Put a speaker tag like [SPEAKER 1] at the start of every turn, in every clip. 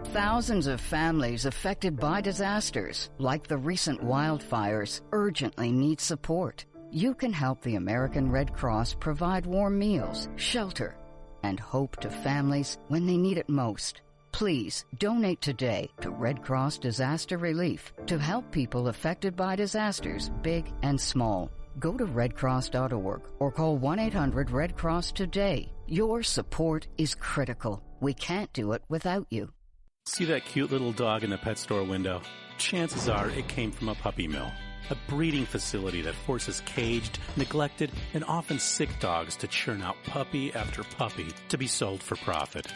[SPEAKER 1] Thousands of families affected by disasters, like the recent wildfires, urgently need support. You can help the American Red Cross provide warm meals, shelter, and hope to families when they need it most. Please donate today to Red Cross Disaster Relief to help people affected by disasters, big and small. Go to redcross.org or call 1-800-RED-CROSS today. Your support is critical. We can't do it without you.
[SPEAKER 2] See that cute little dog in the pet store window? Chances are it came from a puppy mill, a breeding facility that forces caged, neglected, and often sick dogs to churn out puppy after puppy to be sold for profit.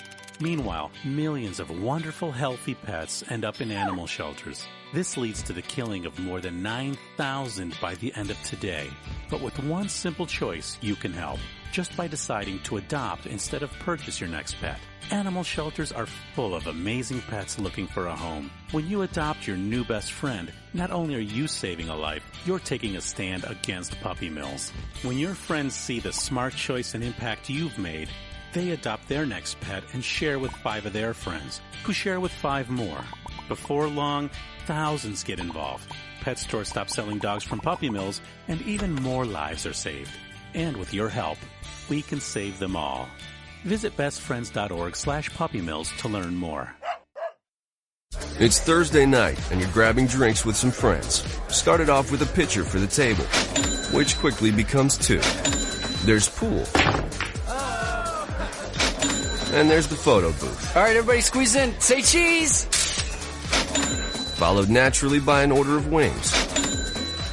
[SPEAKER 2] Meanwhile, millions of wonderful, healthy pets end up in animal shelters. This leads to the killing of more than 9,000 by the end of today. But with one simple choice, you can help, just by deciding to adopt instead of purchase your next pet. Animal shelters are full of amazing pets looking for a home. When you adopt your new best friend, not only are you saving a life, you're taking a stand against puppy mills. When your friends see the smart choice and impact you've made, they adopt their next pet and share with 5 of their friends, who share with 5 more. Before long, thousands get involved. Pet stores stop selling dogs from puppy mills, and even more lives are saved. And with your help, we can save them all. Visit bestfriends.org/puppymills to learn more.
[SPEAKER 3] It's Thursday night, and you're grabbing drinks with some friends. Started off with a pitcher for the table, which quickly becomes 2. There's pool. And there's the photo booth.
[SPEAKER 4] All right, everybody squeeze in. Say cheese!
[SPEAKER 3] Followed naturally by an order of wings.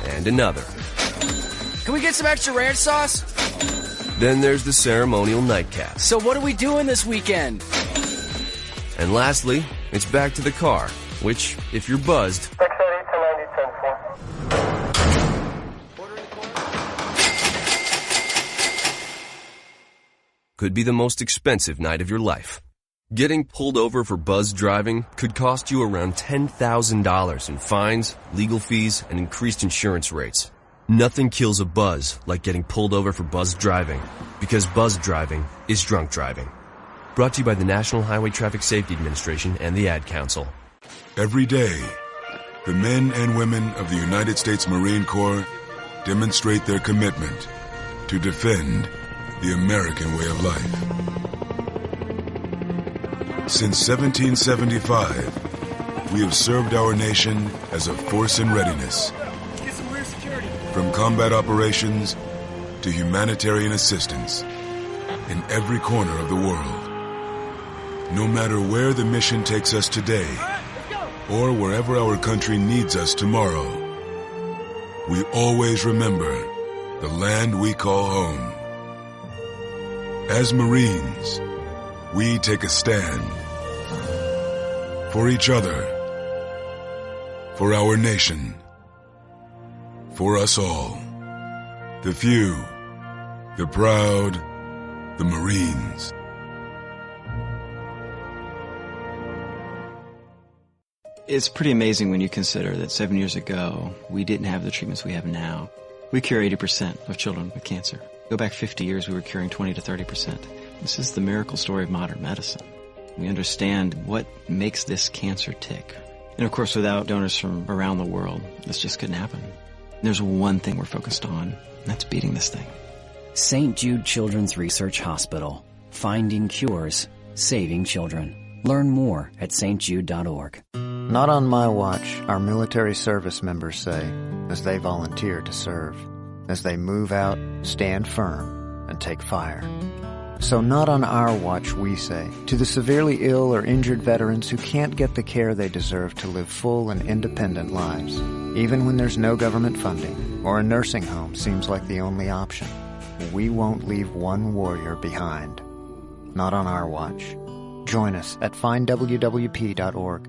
[SPEAKER 3] And another.
[SPEAKER 4] Can we get some extra ranch sauce?
[SPEAKER 3] Then there's the ceremonial nightcap.
[SPEAKER 4] So what are we doing this weekend?
[SPEAKER 3] And lastly, it's back to the car, which, if you're buzzed, could be the most expensive night of your life. Getting pulled over for buzz driving could cost you around $10,000 in fines, legal fees, and increased insurance rates. Nothing kills a buzz like getting pulled over for buzz driving, because buzz driving is drunk driving. Brought to you by the National Highway Traffic Safety Administration and the Ad Council.
[SPEAKER 5] Every day, the men and women of the United States Marine Corps demonstrate their commitment to defend the American way of life. Since 1775, we have served our nation as a force in readiness. From combat operations to humanitarian assistance in every corner of the world. No matter where the mission takes us today or wherever our country needs us tomorrow, we always remember the land we call home. As Marines, we take a stand for each other, for our nation, for us all. The few, the proud, the Marines.
[SPEAKER 6] It's pretty amazing when you consider that 7 years ago, we didn't have the treatments we have now. We cure 80% of children with cancer. Go back 50 years, we were curing 20 to 30%. This is the miracle story of modern medicine. We understand what makes this cancer tick. And of course, without donors from around the world, this just couldn't happen. There's one thing we're focused on, and that's beating this thing.
[SPEAKER 7] St. Jude Children's Research Hospital. Finding cures, saving children. Learn more at stjude.org.
[SPEAKER 8] Not on my watch, our military service members say, as they volunteer to serve. As they move out, stand firm, and take fire. So not on our watch, we say, to the severely ill or injured veterans who can't get the care they deserve to live full and independent lives, even when there's no government funding or a nursing home seems like the only option. We won't leave one warrior behind. Not on our watch. Join us at findwwp.org.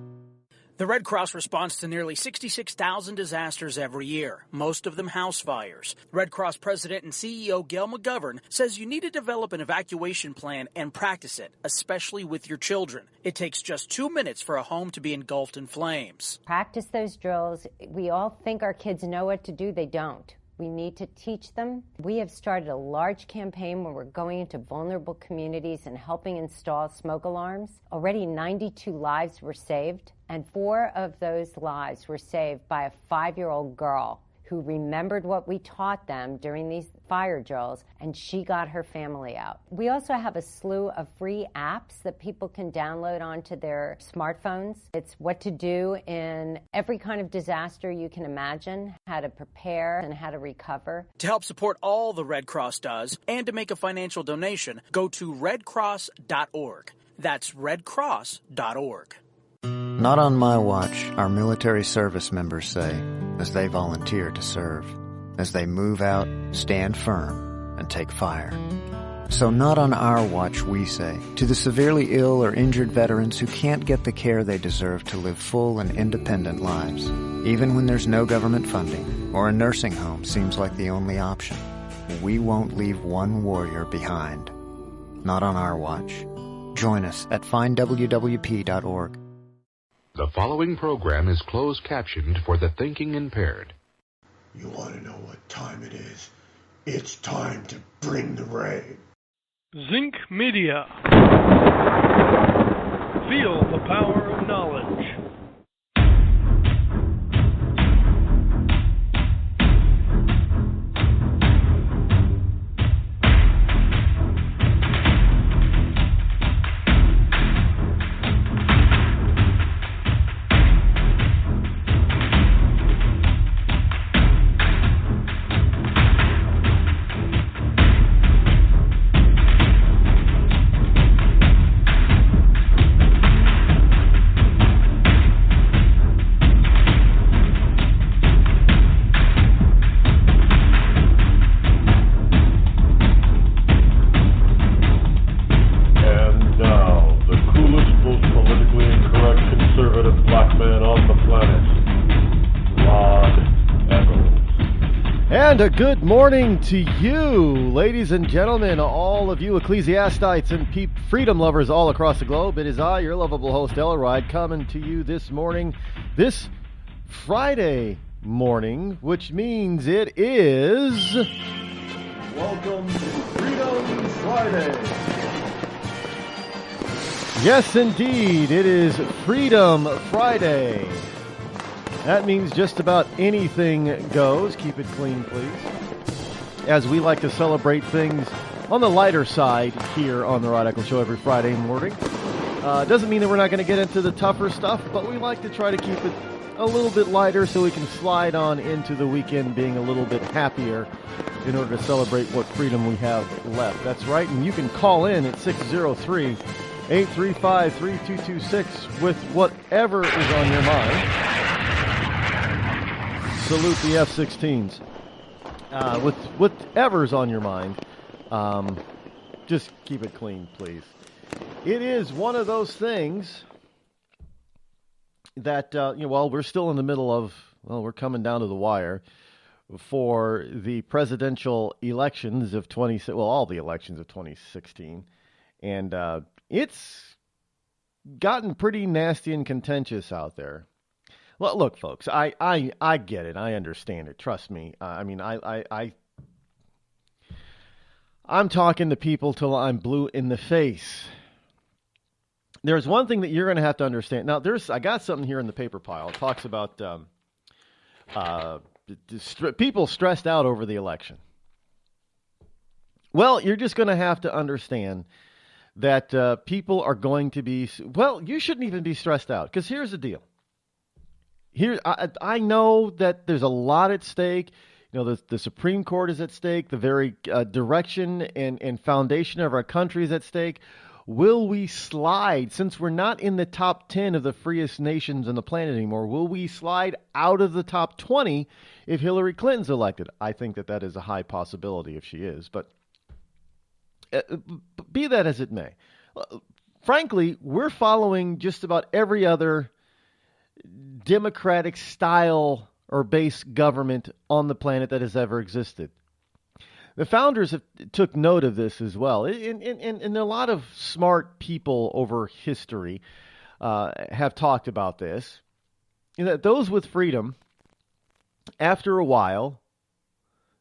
[SPEAKER 9] The Red Cross responds to nearly 66,000 disasters every year, most of them house fires. Red Cross President and CEO Gail McGovern says you need to develop an evacuation plan and practice it, especially with your children. It takes just 2 minutes for a home to be engulfed in flames.
[SPEAKER 10] Practice those drills. We all think our kids know what to do. They don't. We need to teach them. We have started a large campaign where we're going into vulnerable communities and helping install smoke alarms. Already 92 lives were saved, and 4 of those lives were saved by a 5-year-old girl who remembered what we taught them during these fire drills, and she got her family out. We also have a slew of free apps that people can download onto their smartphones. It's what to do in every kind of disaster you can imagine, how to prepare and how to recover.
[SPEAKER 9] To help support all the Red Cross does and to make a financial donation, go to redcross.org. That's redcross.org.
[SPEAKER 8] Not on my watch, our military service members say, as they volunteer to serve, as they move out, stand firm, and take fire. So not on our watch, we say, to the severely ill or injured veterans who can't get the care they deserve to live full and independent lives, even when there's no government funding or a nursing home seems like the only option. We won't leave one warrior behind. Not on our watch. Join us at findwwp.org.
[SPEAKER 11] The following program is closed captioned for the thinking impaired.
[SPEAKER 12] You want to know what time it is? It's time to bring the rain.
[SPEAKER 13] Zinc Media. Feel the power of knowledge.
[SPEAKER 14] And a good morning to you, ladies and gentlemen, all of you ecclesiastites and freedom lovers all across the globe. It is I, your lovable host, Elrod, coming to you this morning, this Friday morning, which means it is...
[SPEAKER 15] Welcome to Freedom Friday.
[SPEAKER 14] Yes, indeed, it is Freedom Friday. That means just about anything goes. Keep it clean, please. As we like to celebrate things on the lighter side here on the Rod Eccles Show every Friday morning. Doesn't mean that we're not going to get into the tougher stuff, but we like to try to keep it a little bit lighter so we can slide on into the weekend being a little bit happier in order to celebrate what freedom we have left. That's right, and you can call in at 603-835-3226 with whatever is on your mind. Salute the F-16s. With whatever's on your mind, just keep it clean, please. It is one of those things that, we're still in the middle of, we're coming down to the wire for the presidential elections of all the elections of 2016. And it's gotten pretty nasty and contentious out there. Well, look, folks, I get it. I understand it. Trust me. I'm talking to people till I'm blue in the face. There's one thing that you're going to have to understand. Now, I got something here in the paper pile. It talks about people stressed out over the election. Well, you're just going to have to understand that people are going to be... Well, you shouldn't even be stressed out, because here's the deal. I know that there's a lot at stake. The Supreme Court is at stake. The very direction and foundation of our country is at stake. Will we slide, since we're not in the top 10 of the freest nations on the planet anymore, will we slide out of the top 20 if Hillary Clinton's elected? I think that is a high possibility if she is. But be that as it may. Frankly, we're following just about every other democratic style or base government on the planet that has ever existed. The founders took note of this as well. And a lot of smart people over history have talked about this. That those with freedom, after a while,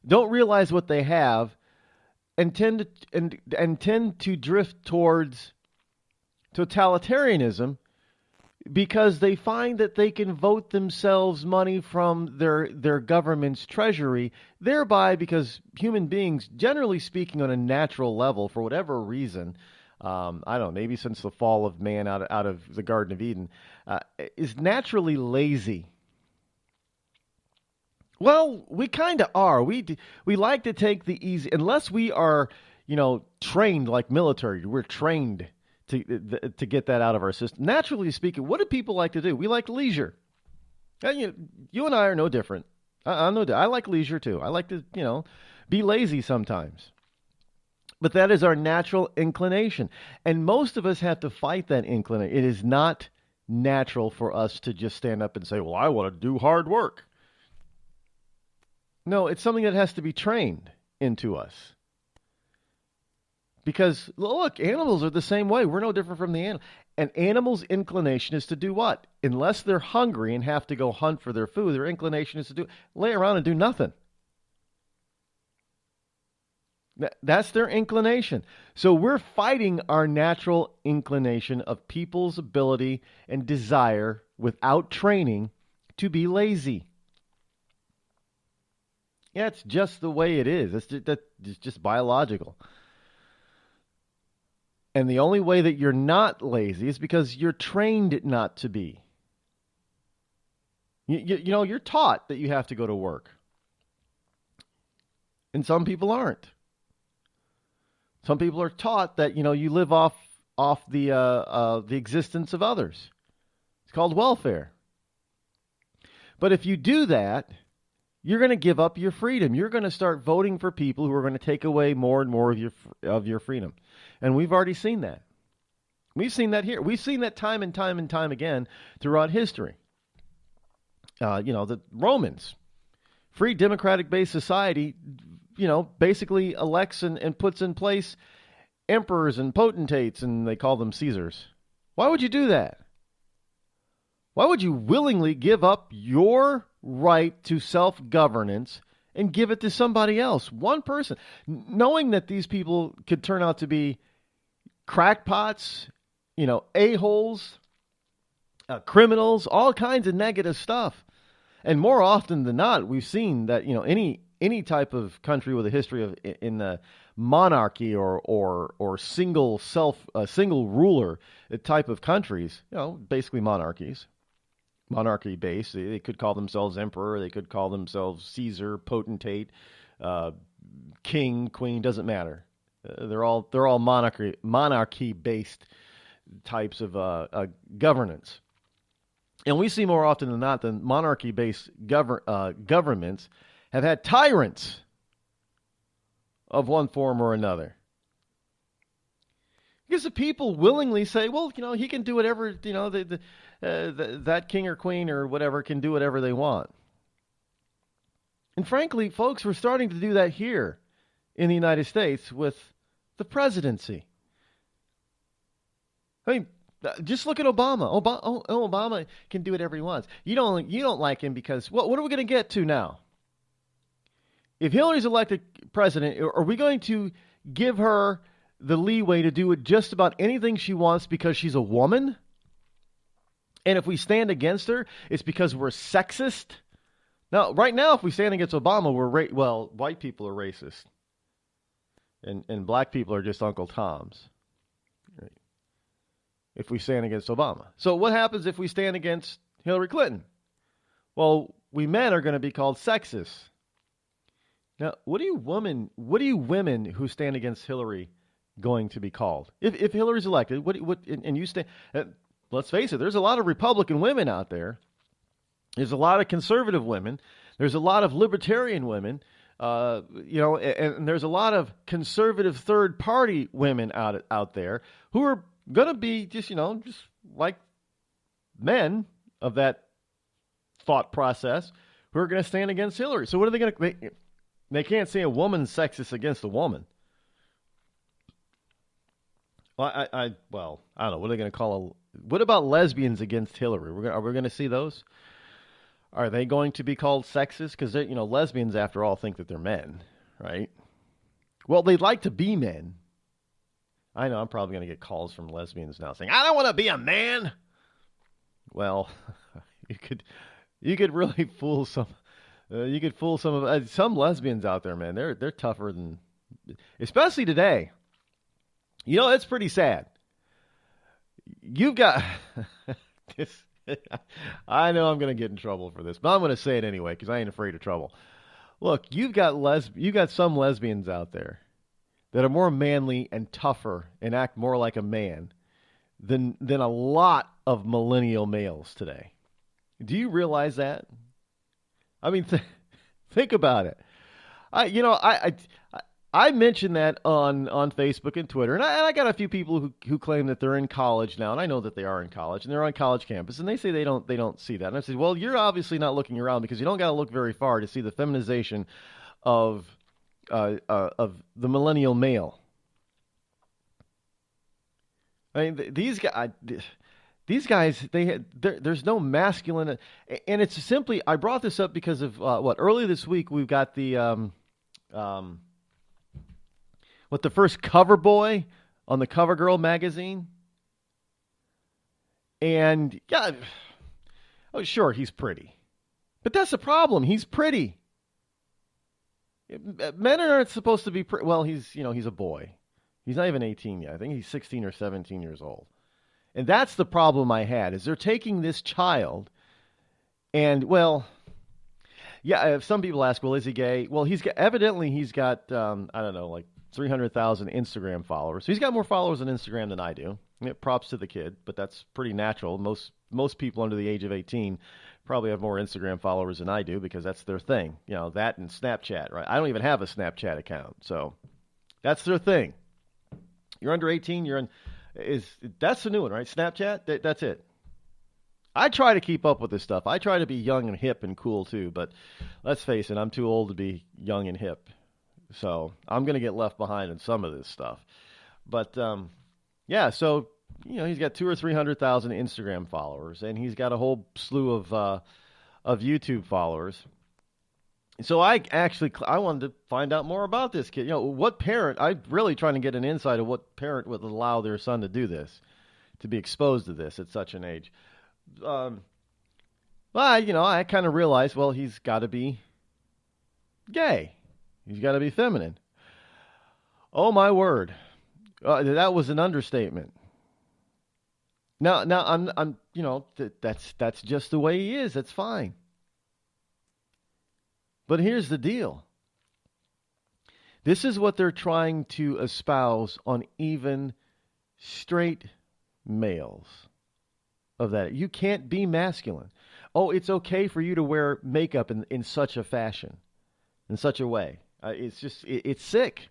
[SPEAKER 14] don't realize what they have, and tend to drift towards totalitarianism because they find that they can vote themselves money from their government's treasury, thereby, because human beings, generally speaking, on a natural level, for whatever reason, I don't know, maybe since the fall of man out of the Garden of Eden, is naturally lazy. Well, we kind of are. We like to take the easy, unless we are, trained like military. We're trained to get that out of our system. Naturally speaking, what do people like to do? We like leisure. You and I are no different. I like leisure too. I like to, be lazy sometimes. But that is our natural inclination. And most of us have to fight that inclination. It is not natural for us to just stand up and say, well, I want to do hard work. No, it's something that has to be trained into us. Because, look, animals are the same way. We're no different from the animal. An animal's inclination is to do what? Unless they're hungry and have to go hunt for their food, their inclination is to lay around and do nothing. That's their inclination. So we're fighting our natural inclination of people's ability and desire without training to be lazy. Yeah, it's just the way it is. It's just biological. And the only way that you're not lazy is because you're trained not to be. You're taught that you have to go to work. And some people aren't. Some people are taught that, you live off the existence of others. It's called welfare. But if you do that, you're going to give up your freedom. You're going to start voting for people who are going to take away more and more of your freedom. And we've already seen that. We've seen that here. We've seen that time and time and time again throughout history. The Romans, free democratic-based society, basically elects and puts in place emperors and potentates, and they call them Caesars. Why would you do that? Why would you willingly give up your right to self-governance and give it to somebody else, one person, knowing that these people could turn out to be crackpots, a-holes, criminals, all kinds of negative stuff? And more often than not, we've seen that, any type of country with a history of in the monarchy or single ruler type of countries, basically monarchies. Monarchy-based. They could call themselves emperor. They could call themselves Caesar, potentate, king, queen. Doesn't matter. They're all monarchy-based types of governance. And we see more often than not that monarchy-based governments have had tyrants of one form or another. Because the people willingly say, well, he can do whatever, that king or queen or whatever can do whatever they want. And frankly, folks, we're starting to do that here in the United States with the presidency. I mean, just look at Obama. Obama can do whatever he wants. You don't like him because what are we going to get to now? If Hillary's elected president, are we going to give her the leeway to do just about anything she wants because she's a woman? And if we stand against her, it's because we're sexist? Now, right now, if we stand against Obama, white people are racist. And black people are just Uncle Toms. Right? If we stand against Obama. So what happens if we stand against Hillary Clinton? Well, we men are going to be called sexist. Now, what are you women who stand against Hillary going to be called? If Hillary's elected, and you stand, let's face it, there's a lot of Republican women out there. There's a lot of conservative women. There's a lot of libertarian women, and there's a lot of conservative third-party women out there who are going to be just like men of that thought process who are going to stand against Hillary. So what are they going to? They can't say a woman's sexist against a woman. Well, I don't know. What are they going to call What about lesbians against Hillary? Are we going to see those? Are they going to be called sexist? Because, lesbians, after all, think that they're men, right? Well, they'd like to be men. I know I'm probably going to get calls from lesbians now saying, I don't want to be a man. Well, you could really fool some. You could fool some lesbians out there, man. They're tougher than, especially today. It's pretty sad. You've got this. I know I'm going to get in trouble for this, but I'm going to say it anyway because I ain't afraid of trouble. Look, you've got some lesbians out there that are more manly and tougher and act more like a man than a lot of millennial males today. Do you realize that? I mean, think about it. I mentioned that on Facebook and Twitter, and I got a few people who claim that they're in college now, and I know that they are in college, and they're on college campus, and they say they don't see that. And I said, well, you're obviously not looking around because you don't got to look very far to see the feminization of the millennial male. I mean, these guys, there's no masculine, and it's simply. I brought this up because of earlier this week we've got the the first cover boy on the CoverGirl magazine, and sure, he's pretty, but that's the problem. He's pretty. Men aren't supposed to be pretty. Well, he's a boy. He's not even 18 yet. I think he's 16 or 17 years old. And that's the problem I had, is they're taking this child and, if some people ask, well, is he gay? Well, he's got 300,000 Instagram followers. So he's got more followers on Instagram than I do. Props to the kid, but that's pretty natural. Most people under the age of 18 probably have more Instagram followers than I do because that's their thing. That and Snapchat, right? I don't even have a Snapchat account, so that's their thing. You're under 18, that's the new one, right? Snapchat, that's it. I try to keep up with this stuff. I try to be young and hip and cool too, but let's face it, I'm too old to be young and hip. So I'm going to get left behind in some of this stuff. But, so, he's got 200,000 or 300,000 Instagram followers, and he's got a whole slew of YouTube followers. So I wanted to find out more about this kid. What parent, I'm really trying to get an insight of what parent would allow their son to do this, to be exposed to this at such an age. I kind of realized, well, he's got to be gay. He's got to be feminine. Oh, my word. That was an understatement. Now I'm that's just the way he is. That's fine. But here's the deal. This is what they're trying to espouse on even straight males of that. You can't be masculine. Oh, it's okay for you to wear makeup in such a fashion, in such a way. It's sick.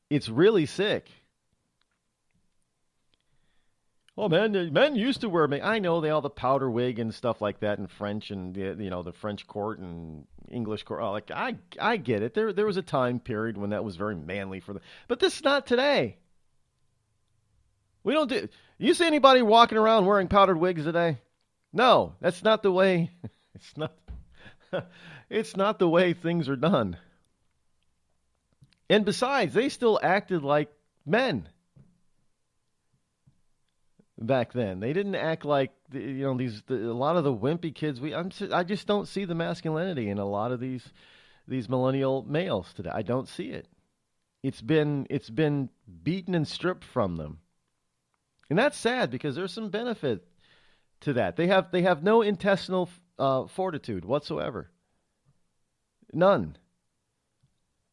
[SPEAKER 14] It's really sick. Oh, men used to wear makeup. I know they all the powder wig and stuff like that in French and the French court and English court. I get it. There was a time period when that was very manly for them, but this is not today. We don't do. You see anybody walking around wearing powdered wigs today? No, that's not the way. It's not. It's not the way things are done. And besides, they still acted like men back then. They didn't act like a lot of the wimpy kids. I just don't see the masculinity in a lot of these millennial males today. I don't see it. It's been beaten and stripped from them, and that's sad because there's some benefit to that. They have no intestinal fortitude whatsoever. None.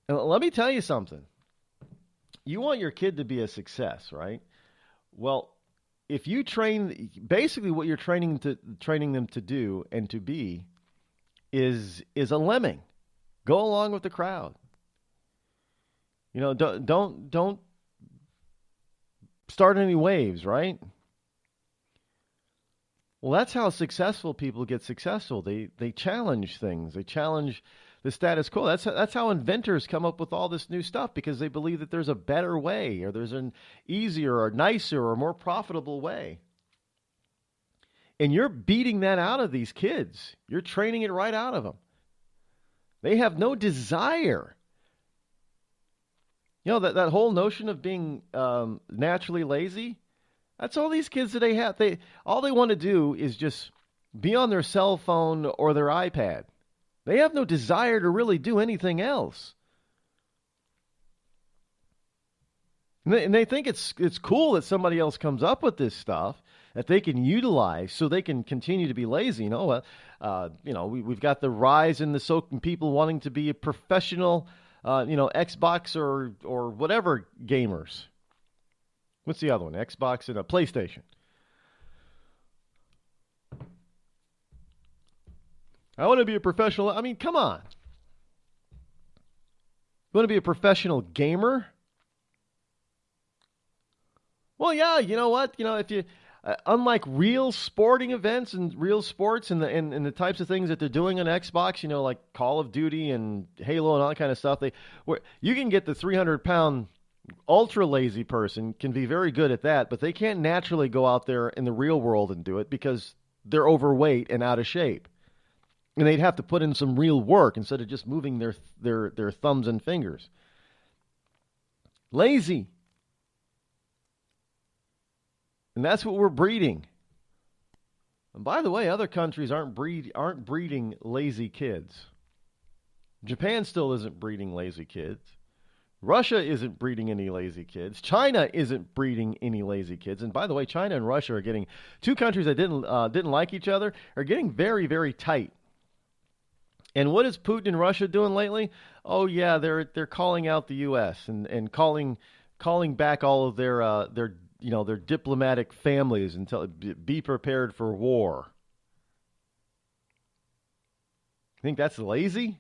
[SPEAKER 14] And let me tell you something. You want your kid to be a success, right? Well, if you train, basically what you're training them to do and to be is a lemming. Go along with the crowd. Don't start any waves, right? Well, that's how successful people get successful. They challenge things. They challenge the status quo. That's how inventors come up with all this new stuff, because they believe that there's a better way, or there's an easier or nicer or more profitable way. And you're beating that out of these kids. You're training it right out of them. They have no desire. You know, that whole notion of being naturally lazy, that's all these kids today have. All they want to do is just be on their cell phone or their iPad. They have no desire to really do anything else. And they think it's cool that somebody else comes up with this stuff that they can utilize so they can continue to be lazy. We've got the rise in the people wanting to be a professional, Xbox or whatever gamers. What's the other one? Xbox and a PlayStation. I want to be a professional. I mean, come on. You want to be a professional gamer? Well, yeah, you know what? If you, unlike real sporting events and real sports and the types of things that they're doing on Xbox, like Call of Duty and Halo and all that kind of stuff, you can get the 300-pound ultra lazy person can be very good at that, but they can't naturally go out there in the real world and do it because they're overweight and out of shape. And they'd have to put in some real work instead of just moving their thumbs and fingers. Lazy. And that's what we're breeding. And by the way, other countries aren't breeding lazy kids. Japan still isn't breeding lazy kids. Russia isn't breeding any lazy kids. China isn't breeding any lazy kids. And by the way, China and Russia are getting, two countries that didn't like each other, are getting very, very tight. And what is Putin and Russia doing lately? Oh yeah, they're calling out the U.S. and calling back all of their diplomatic families and be prepared for war. You think that's lazy?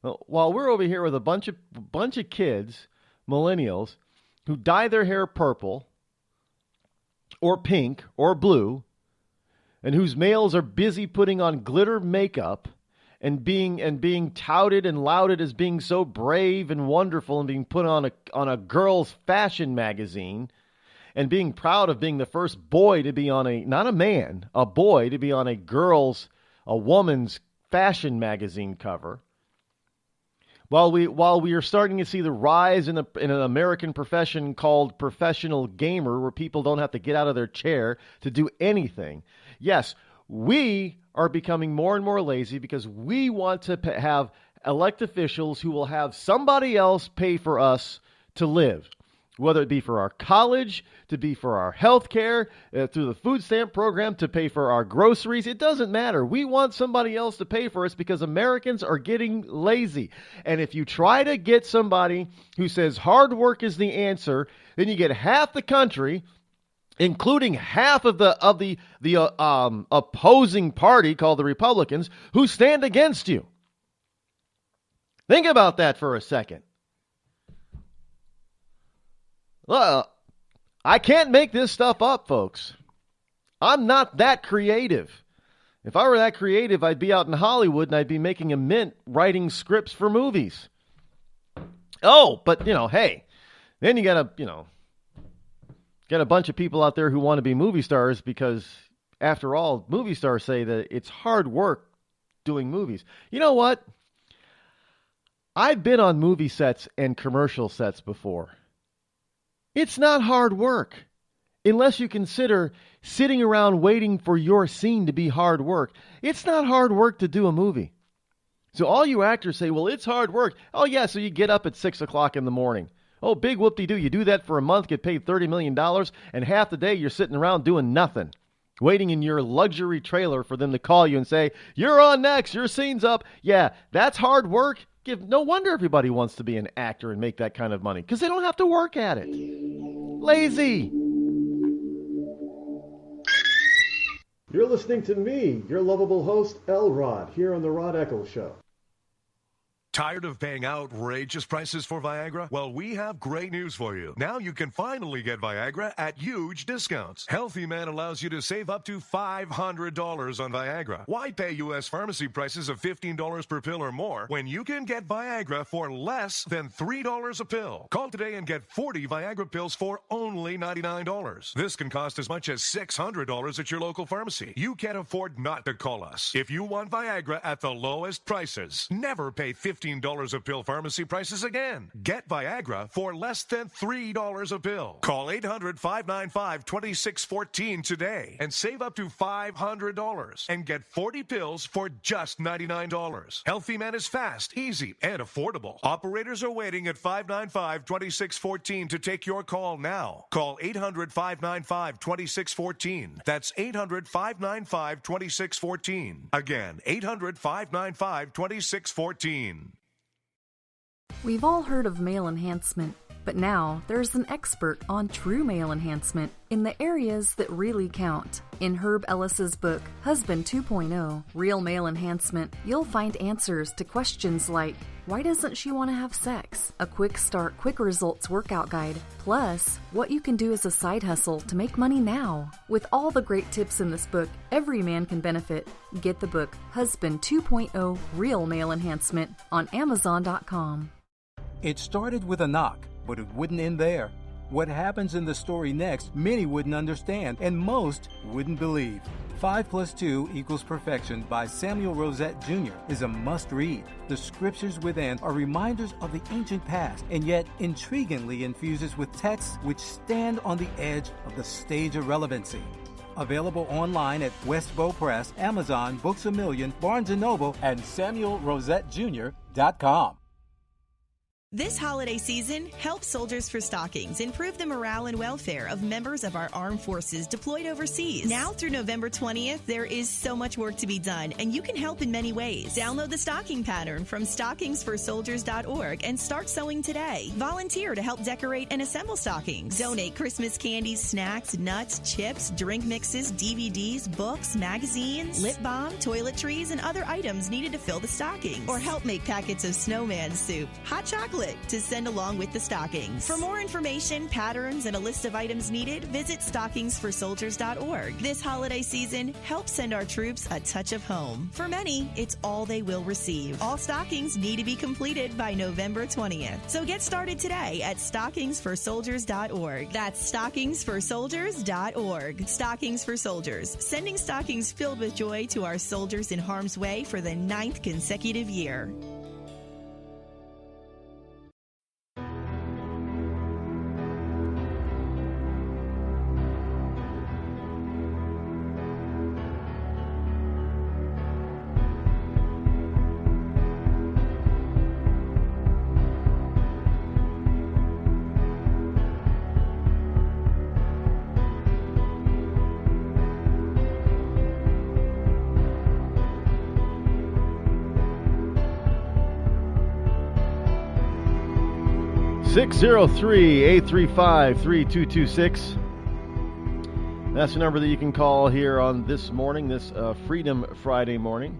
[SPEAKER 14] Well, while we're over here with a bunch of kids, millennials, who dye their hair purple or pink or blue, and whose males are busy putting on glitter makeup and being touted and lauded as being so brave and wonderful and being put on a girl's fashion magazine, and being proud of being the first boy to be on a boy to be on a woman's fashion magazine cover. While we are starting to see the rise in an American profession called professional gamer, where people don't have to get out of their chair to do anything. Yes, we are becoming more and more lazy because we want to have elect officials who will have somebody else pay for us to live. Whether it be for our college, to be for our health care, through the food stamp program, to pay for our groceries. It doesn't matter. We want somebody else to pay for us because Americans are getting lazy. And if you try to get somebody who says hard work is the answer, then you get half the country, including half of the opposing party called the Republicans, who stand against you. Think about that for a second. I can't make this stuff up, folks. I'm not that creative. If I were that creative, I'd be out in Hollywood and I'd be making a mint writing scripts for movies. Oh, but, hey, then you got a bunch of people out there who want to be movie stars because, after all, movie stars say that it's hard work doing movies. You know what? I've been on movie sets and commercial sets before. It's not hard work, unless you consider sitting around waiting for your scene to be hard work. It's not hard work to do a movie. So all you actors say, well, it's hard work. Oh, yeah, so you get up at 6 o'clock in the morning. Oh, big whoop-de-doo. You do that for a month, get paid $30 million, and half the day you're sitting around doing nothing, waiting in your luxury trailer for them to call you and say, you're on next, your scene's up. Yeah, that's hard work. No wonder everybody wants to be an actor and make that kind of money, because they don't have to work at it. Lazy.
[SPEAKER 15] You're listening to me, your lovable host, L. Rod, here on the Rod Eccles Show.
[SPEAKER 16] Tired of paying outrageous prices for Viagra? Well, we have great news for you. Now you can finally get Viagra at huge discounts. Healthy Man allows you to save up to $500 on Viagra. Why pay U.S. pharmacy prices of $15 per pill or more when you can get Viagra for less than $3 a pill? Call today and get 40 Viagra pills for only $99. This can cost as much as $600 at your local pharmacy. You can't afford not to call us. If you want Viagra at the lowest prices, never pay $15 a pill pharmacy prices again. Get Viagra for less than $3 a pill. Call 800-595-2614 today and save up to $500 and get 40 pills for just $99. Healthy Man is fast, easy, and affordable. Operators are waiting at 595-2614 to take your call now. Call 800-595-2614. That's 800-595-2614. Again, 800-595-2614.
[SPEAKER 17] We've all heard of male enhancement, but now there's an expert on true male enhancement in the areas that really count. In Herb Ellis's book, Husband 2.0, Real Male Enhancement, you'll find answers to questions like, why doesn't she want to have sex? A quick start, quick results workout guide, plus what you can do as a side hustle to make money now. With all the great tips in this book, every man can benefit. Get the book, Husband 2.0, Real Male Enhancement, on Amazon.com.
[SPEAKER 18] It started with a knock, but it wouldn't end there. What happens in the story next, many wouldn't understand, and most wouldn't believe. 5 + 2 = Perfection by Samuel Rosette Jr. is a must-read. The scriptures within are reminders of the ancient past, and yet intriguingly infuses with texts which stand on the edge of the stage of relevancy. Available online at Westbow Press, Amazon, Books A Million, Barnes & Noble, and SamuelRosetteJr.com.
[SPEAKER 19] This holiday season, help Soldiers for Stockings improve the morale and welfare of members of our armed forces deployed overseas. Now through November 20th, there is so much work to be done, and you can help in many ways. Download the stocking pattern from stockingsforsoldiers.org and start sewing today. Volunteer to help decorate and assemble stockings. Donate Christmas candies, snacks, nuts, chips, drink mixes, DVDs, books, magazines, lip balm, toiletries, and other items needed to fill the stockings. Or help make packets of snowman soup, hot chocolate, to send along with the stockings. For more information, patterns, and a list of items needed, visit stockingsforsoldiers.org. This holiday season, help send our troops a touch of home. For many, it's all they will receive. All stockings need to be completed by November 20th. So get started today at stockingsforsoldiers.org. That's stockingsforsoldiers.org. Stockings for Soldiers, sending stockings filled with joy to our soldiers in harm's way for the 9th consecutive year.
[SPEAKER 14] (603-835-3226). That's the number that you can call here on this morning, this Freedom Friday morning.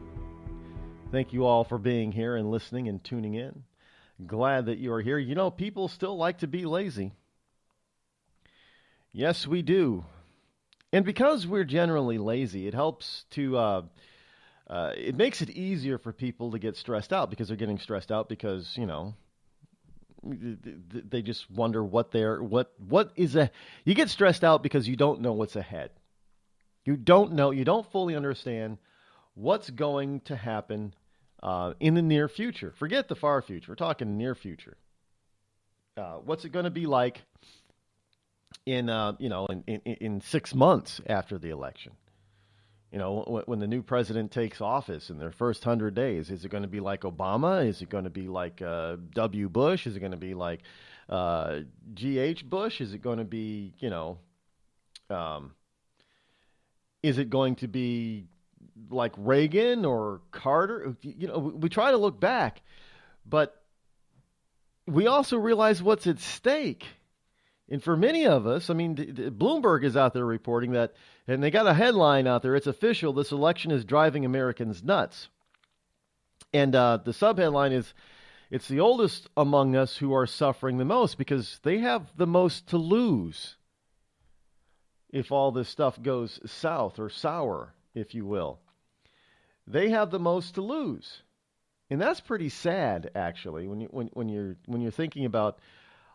[SPEAKER 14] Thank you all for being here and listening and tuning in. Glad that you are here. You know, people still like to be lazy. Yes, we do. And because we're generally lazy, it helps to, it makes it easier for people to get stressed out, because they're getting stressed out because, you know, they just wonder what is you get stressed out because you don't know what's ahead. You don't fully understand what's going to happen in the near future. Forget the far future. We're talking near future. What's it going to be like in 6 months after the election? You know, when the new president takes office in their first 100 days, is it going to be like Obama? Is it going to be like W. Bush? Is it going to be like G.H. Bush? Is it going to be, is it going to be like Reagan or Carter? You know, we try to look back, but we also realize what's at stake. And for many of us, I mean, Bloomberg is out there reporting that, and they got a headline out there, it's official, this election is driving Americans nuts. And the subheadline is, It's the oldest among us who are suffering the most because they have the most to lose if all this stuff goes south or sour, if you will. They have the most to lose. And that's pretty sad, actually, when you're thinking about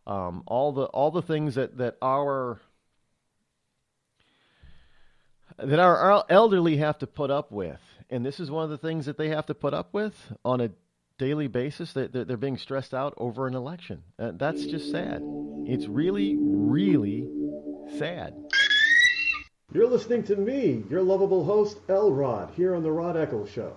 [SPEAKER 14] all the things that our elderly have to put up with. And this is one of the things that they have to put up with on a daily basis. They're being stressed out over an election. That's just sad. It's really, really sad.
[SPEAKER 15] You're listening to me, your lovable host, Rod, here on the Rod Eccles Show.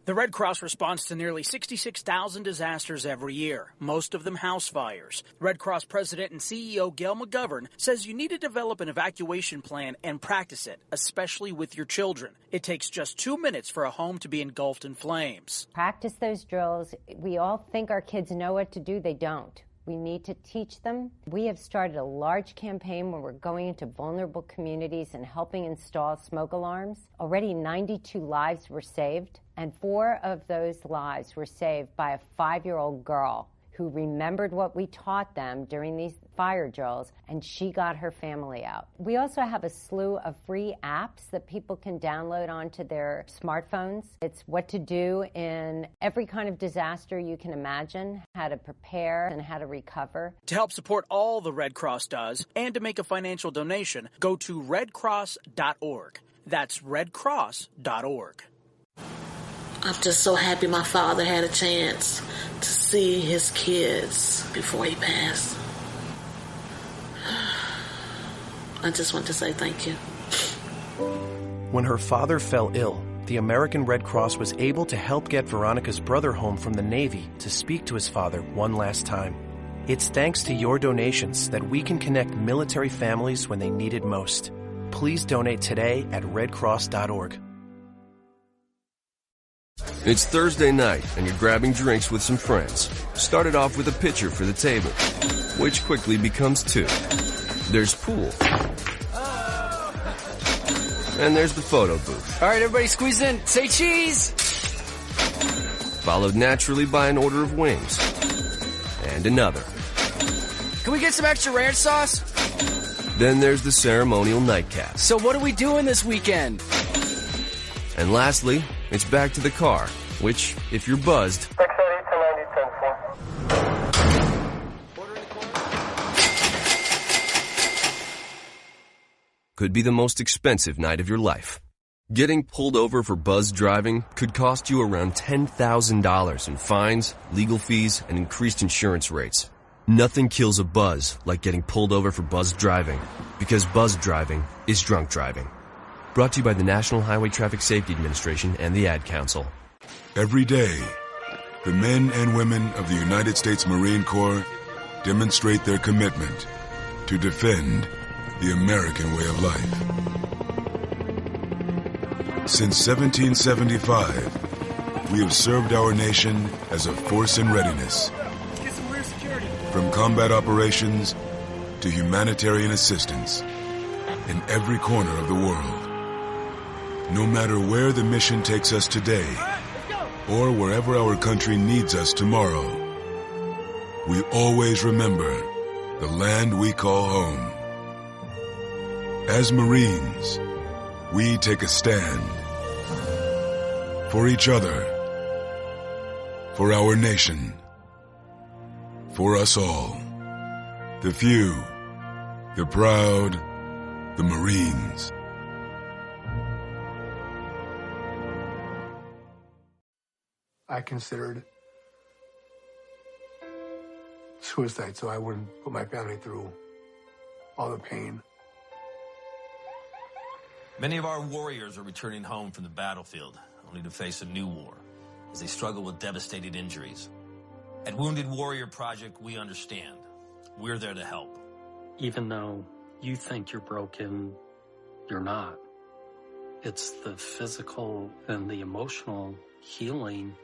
[SPEAKER 9] The Red Cross responds to nearly 66,000 disasters every year, most of them house fires. Red Cross President and CEO Gail McGovern says you need to develop an evacuation plan and practice it, especially with your children. It takes just 2 minutes for a home to be engulfed in flames.
[SPEAKER 10] Practice those drills. We all think our kids know what to do. They don't. We need to teach them. We have started a large campaign where we're going into vulnerable communities and helping install smoke alarms. Already 92 lives were saved, and 4 of those lives were saved by a 5-year-old girl who remembered what we taught them during these fire drills, and she got her family out. We also have a slew of free apps that people can download onto their smartphones. It's what to do in every kind of disaster you can imagine, how to prepare and how to recover.
[SPEAKER 9] To help support all the Red Cross does and to make a financial donation, go to redcross.org. That's redcross.org.
[SPEAKER 20] I'm just so happy my father had a chance to see his kids before he passed. I just want to say thank you.
[SPEAKER 21] When her father fell ill, the American Red Cross was able to help get Veronica's brother home from the Navy to speak to his father one last time. It's thanks to your donations that we can connect military families when they need it most. Please donate today at redcross.org.
[SPEAKER 3] It's Thursday night, and you're grabbing drinks with some friends. Started off with a pitcher for the table, which quickly becomes 2. There's pool. And there's the photo booth.
[SPEAKER 4] All right, everybody squeeze in. Say cheese!
[SPEAKER 3] Followed naturally by an order of wings. And another.
[SPEAKER 4] Can we get some extra ranch sauce?
[SPEAKER 3] Then there's the ceremonial nightcap.
[SPEAKER 4] So what are we doing this weekend?
[SPEAKER 3] And lastly, it's back to the car, which, if you're buzzed, could be the most expensive night of your life. Getting pulled over for buzz driving could cost you around $10,000 in fines, legal fees, and increased insurance rates. Nothing kills a buzz like getting pulled over for buzz driving, because buzz driving is drunk driving. Brought to you by the National Highway Traffic Safety Administration and the Ad Council.
[SPEAKER 5] Every day, the men and women of the United States Marine Corps demonstrate their commitment to defend the American way of life. Since 1775, we have served our nation as a force in readiness. From combat operations to humanitarian assistance in every corner of the world. No matter where the mission takes us today, or wherever our country needs us tomorrow, we always remember the land we call home. As Marines, we take a stand for each other, for our nation, for us all, the few, the proud, the Marines.
[SPEAKER 22] I considered suicide so I wouldn't put my family through all the pain.
[SPEAKER 23] Many of our warriors are returning home from the battlefield, only to face a new war as they struggle with devastating injuries. At Wounded Warrior Project, we understand. We're there to help.
[SPEAKER 24] Even though you think you're broken, you're not. It's the physical and the emotional healing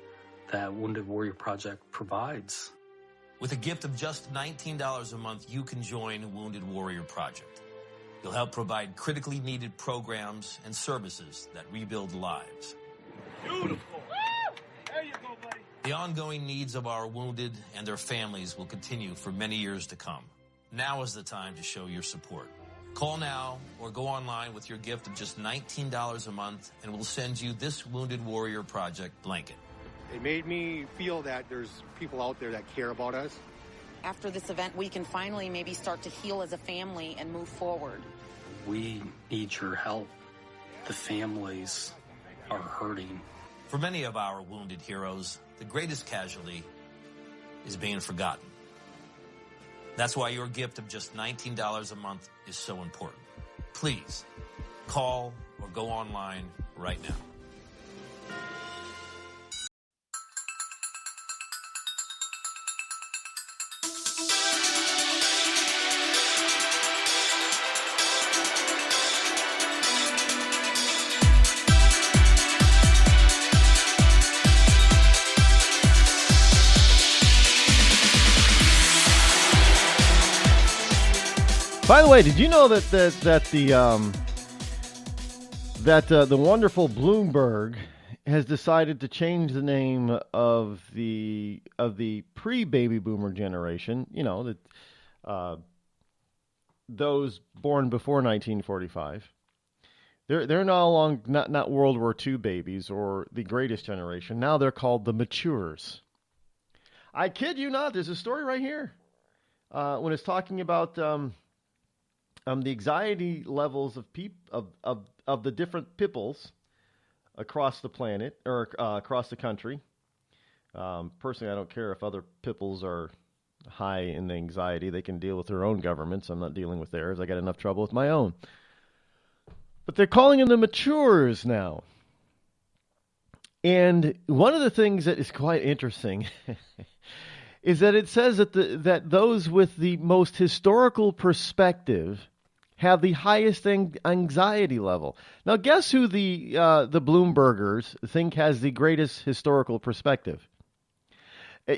[SPEAKER 24] that Wounded Warrior Project provides.
[SPEAKER 23] With a gift of just $19 a month, you can join Wounded Warrior Project. You'll help provide critically needed programs and services that rebuild lives.
[SPEAKER 13] Beautiful. Woo! There you go, buddy.
[SPEAKER 23] The ongoing needs of our wounded and their families will continue for many years to come. Now is the time to show your support. Call now or go online with your gift of just $19 a month, and we'll send you this Wounded Warrior Project blanket.
[SPEAKER 1] It made me feel that there's people out there that care about us.
[SPEAKER 2] After this event, we can finally maybe start to heal as a family and move forward.
[SPEAKER 24] We need your help. The families are hurting.
[SPEAKER 23] For many of our wounded heroes, the greatest casualty is being forgotten. That's why your gift of just $19 a month is so important. Please call or go online right now.
[SPEAKER 14] By the way, did you know that the wonderful Bloomberg has decided to change the name of the pre-baby boomer generation? You know, that those born before 1945. They're not World War II babies or the greatest generation. Now they're called the maturers. I kid you not. There's a story right here when it's talking about the anxiety levels of the different peoples across the planet or across the country. Personally, I don't care if other peoples are high in the anxiety. They can deal with their own governments. I'm not dealing with theirs. I got enough trouble with my own. But they're calling them the maturers now. And one of the things that is quite interesting is that it says that those with the most historical perspective have the highest anxiety level. Now, guess who the Bloombergers think has the greatest historical perspective?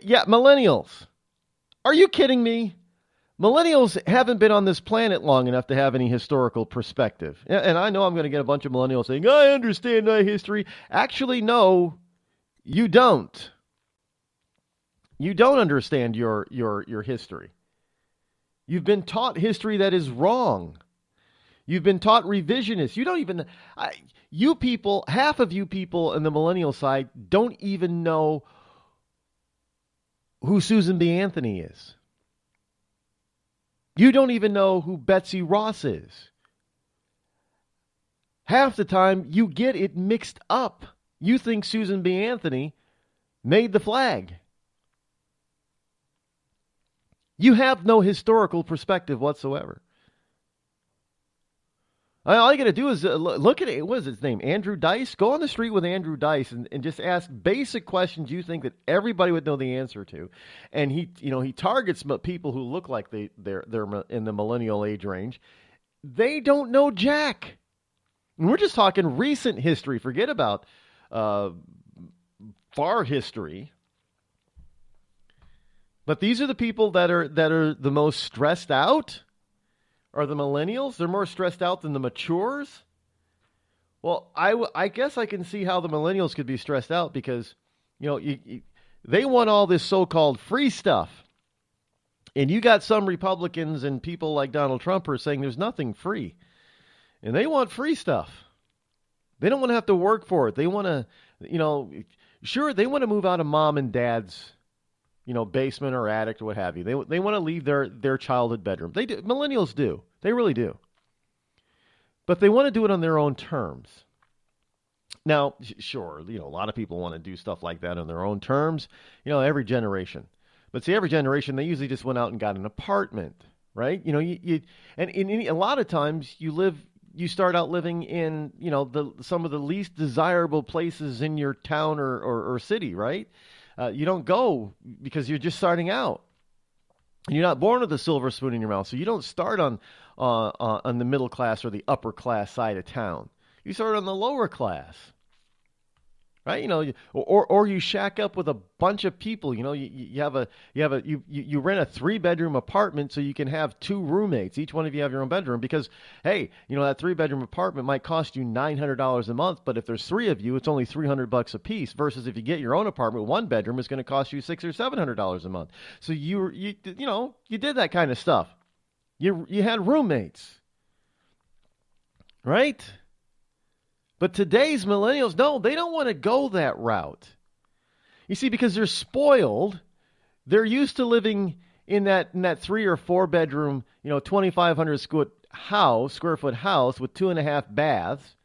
[SPEAKER 14] Yeah, millennials. Are you kidding me? Millennials haven't been on this planet long enough to have any historical perspective. And I know I'm going to get a bunch of millennials saying, I understand my history. Actually, no, you don't. You don't understand your history. You've been taught history that is wrong. You've been taught revisionist. You don't even, you people, half of you people in the millennial side don't even know who Susan B. Anthony is. You don't even know who Betsy Ross is. Half the time you get it mixed up. You think Susan B. Anthony made the flag. You have no historical perspective whatsoever. All you got to do is look at it. What is his name? Andrew Dice? Go on the street with Andrew Dice and just ask basic questions you think that everybody would know the answer to. And he targets people who look like they're in the millennial age range. They don't know jack. And we're just talking recent history. Forget about far history. But these are the people that are the most stressed out. Are the millennials? They're more stressed out than the matures? Well, I guess I can see how the millennials could be stressed out because, they want all this so-called free stuff. And you got some Republicans and people like Donald Trump who are saying there's nothing free. And they want free stuff. They don't want to have to work for it. They want to, sure, they want to move out of mom and dad's basement or attic or what have you. They want to leave their childhood bedroom. They do. Millennials do. They really do. But they want to do it on their own terms. Now, sure, a lot of people want to do stuff like that on their own terms, every generation. But see, every generation, they usually just went out and got an apartment, right? A lot of times you start out living in, some of the least desirable places in your town or city, right? You don't go because you're just starting out. You're not born with a silver spoon in your mouth, so you don't start on the middle class or the upper class side of town. You start on the lower class. right? Or you shack up with a bunch of people. You rent a 3-bedroom apartment so you can have 2 roommates. Each one of you have your own bedroom because, hey, that 3-bedroom apartment might cost you $900 a month, but if there's 3 of you, it's only $300 a piece. Versus if you get your own apartment, 1 bedroom is going to cost you $600 or $700 a month. So you did that kind of stuff. You had roommates, right? But today's millennials, no, they don't want to go that route. You see, because they're spoiled, they're used to living in that 3 or 4 bedroom, 2,500 square foot house with 2.5 baths.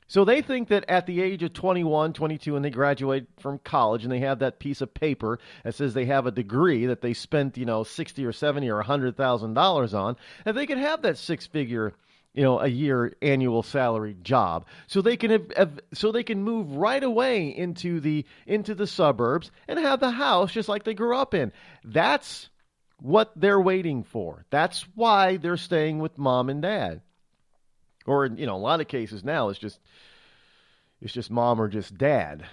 [SPEAKER 14] So they think that at the age of 21, 22, when they graduate from college and they have that piece of paper that says they have a degree that they spent, $60 or $70 or $100,000 on, that they could have that 6-figure a year annual salary job, so they can move right away into the suburbs and have the house just like they grew up in. That's what they're waiting for. That's why they're staying with mom and dad. Or a lot of cases now it's just mom or just dad,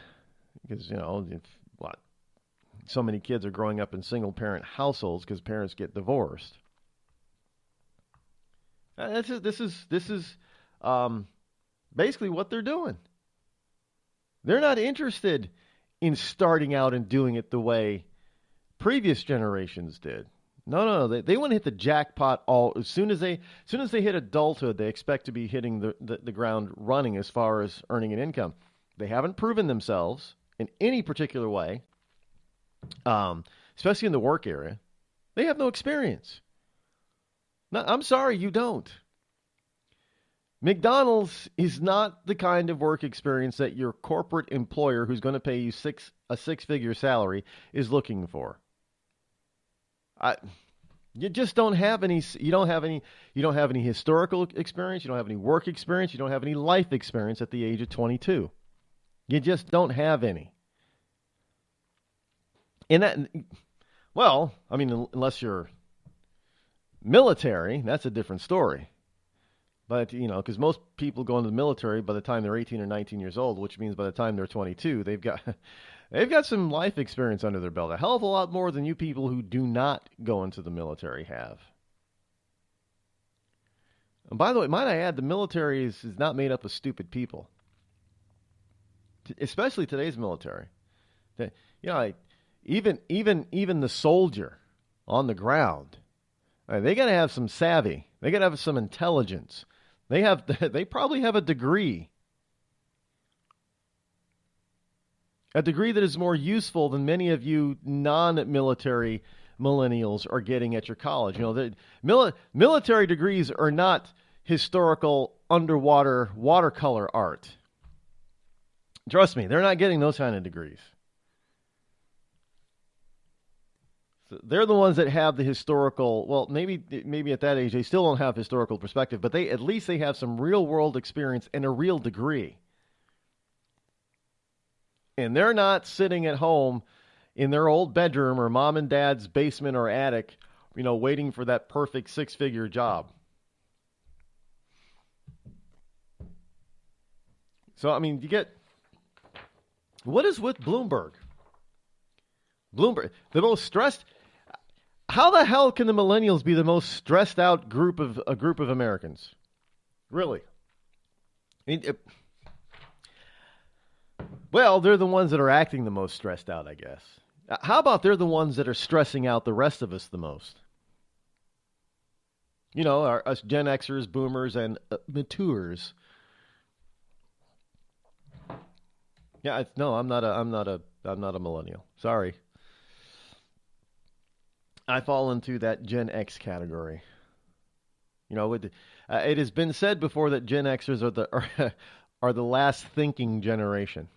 [SPEAKER 14] because so many kids are growing up in single parent households because parents get divorced. This is basically what they're doing. They're not interested in starting out and doing it the way previous generations did. No. They want to hit the jackpot as soon as they hit adulthood. They expect to be hitting the ground running as far as earning an income. They haven't proven themselves in any particular way, especially in the work area. They have no experience. No, I'm sorry, you don't. McDonald's is not the kind of work experience that your corporate employer, who's going to pay you a 6-figure salary, is looking for. You just don't have any. You don't have any historical experience. You don't have any work experience. You don't have any life experience at the age of 22. You just don't have any. Unless you're military, that's a different story. But, because most people go into the military by the time they're 18 or 19 years old, which means by the time they're 22, they've got some life experience under their belt. A hell of a lot more than you people who do not go into the military have. And by the way, might I add, the military is not made up of stupid people. Especially today's military. Even the soldier on the ground, they got to have some savvy. They got to have some intelligence. They probably have a degree. A degree that is more useful than many of you non-military millennials are getting at your college. The military degrees are not historical underwater watercolor art. Trust me, they're not getting those kind of degrees. So they're the ones that have the historical, well, maybe at that age they still don't have historical perspective, but at least they have some real world experience and a real degree. And they're not sitting at home in their old bedroom or mom and dad's basement or attic, waiting for that perfect 6-figure job. So, you get... What is with Bloomberg? The most stressed... How the hell can the millennials be the most stressed out group of Americans? Really? Well, they're the ones that are acting the most stressed out, I guess. How about they're the ones that are stressing out the rest of us the most? Us Gen Xers, Boomers, and Matures. Yeah, I'm not a millennial. Sorry. I fall into that Gen X category. It has been said before that Gen Xers are the last thinking generation.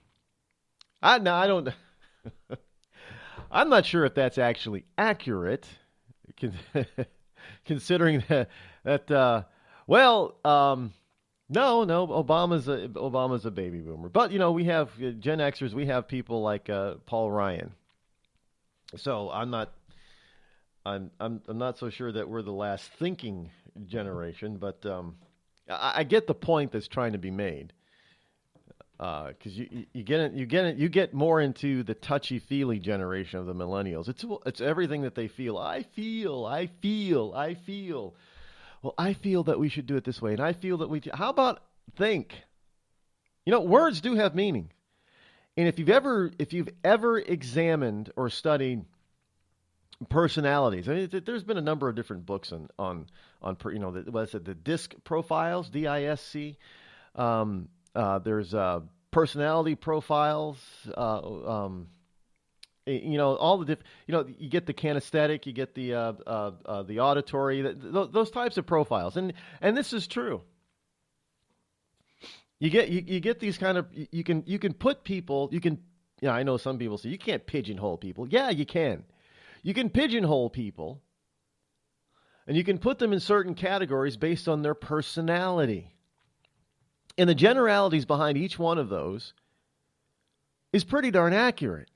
[SPEAKER 14] I don't. I'm not sure if that's actually accurate, considering that. No, Obama's a baby boomer, but we have Gen Xers. We have people like Paul Ryan. So I'm not so sure that we're the last thinking generation, but I get the point that's trying to be made. because you get more into the touchy-feely generation of the millennials. It's everything that they feel. I feel. Well, I feel that we should do it this way, and I feel that how about think? Words do have meaning, and if you've ever examined or studied personalities, I mean, there's been a number of different books on the DISC profiles, DISC. There's personality profiles. All the different. You get the kinesthetic, you get the auditory, those types of profiles, and this is true. You get these kind of you can put people. I know some people say you can't pigeonhole people. Yeah, you can. You can pigeonhole people, and you can put them in certain categories based on their personality. And the generalities behind each one of those is pretty darn accurate.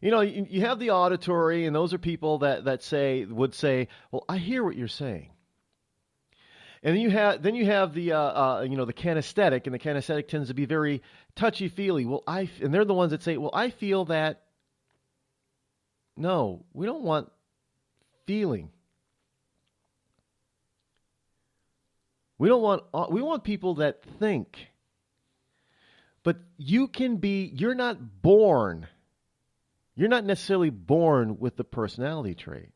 [SPEAKER 14] You have the auditory, and those are people that would say, well, I hear what you're saying. And then you have the the kinesthetic, and the kinesthetic tends to be very touchy-feely. And they're the ones that say, well, I feel that. No, we don't want feeling. We want people that think. But you're not born. You're not necessarily born with the personality trait.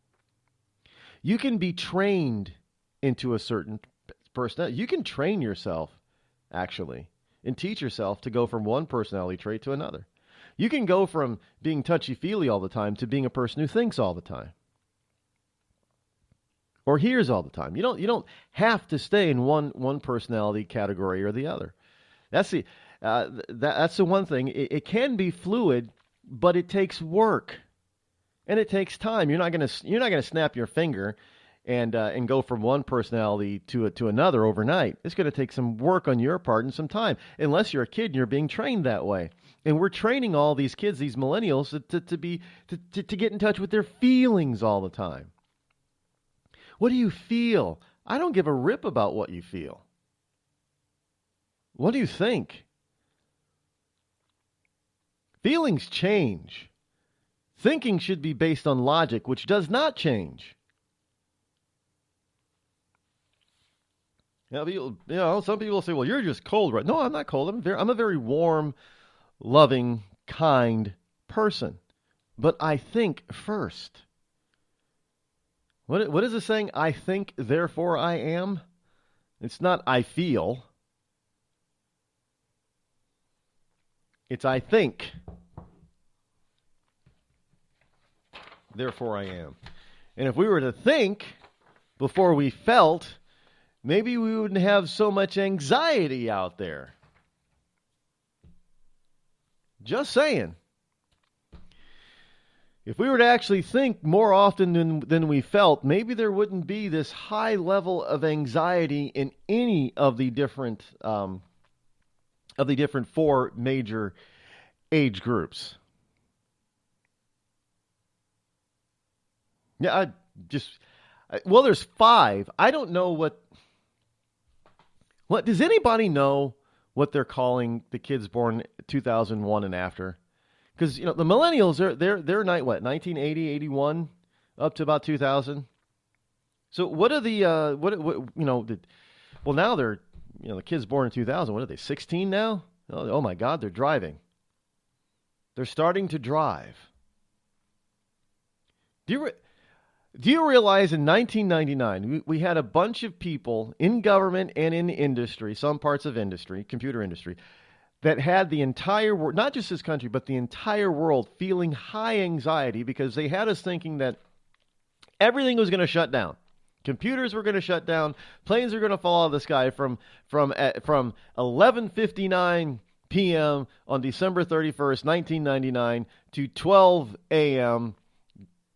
[SPEAKER 14] You can be trained into a certain personality. You can train yourself, actually, and teach yourself to go from one personality trait to another. You can go from being touchy-feely all the time to being a person who thinks all the time. Or hears all the time. You don't have to stay in one personality category or the other. That's the one thing. It can be fluid, but it takes work, and it takes time. You're not gonna snap your finger and go from one personality to another overnight. It's going to take some work on your part and some time, unless you're a kid and you're being trained that way. And we're training all these kids, these millennials, to get in touch with their feelings all the time. What do you feel? I don't give a rip about what you feel. What do you think? Feelings change. Thinking should be based on logic, which does not change. Some people say, well, you're just cold, right? No, I'm not cold. I'm a very warm, loving, kind person. But I think first. What is the saying? I think, therefore I am? It's not I feel. It's I think, therefore I am. And if we were to think before we felt, maybe we wouldn't have so much anxiety out there. Just saying. If we were to actually think more often than we felt, maybe there wouldn't be this high level of anxiety in any of the different four major age groups. Yeah, there's 5. I don't know what does anybody know what they're calling the kids born 2001 and after? Because the millennials they're 1980, 81 up to about 2000. So what are the now they're the kids born in 2000. What are they? 16 now? Oh my God, they're driving. They're starting to drive. Do you realize in 1999 we had a bunch of people in government and in industry, some parts of industry, computer industry, that had the entire world, not just this country, but the entire world feeling high anxiety because they had us thinking that everything was going to shut down. Computers were going to shut down. Planes were going to fall out of the sky from 11:59 p.m. on December 31st, 1999 to 12 a.m.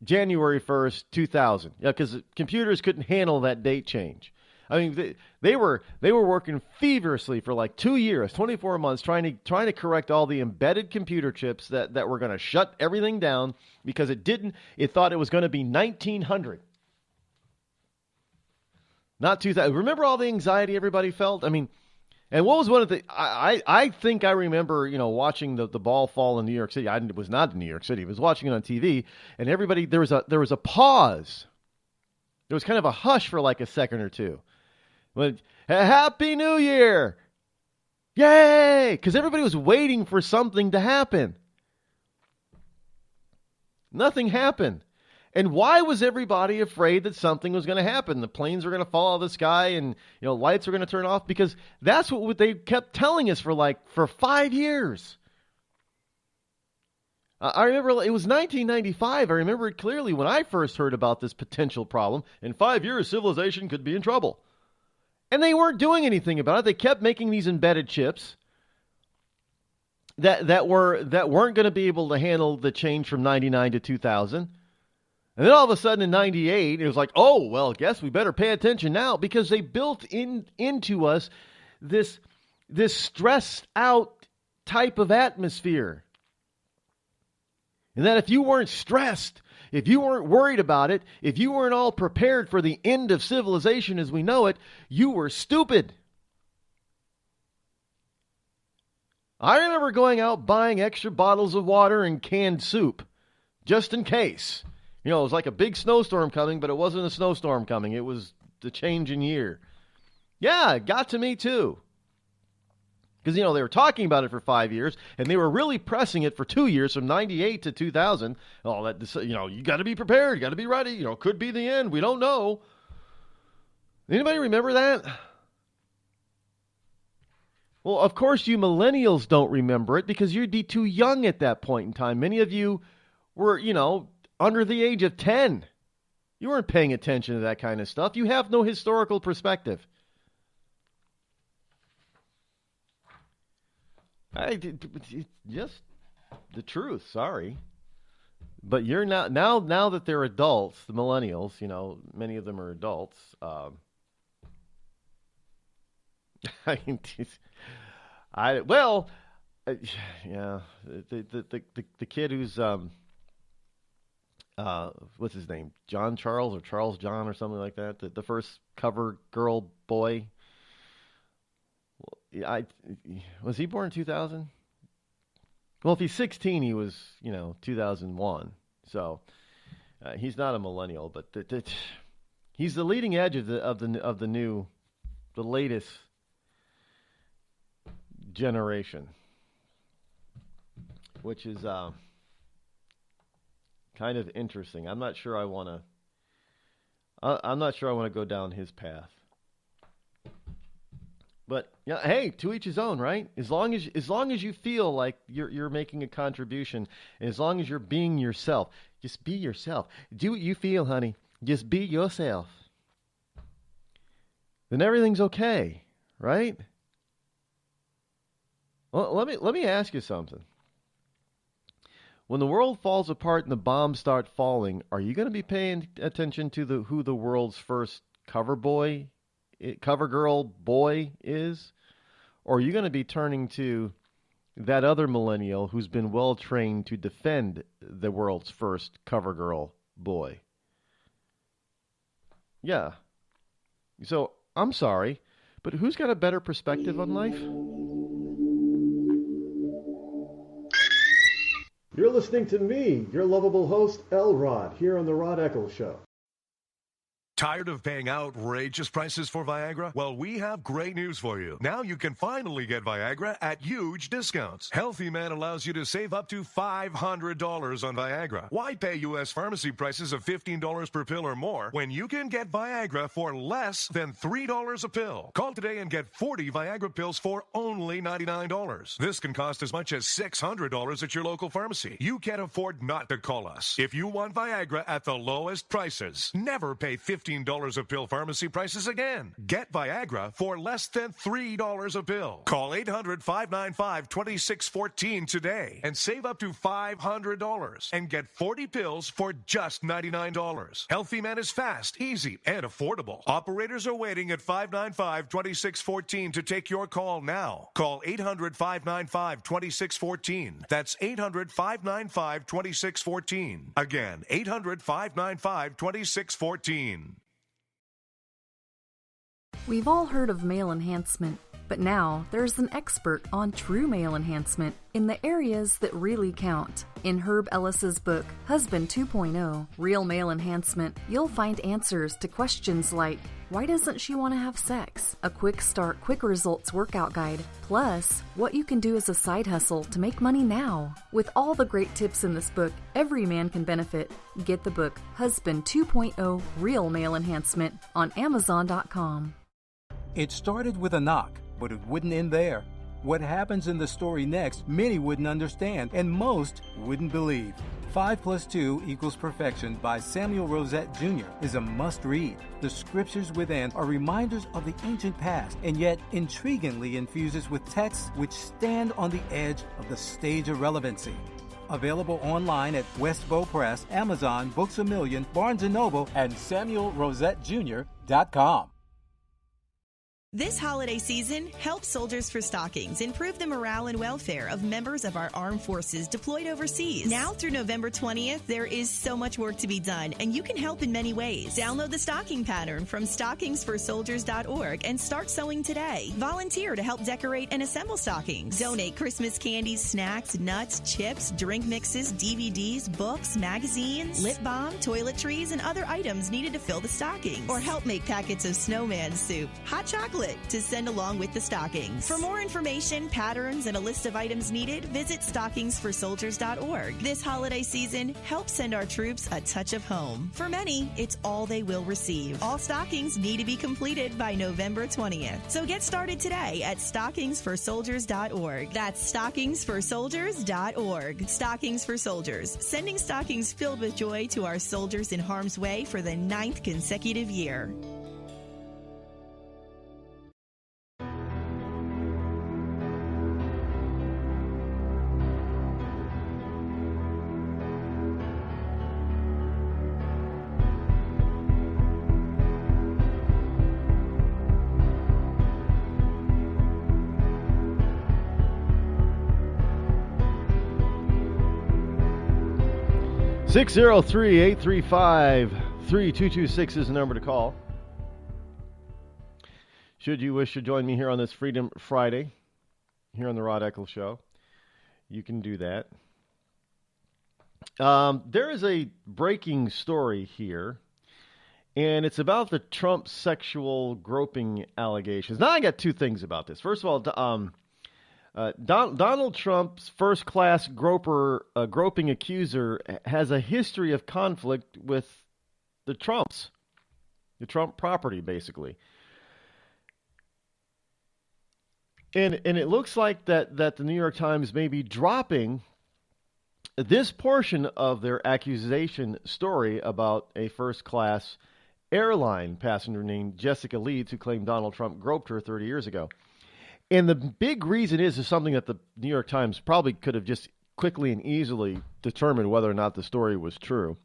[SPEAKER 14] January 1st, 2000. Yeah, because computers couldn't handle that date change. I mean, they were working feverishly for like 2 years, 24 months, trying to correct all the embedded computer chips that were going to shut everything down because it thought it was going to be 1900. Not 2000. Remember all the anxiety everybody felt? I mean, And what was one of the? I think I remember watching the ball fall in New York City. I was not in New York City. I was watching it on TV, and everybody there was a pause. There was kind of a hush for like a second or two. When Happy New Year, yay! Because everybody was waiting for something to happen. Nothing happened. And why was everybody afraid that something was going to happen? The planes were going to fall out of the sky and lights were going to turn off, because that's what they kept telling us for 5 years. I remember it was 1995. I remember it clearly when I first heard about this potential problem. In 5 years, civilization could be in trouble. And they weren't doing anything about it. They kept making these embedded chips that weren't going to be able to handle the change from 99 to 2000. And then all of a sudden in 98, it was like, oh, well, guess we better pay attention now, because they built into us this stressed out type of atmosphere. And that if you weren't stressed, if you weren't worried about it, if you weren't all prepared for the end of civilization as we know it, you were stupid. I remember going out buying extra bottles of water and canned soup, just in case. It was like a big snowstorm coming, but it wasn't a snowstorm coming. It was the change in year. Yeah, it got to me too. Because, they were talking about it for 5 years, and they were really pressing it for 2 years, from 98 to 2000. Oh, that, you got to be prepared. You got to be ready. Could be the end. We don't know. Anybody remember that? Well, of course, you millennials don't remember it, because you'd be too young at that point in time. Many of you were, under the age of 10. You weren't paying attention to that kind of stuff. You have no historical perspective. Just the truth, sorry. But you're not, now that they're adults, the millennials, many of them are adults. The kid who's what's his name? John Charles or Charles John or something like that. The first cover girl boy. Was he born in 2000? Well, if he's 16, he was 2001. So he's not a millennial, but he's the leading edge of the latest generation, which is kind of interesting. I'm not sure I want to go down his path. But yeah, hey, to each his own, right? As long as you feel like you're making a contribution, and as long as you're being yourself, just be yourself. Do what you feel, honey. Just be yourself. Then everything's okay, right? Well, let me ask you something. When the world falls apart and the bombs start falling, are you going to be paying attention to who the world's first cover girl boy is? Or are you going to be turning to that other millennial who's been well trained to defend the world's first cover girl boy? Yeah. So, I'm sorry, but who's got a better perspective on life?
[SPEAKER 15] You're listening to me, your lovable host, Rod, here on the Rod Eccles Show.
[SPEAKER 16] Tired of paying outrageous prices for Viagra? Well, we have great news for you. Now you can finally get Viagra at huge discounts. Healthy Man allows you to save up to $500 on Viagra. Why pay U.S. pharmacy prices of $15 per pill or more when you can get Viagra for less than $3 a pill? Call today and get 40 Viagra pills for only $99. This can cost as much as $600 at your local pharmacy. You can't afford not to call us. If you want Viagra at the lowest prices, never pay $15 a pill pharmacy prices again. Get Viagra for less than $3 a pill. Call 800-595-2614 today and save up to $500 and get 40 pills for just $99. Healthy Man is fast, easy, and affordable. Operators are waiting at 595-2614 to take your call now. Call 800-595-2614. That's 800-595-2614. Again, 800-595-2614.
[SPEAKER 17] We've all heard of male enhancement, But now there's an expert on true male enhancement in the areas that really count. In Herb Ellis's book, Husband 2.0, Real Male Enhancement, you'll find answers to questions like, why doesn't she want to have sex? A quick start, quick results workout guide. Plus, what you can do as a side hustle to make money now. With all the great tips in this book, every man can benefit. Get the book, Husband 2.0, Real Male Enhancement, on Amazon.com.
[SPEAKER 18] It started with a knock, but it wouldn't end there. What happens in the story next, many wouldn't understand, and most wouldn't believe. 5 + 2 = Perfection by Samuel Rosette Jr. is a must-read. The scriptures within are reminders of the ancient past, and yet intriguingly infuses with texts which stand on the edge of the stage of relevancy. Available online at Westbow Press, Amazon, Books A Million, Barnes & Noble, and SamuelRosetteJr.com.
[SPEAKER 19] This holiday season, help Soldiers for Stockings improve the morale and welfare of members of our armed forces deployed overseas. Now through November 20th, there is so much work to be done, and you can help in many ways. Download the stocking pattern from stockingsforsoldiers.org and start sewing today. Volunteer to help decorate and assemble stockings. Donate Christmas candies, snacks, nuts, chips, drink mixes, DVDs, books, magazines, lip balm, toiletries, and other items needed to fill the stockings. Or help make packets of snowman soup, hot chocolate, to send along with the stockings. For more information, patterns, and a list of items needed, visit stockingsforsoldiers.org. This holiday season, help send our troops a touch of home. For many, it's all they will receive. All stockings need to be completed by November 20th. So get started today at stockingsforsoldiers.org. That's stockingsforsoldiers.org. Stockings for Soldiers, sending stockings filled with joy to our soldiers in harm's way for the 9th consecutive year.
[SPEAKER 14] Six 603-835-3226 is the number to call. Should you wish to join me here on this Freedom Friday, here on the Rod Eccles Show, you can do that. There is a breaking story here, and it's about the Trump sexual groping allegations. Now, I got two things about this. First of all, Donald Trump's first-class groping accuser has a history of conflict with the Trumps, the Trump property, basically. And it looks like that the New York Times may be dropping this portion of their accusation story about a first-class airline passenger named Jessica Leeds, who claimed Donald Trump groped her 30 years ago. And the big reason is something that the New York Times probably could have just quickly and easily determined whether or not the story was true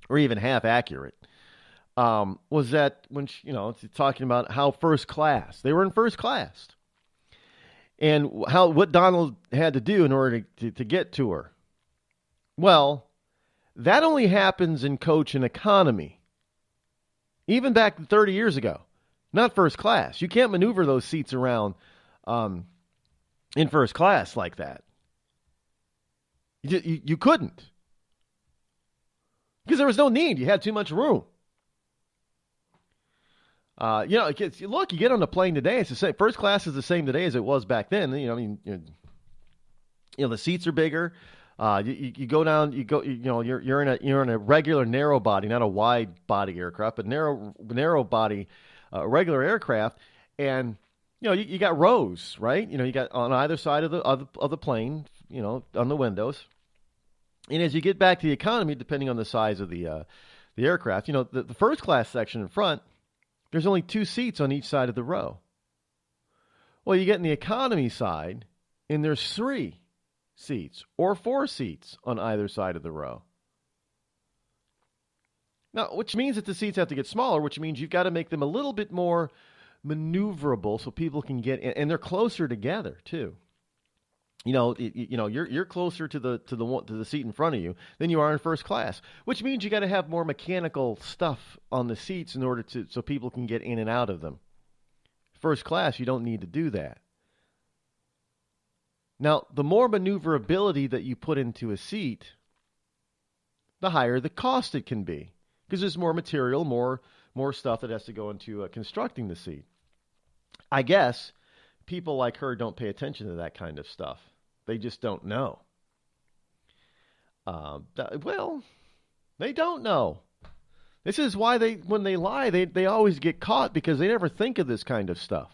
[SPEAKER 14] or even half accurate, was that when, it's talking about how first class, they were in first class, and what Donald had to do in order to get to her. Well, that only happens in coach and economy, even back 30 years ago. Not first class. You can't maneuver those seats around in first class like that. You couldn't. Because there was no need. You had too much room. Look, you get on the plane today, it's the same. First class is the same today as it was back then. The seats are bigger. You go down. You're in a regular narrow body, not a wide body aircraft, but narrow body. Regular aircraft, and you got rows, right? You got on either side of the plane, on the windows. And as you get back to the economy, depending on the size of the aircraft, the first class section in front, there's only 2 seats on each side of the row. Well, you get in the economy side, and there's 3 seats or 4 seats on either side of the row. Now, which means that the seats have to get smaller, which means you've got to make them a little bit more maneuverable so people can get in, and they're closer together too. You're closer to the seat in front of you than you are in first class, which means you got to have more mechanical stuff on the seats in order so people can get in and out of them first class, you don't need to do that. Now, the more maneuverability that you put into a seat, the higher the cost it can be, because there's more material, more stuff that has to go into constructing the seat. I guess people like her don't pay attention to that kind of stuff. They just don't know. Well, they don't know. This is why when they lie, they always get caught, because they never think of this kind of stuff.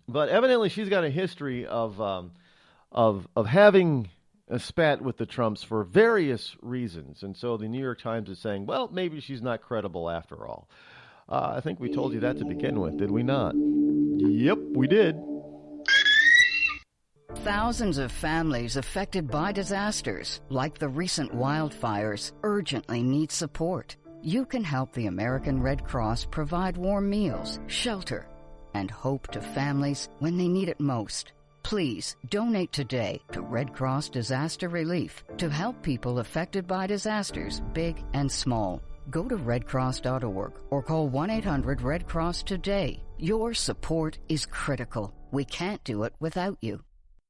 [SPEAKER 14] But evidently, she's got a history of having a spat with the Trumps for various reasons, and so the New York Times is saying, well, maybe she's not credible after all. I think we told you that to begin with, did we not? Yep, we did.
[SPEAKER 6] Thousands of families affected by disasters, like the recent wildfires, urgently need support. You can help the American Red Cross provide warm meals, shelter, and hope to families when they need it most. Please donate today to Red Cross Disaster Relief to help people affected by disasters, big and small. Go to redcross.org or call 1-800-RED-CROSS today. Your support is critical. We can't do it without you.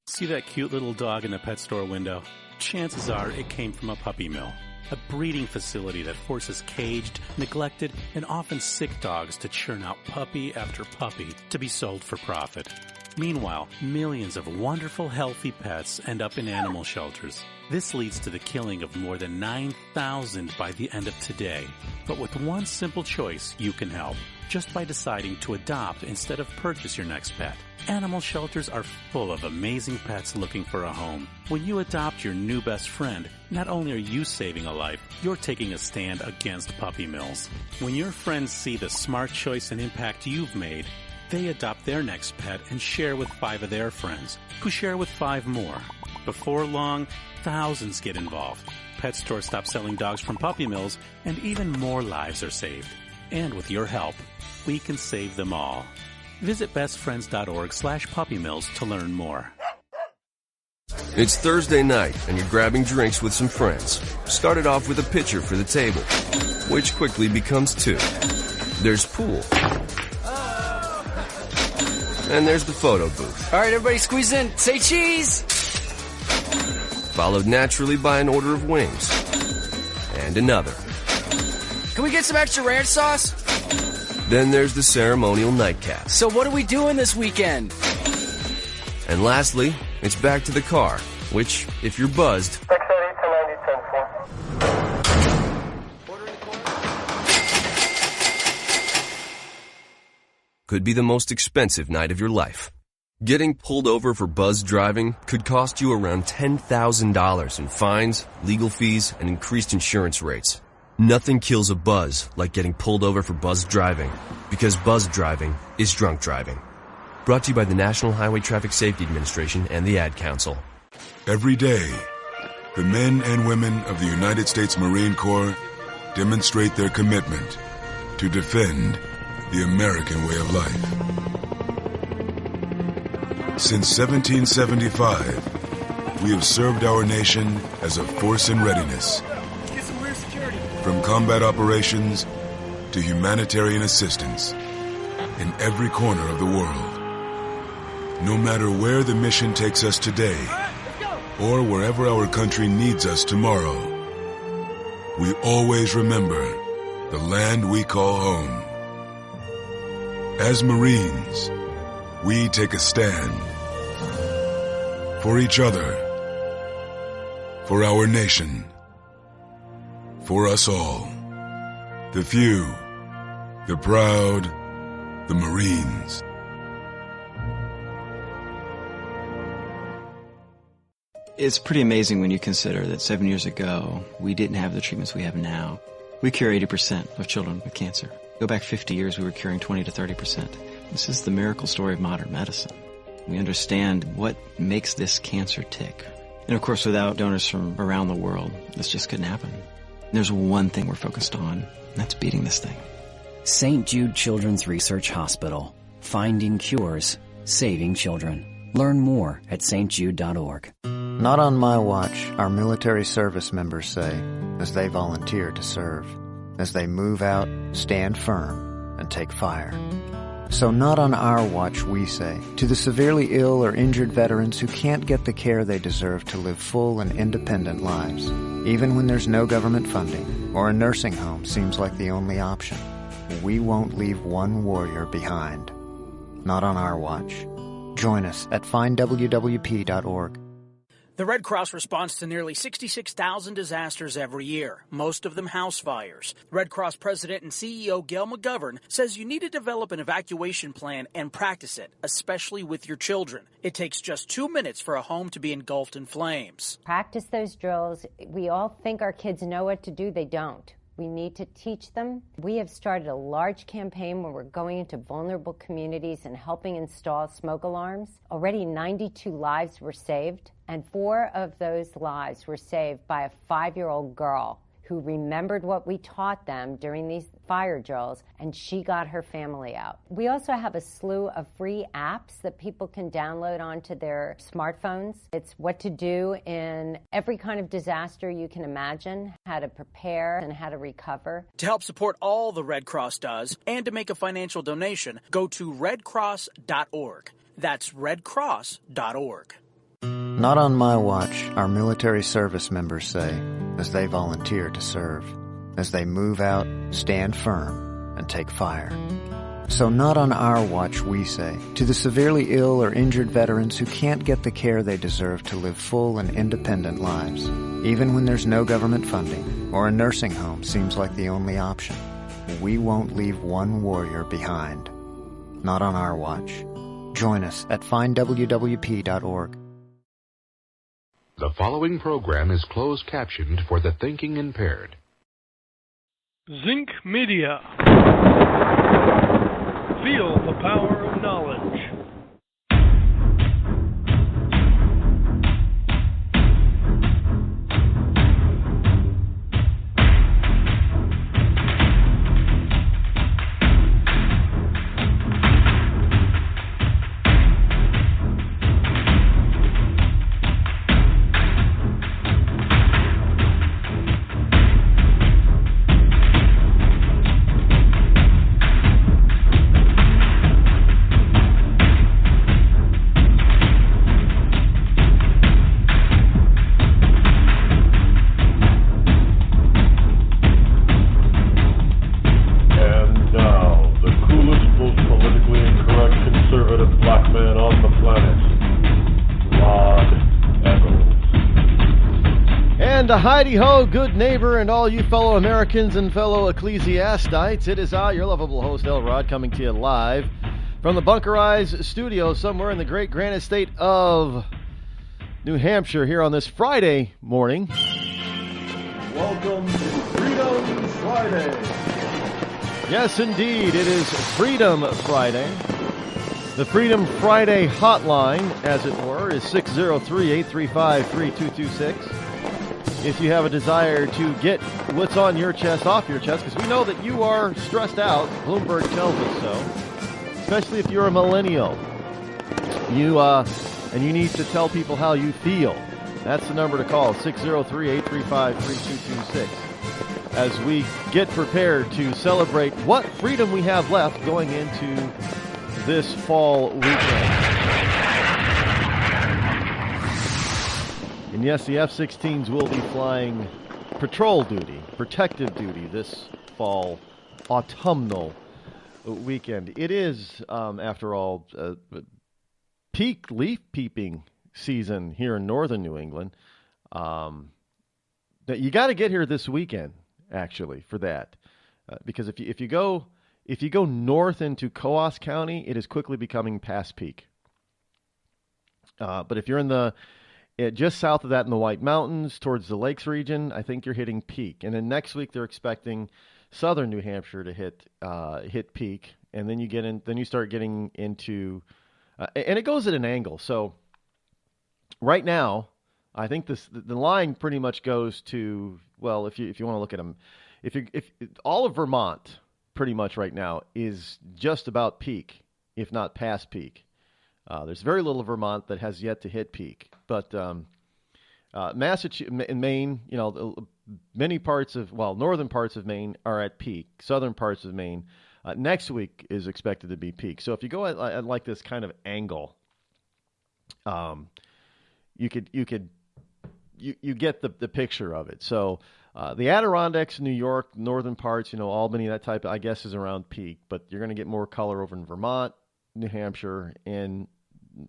[SPEAKER 7] See that cute little dog in the pet store window? Chances are it came from a puppy mill. A breeding facility that forces caged, neglected, and often sick dogs to churn out puppy after puppy to be sold for profit. Meanwhile, millions of wonderful, healthy pets end up in animal shelters. This leads to the killing of more than 9,000 by the end of today. But with one simple choice, you can help, just by deciding to adopt instead of purchase your next pet. Animal shelters are full of amazing pets looking for a home. When you adopt your new best friend, not only are you saving a life, you're taking a stand against puppy mills. When your friends see the smart choice and impact you've made, they adopt their next pet and share with 5 of their friends, who share with 5 more. Before long, thousands get involved. Pet stores stop selling dogs from puppy mills, and even more lives are saved. And with your help, we can save them all. Visit bestfriends.org/puppymills to learn more.
[SPEAKER 3] It's Thursday night, and you're grabbing drinks with some friends. Started off with a pitcher for the table, which quickly becomes 2. There's pool. And there's the photo booth.
[SPEAKER 4] All right, everybody squeeze in. Say cheese!
[SPEAKER 3] Followed naturally by an order of wings. And another.
[SPEAKER 4] Can we get some extra ranch sauce?
[SPEAKER 3] Then there's the ceremonial nightcap.
[SPEAKER 4] So what are we doing this weekend?
[SPEAKER 3] And lastly, it's back to the car, which, if you're buzzed, could be the most expensive night of your life. Getting pulled over for buzz driving could cost you around $10,000 in fines, legal fees, and increased insurance rates. Nothing kills a buzz like getting pulled over for buzz driving, because buzz driving is drunk driving. Brought to you by the National Highway Traffic Safety Administration and the Ad Council.
[SPEAKER 5] Every day, the men and women of the United States Marine Corps demonstrate their commitment to defend the American way of life. Since 1775, we have served our nation as a force in readiness. From combat operations to humanitarian assistance in every corner of the world. No matter where the mission takes us today or wherever our country needs us tomorrow, we always remember the land we call home. As Marines, we take a stand for each other, for our nation, for us all. The few, the proud, the Marines.
[SPEAKER 8] It's pretty amazing when you consider that 7 years ago, we didn't have the treatments we have now. We cure 80% of children with cancer. Go back 50 years, we were curing 20 to 30%. This is the miracle story of modern medicine. We understand what makes this cancer tick. And of course, without donors from around the world, this just couldn't happen. There's one thing we're focused on, and that's beating this thing.
[SPEAKER 11] St. Jude Children's Research Hospital. Finding cures, saving children. Learn more at stjude.org.
[SPEAKER 25] Not on my watch, our military service members say, as they volunteer to serve. As they move out, stand firm, and take fire. So not on our watch, we say, to the severely ill or injured veterans who can't get the care they deserve to live full and independent lives, even when there's no government funding or a nursing home seems like the only option. We won't leave one warrior behind. Not on our watch. Join us at findwwp.org.
[SPEAKER 4] The Red Cross responds to nearly 66,000 disasters every year, most of them house fires. Red Cross President and CEO Gail McGovern says you need to develop an evacuation plan and practice it, especially with your children. It takes just 2 minutes for a home to be engulfed in flames.
[SPEAKER 9] Practice those drills. We all think our kids know what to do. They don't. We need to teach them. We have started a large campaign where we're going into vulnerable communities and helping install smoke alarms. Already 92 lives were saved, and 4 of those lives were saved by a 5-year-old girl who remembered what we taught them during these fire drills, and she got her family out. We also have a slew of free apps that people can download onto their smartphones. It's what to do in every kind of disaster you can imagine, how to prepare and how to recover.
[SPEAKER 4] To help support all the Red Cross does and to make a financial donation, go to redcross.org. That's redcross.org.
[SPEAKER 25] Not on my watch, our military service members say, as they volunteer to serve, as they move out, stand firm, and take fire. So not on our watch, we say, to the severely ill or injured veterans who can't get the care they deserve to live full and independent lives, even when there's no government funding or a nursing home seems like the only option. We won't leave one warrior behind. Not on our watch. Join us at findwwp.org.
[SPEAKER 10] The following program is closed captioned for the thinking impaired.
[SPEAKER 13] Zinc Media. Feel the power of knowledge.
[SPEAKER 14] And a heidi-ho, good neighbor, and all you fellow Americans and fellow ecclesiastites. It is I, your lovable host, El Rod, coming to you live from the Bunkerized studio somewhere in the great Granite State of New Hampshire here on this Friday morning.
[SPEAKER 15] Welcome to Freedom Friday.
[SPEAKER 14] Yes, indeed, it is Freedom Friday. The Freedom Friday hotline, as it were, is 603-835-3226. If you have a desire to get what's on your chest off your chest, because we know that you are stressed out. Bloomberg tells us so. Especially if you're a millennial. And you need to tell people how you feel. That's the number to call, 603-835-3226. As we get prepared to celebrate what freedom we have left going into this fall weekend. And yes, the F-16s will be flying patrol duty, protective duty this fall, autumnal weekend. It is, after all, peak leaf peeping season here in northern New England. You got to get here this weekend, actually, for that, because if you go north into Coos County, it is quickly becoming past peak. But if you're in just south of that in the White Mountains, towards the Lakes region, I think you're hitting peak. And then next week they're expecting southern New Hampshire to hit peak, and then you start getting into, and it goes at an angle. So right now, I think the line pretty much goes to, well, if you want to look at them, if all of Vermont pretty much right now is just about peak, if not past peak. There's very little Vermont that has yet to hit peak, but Massachusetts and Maine, many parts of, northern parts of Maine are at peak. Southern parts of Maine Next week is expected to be peak. So if you go at like this kind of angle, you get the picture of it. So the Adirondacks, New York, northern parts, Albany, that type, I guess, is around peak. But you're going to get more color over in Vermont, New Hampshire, and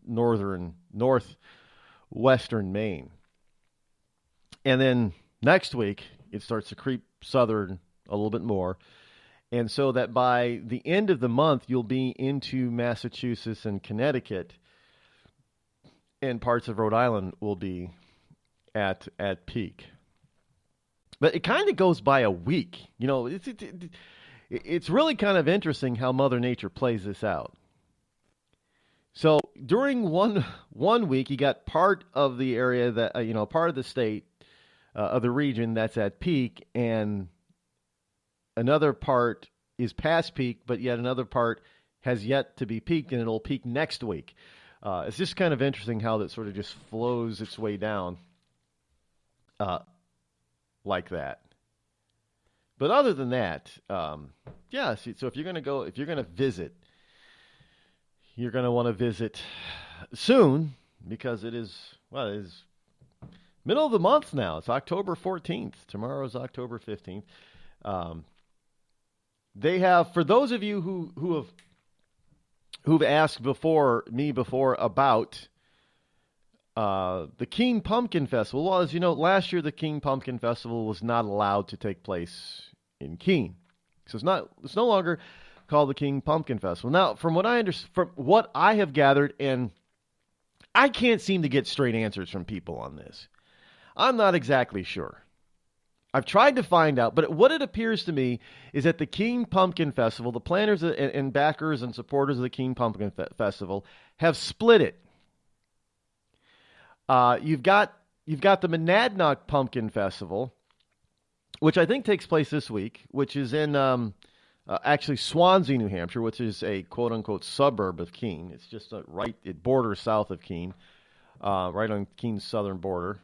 [SPEAKER 14] northwestern Maine. And then next week, it starts to creep southern a little bit more. And so that by the end of the month, you'll be into Massachusetts and Connecticut, and parts of Rhode Island will be at peak. But it kind of goes by a week. It's really kind of interesting how Mother Nature plays this out. So during one week, you got part of the area that, part of the state, of the region that's at peak, and another part is past peak, but yet another part has yet to be peaked, and it'll peak next week. It's just kind of interesting how that sort of just flows its way down like that. But other than that, so if you're going to visit, you're going to want to visit soon, because it is middle of the month now. It's October 14th. Tomorrow's October 15th. They have, for those of you who've asked before about the Keene Pumpkin Festival. Well, as you know, last year the Keene Pumpkin Festival was not allowed to take place in Keene, so it's no longer called the Keene Pumpkin Festival. Now, from what I have gathered, and I can't seem to get straight answers from people on this. I'm not exactly sure. I've tried to find out, but what it appears to me is that the Keene Pumpkin Festival, the planners and backers and supporters of the Keene Pumpkin Festival have split it. You've got the Monadnock Pumpkin Festival, which I think takes place this week, which is in actually Swansea, New Hampshire, which is a quote-unquote suburb of Keene. It's just it borders south of Keene, right on Keene's southern border.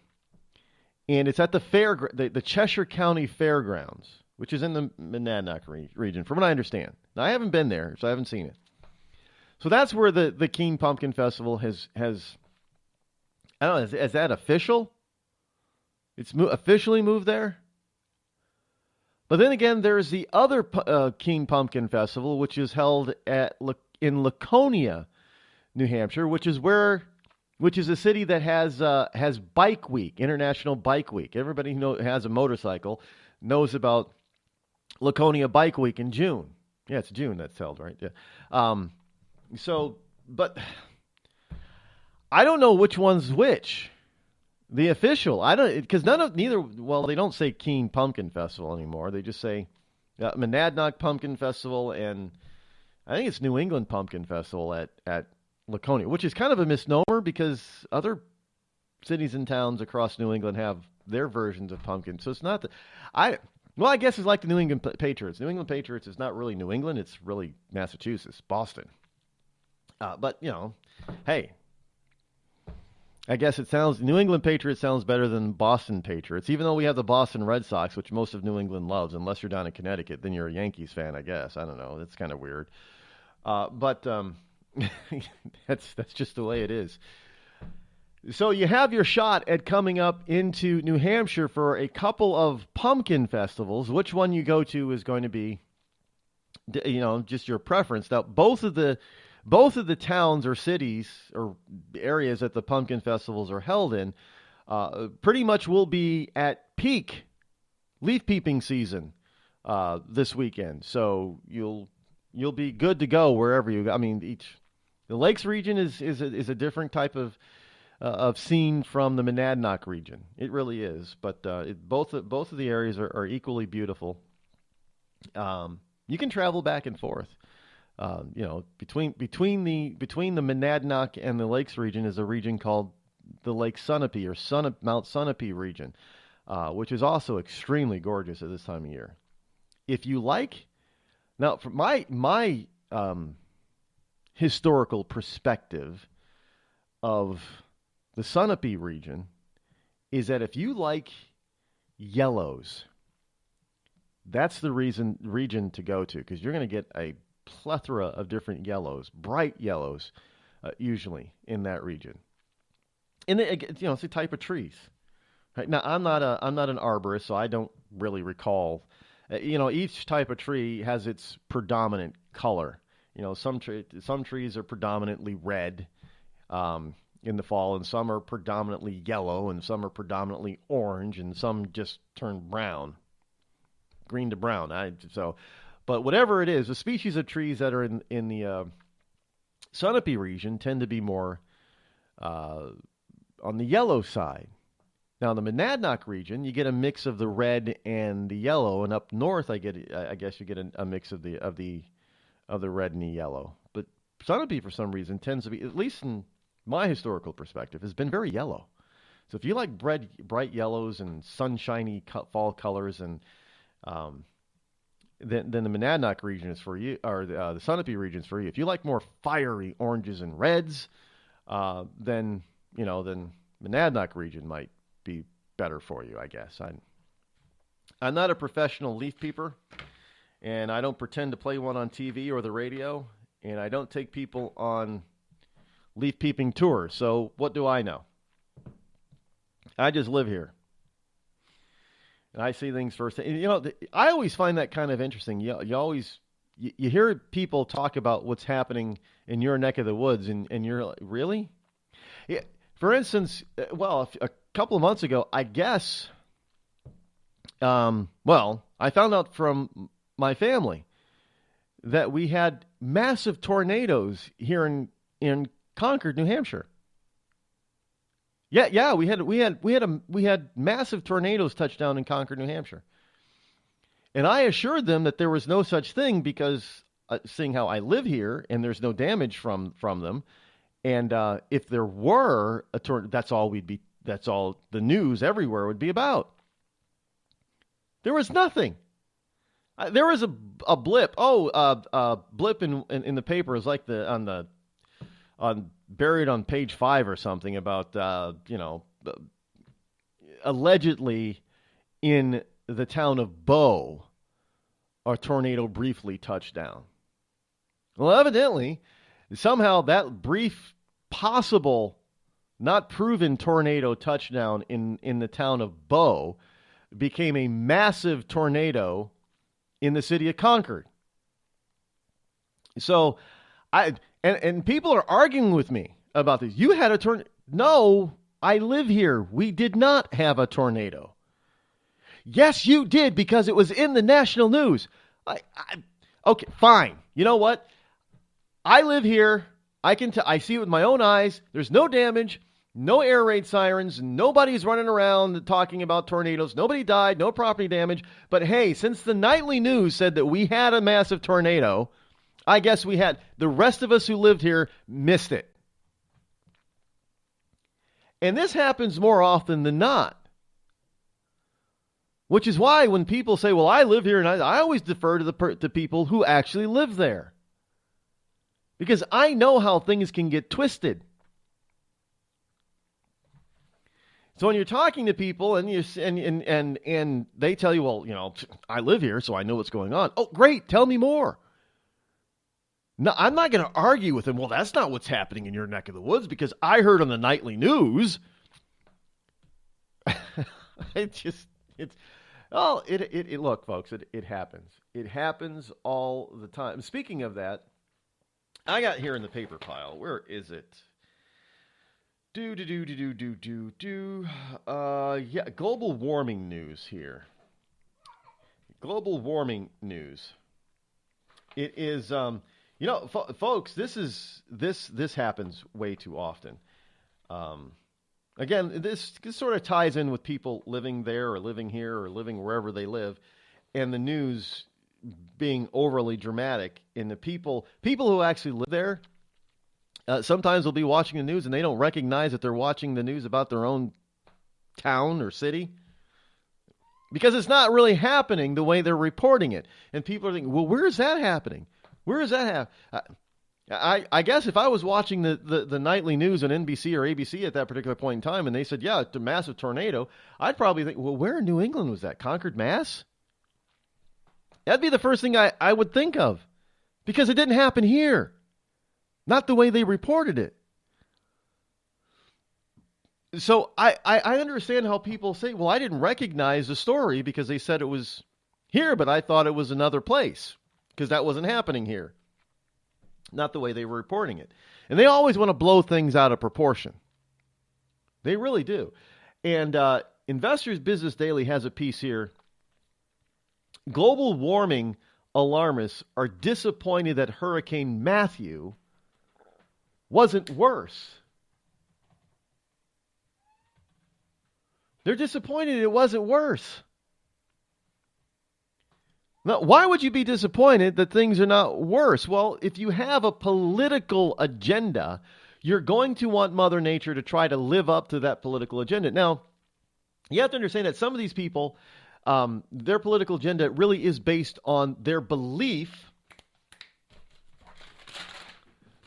[SPEAKER 14] And it's at the Cheshire County Fairgrounds, which is in the Monadnock region, from what I understand. Now, I haven't been there, so I haven't seen it. So that's where the Keene Pumpkin Festival has I don't know, is that official? It's officially moved there? But then again, there's the other Keene Pumpkin Festival, which is held in Laconia, New Hampshire, which is a city that has Bike Week, International Bike Week. Everybody who has a motorcycle knows about Laconia Bike Week in June. Yeah, it's June that's held, right? Yeah. But I don't know which one's which. The official, because they don't say Keene Pumpkin Festival anymore. They just say Monadnock Pumpkin Festival, and I think it's New England Pumpkin Festival at Laconia, which is kind of a misnomer because other cities and towns across New England have their versions of pumpkin. So it's not I guess it's like the New England Patriots. New England Patriots is not really New England. It's really Massachusetts, Boston. But, hey, I guess New England Patriots sounds better than Boston Patriots, even though we have the Boston Red Sox, which most of New England loves. Unless you're down in Connecticut, then you're a Yankees fan, I guess. I don't know. That's kind of weird. But that's just the way it is. So you have your shot at coming up into New Hampshire for a couple of pumpkin festivals. Which one you go to is going to be, just your preference. Now, both of the towns or cities or areas that the pumpkin festivals are held in pretty much will be at peak leaf peeping season this weekend. So you'll be good to go wherever you go. I mean, the Lakes region is a different type of scene from the Monadnock region. It really is. But both of the areas are equally beautiful. You can travel back and forth. Between the Monadnock and the Lakes region is a region called the Lake Sunapee or Mount Sunapee region, which is also extremely gorgeous at this time of year. If you like, now from my historical perspective of the Sunapee region is that if you like yellows, that's the region to go to, because you're going to get a plethora of different yellows, bright yellows, usually in that region. And it's a type of trees. Right? Now, I'm not an arborist, so I don't really recall. Each type of tree has its predominant color. Some trees are predominantly red in the fall, and some are predominantly yellow, and some are predominantly orange, and some just turn brown, green to brown. But whatever it is, the species of trees that are in the Sunapee region tend to be more on the yellow side. Now, in the Monadnock region, you get a mix of the red and the yellow, and up north, I guess you get a mix of the red and the yellow. But Sunapee, for some reason, tends to be, at least in my historical perspective, has been very yellow. So if you like bright yellows and sunshiny fall colors, and then the Monadnock region is for you, or the Sunapee region is for you. If you like more fiery oranges and reds, then Monadnock region might be better for you, I guess. I'm not a professional leaf peeper, and I don't pretend to play one on TV or the radio, and I don't take people on leaf peeping tours. So what do I know? I just live here, and I see things first. I always find that kind of interesting. You hear people talk about what's happening in your neck of the woods, and you're like, really? Yeah. For instance, a couple of months ago, I guess, I found out from my family that we had massive tornadoes here in Concord, New Hampshire. Yeah, we had massive tornadoes touch down in Concord, New Hampshire. And I assured them that there was no such thing because, seeing how I live here and there's no damage from them. And if there were a tornado, that's all the news everywhere would be about. There was nothing. There was a blip. Blip in the paper is like buried on page 5 or something about allegedly in the town of Bow, a tornado briefly touched down. Well, evidently, somehow that brief, possible, not proven tornado touchdown in the town of Bow became a massive tornado in the city of Concord. So, and people are arguing with me about this. You had a tornado. No, I live here. We did not have a tornado. Yes, you did, because it was in the national news. Okay, fine. You know what? I live here. I see it with my own eyes. There's no damage, no air raid sirens. Nobody's running around talking about tornadoes. Nobody died, no property damage. But hey, since the nightly news said that we had a massive tornado, I guess the rest of us who lived here missed it. And this happens more often than not. Which is why when people say, well, I live here, and I always defer to people who actually live there. Because I know how things can get twisted. So when you're talking to people and they tell you, well, I live here, so I know what's going on. Oh, great, tell me more. No, I'm not going to argue with them. Well, that's not what's happening in your neck of the woods because I heard on the nightly news. Look, folks, it happens. It happens all the time. Speaking of that, I got here in the paper pile. Where is it? Global warming news here. Global warming news. It is, folks, this happens way too often. Again, this sort of ties in with people living there or living here or living wherever they live, and the news being overly dramatic. And the people who actually live there sometimes will be watching the news and they don't recognize that they're watching the news about their own town or city because it's not really happening the way they're reporting it. And people are thinking, well, where is that happening? Where is that happening? I guess if I was watching the nightly news on NBC or ABC at that particular point in time and they said, yeah, it's a massive tornado, I'd probably think, well, where in New England was that? Concord, Mass? That'd be the first thing I would think of, because it didn't happen here. Not the way they reported it. So I understand how people say, well, I didn't recognize the story because they said it was here, but I thought it was another place because that wasn't happening here. Not the way they were reporting it. And they always want to blow things out of proportion. They really do. And Investors Business Daily has a piece here. Global warming alarmists are disappointed that Hurricane Matthew wasn't worse. They're disappointed it wasn't worse. Now, why would you be disappointed that things are not worse? Well, if you have a political agenda, you're going to want Mother Nature to try to live up to that political agenda. Now, you have to understand that some of these people, their political agenda really is based on their belief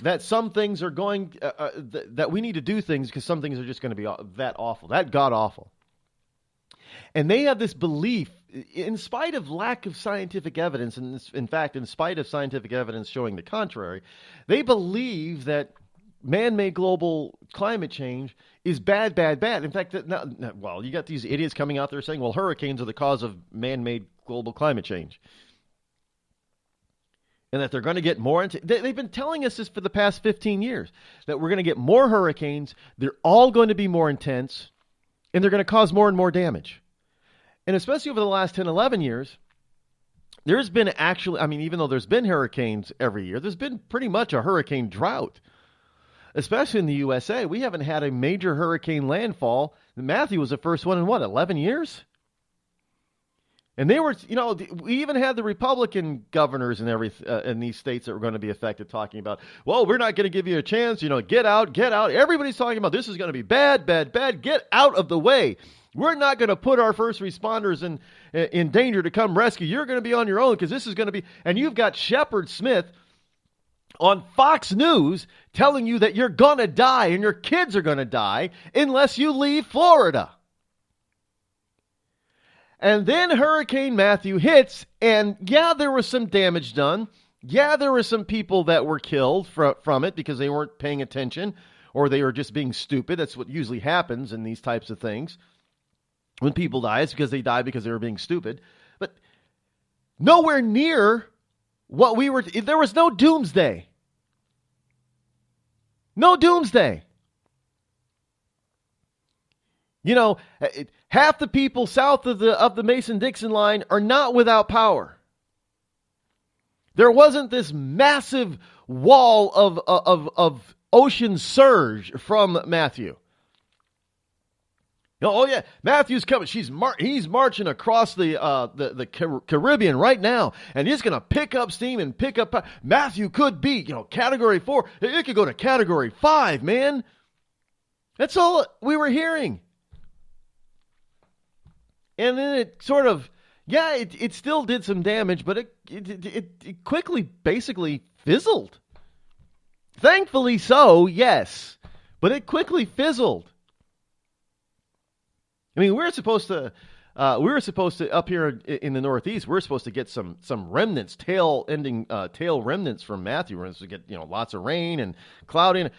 [SPEAKER 14] that some things are going, that we need to do things because some things are just going to be that awful, that god-awful. And they have this belief, in spite of lack of scientific evidence, and in fact, in spite of scientific evidence showing the contrary, they believe that man-made global climate change is bad, bad, bad. In fact, well, you got these idiots coming out there saying, well, hurricanes are the cause of man-made global climate change. And that they're going to get more into... They've been telling us this for the past 15 years, that we're going to get more hurricanes, they're all going to be more intense, and they're going to cause more and more damage. And especially over the last 10, 11 years, there's been actually, I mean, even though there's been hurricanes every year, there's been pretty much a hurricane drought. Especially in the USA, we haven't had a major hurricane landfall. Matthew was the first one in, 11 years? And they were, we even had the Republican governors and in these states that were going to be affected talking about, well, we're not going to give you a chance, get out, get out. Everybody's talking about this is going to be bad, bad, bad. Get out of the way. We're not going to put our first responders in danger to come rescue. You're going to be on your own because this is going to be, and you've got Shepard Smith on Fox News telling you that you're going to die and your kids are going to die unless you leave Florida. And then Hurricane Matthew hits, and yeah, there was some damage done. Yeah, there were some people that were killed from it because they weren't paying attention or they were just being stupid. That's what usually happens in these types of things. When people die, it's because they die because they were being stupid. But nowhere near what we were... There was no doomsday. No doomsday. Half the people south of the Mason-Dixon line are not without power. There wasn't this massive wall of ocean surge from Matthew. Oh yeah, Matthew's coming. He's marching across the Caribbean right now, and he's going to pick up steam and pick up. Matthew could be, Category 4. It could go to Category 5, man. That's all we were hearing. And then it sort of, it still did some damage, but it quickly basically fizzled. Thankfully so, yes, but it quickly fizzled. I mean, we were supposed to up here in the Northeast, we're supposed to get some remnants, tail remnants from Matthew. We're supposed to get, lots of rain and clouding.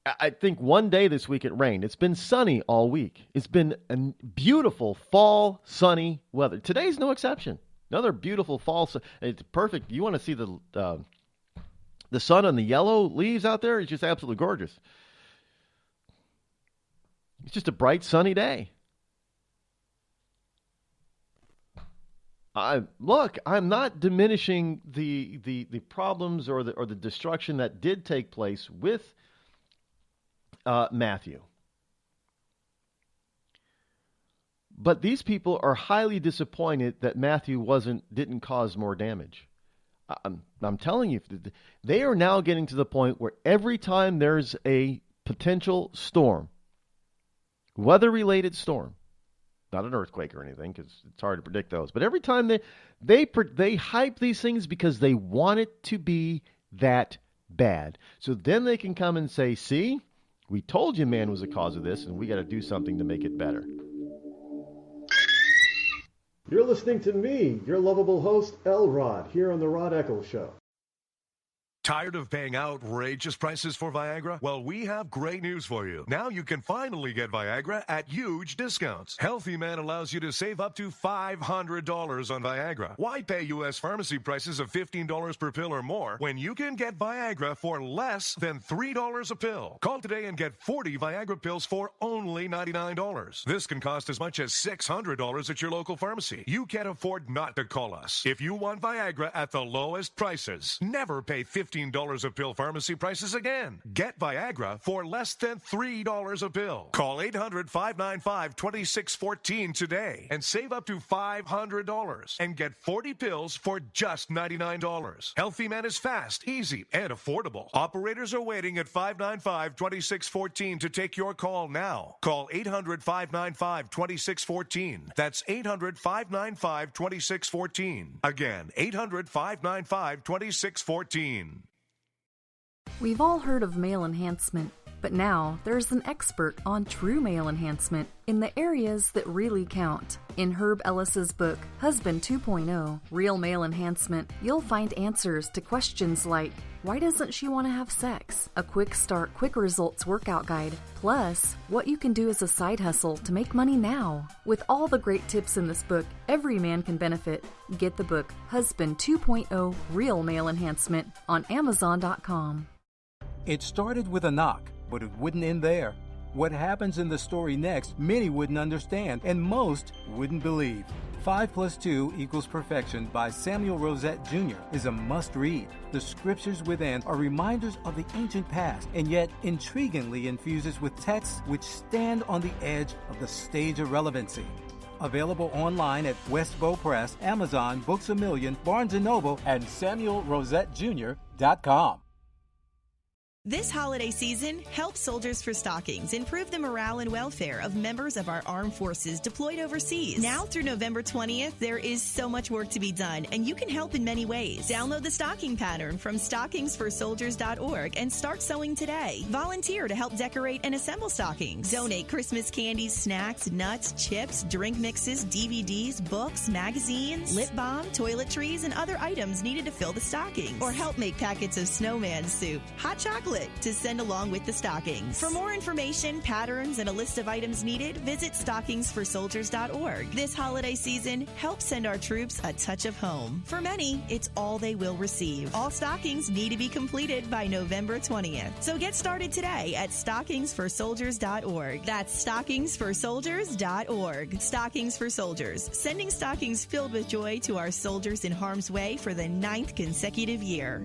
[SPEAKER 14] I think one day this week it rained. It's been sunny all week. It's been a beautiful fall, sunny weather. Today's no exception. Another beautiful fall. It's perfect. You want to see the sun on the yellow leaves out there? It's just absolutely gorgeous. It's just a bright, sunny day. I'm not diminishing the problems or the destruction that did take place with Matthew. But these people are highly disappointed that Matthew didn't cause more damage. I'm telling you, they are now getting to the point where every time there's a potential storm, weather-related storm, not an earthquake or anything, because it's hard to predict those. But every time they hype these things because they want it to be that bad. So then they can come and say, see, we told you man was the cause of this, and we got to do something to make it better.
[SPEAKER 15] You're listening to me, your lovable host, Rod, here on the Rod Eccles Show.
[SPEAKER 16] Tired of paying outrageous prices for Viagra? Well, we have great news for you. Now you can finally get Viagra at huge discounts. Healthy Man allows you to save up to $500 on Viagra. Why pay U.S. pharmacy prices of $15 per pill or more when you can get Viagra for less than $3 a pill? Call today and get 40 Viagra pills for only $99. This can cost as much as $600 at your local pharmacy. You can't afford not to call us. If you want Viagra at the lowest prices, never pay $15 a pill pharmacy prices again. Get Viagra for less than $3 a pill. Call 800-595-2614 today and save up to $500 and get 40 pills for just $99. Healthy Man is fast, easy, and affordable. Operators are waiting at 595-2614 to take your call now. Call 800-595-2614. That's 800-595-2614. Again, 800-595-2614.
[SPEAKER 17] We've all heard of male enhancement, but now there's an expert on true male enhancement in the areas that really count. In Herb Ellis's book, Husband 2.0, Real Male Enhancement, you'll find answers to questions like, why doesn't she want to have sex? A quick start, quick results workout guide, plus what you can do as a side hustle to make money now. With all the great tips in this book, every man can benefit. Get the book, Husband 2.0, Real Male Enhancement, on Amazon.com.
[SPEAKER 18] It started with a knock, but it wouldn't end there. What happens in the story next, many wouldn't understand, and most wouldn't believe. 5 + 2 = Perfection by Samuel Rosette Jr. is a must-read. The scriptures within are reminders of the ancient past, and yet intriguingly infuses with texts which stand on the edge of the stage of relevancy. Available online at Westbow Press, Amazon, Books A Million, Barnes & Noble, and SamuelRosetteJr.com.
[SPEAKER 19] This holiday season, help Soldiers for Stockings improve the morale and welfare of members of our armed forces deployed overseas. Now through November 20th, there is so much work to be done, and you can help in many ways. Download the stocking pattern from stockingsforsoldiers.org and start sewing today. Volunteer to help decorate and assemble stockings. Donate Christmas candies, snacks, nuts, chips, drink mixes, DVDs, books, magazines, lip balm, toiletries, and other items needed to fill the stockings. Or help make packets of snowman soup, hot chocolate, to send along with the stockings. For more information, patterns, and a list of items needed, visit stockingsforsoldiers.org. This holiday season, help send our troops a touch of home. For many, it's all they will receive. All stockings need to be completed by November 20th. So get started today at stockingsforsoldiers.org. That's stockingsforsoldiers.org. Stockings for Soldiers, sending stockings filled with joy to our soldiers in harm's way for the 9th consecutive year.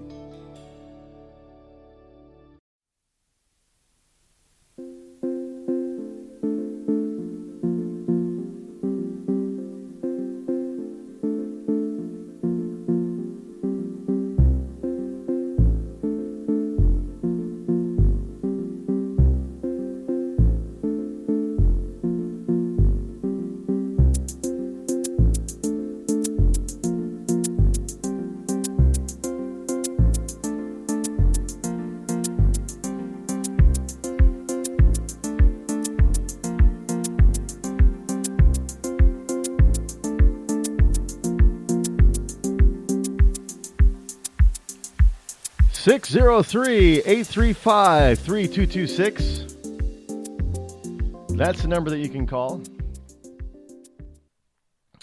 [SPEAKER 14] Six 603-835-3226. That's the number that you can call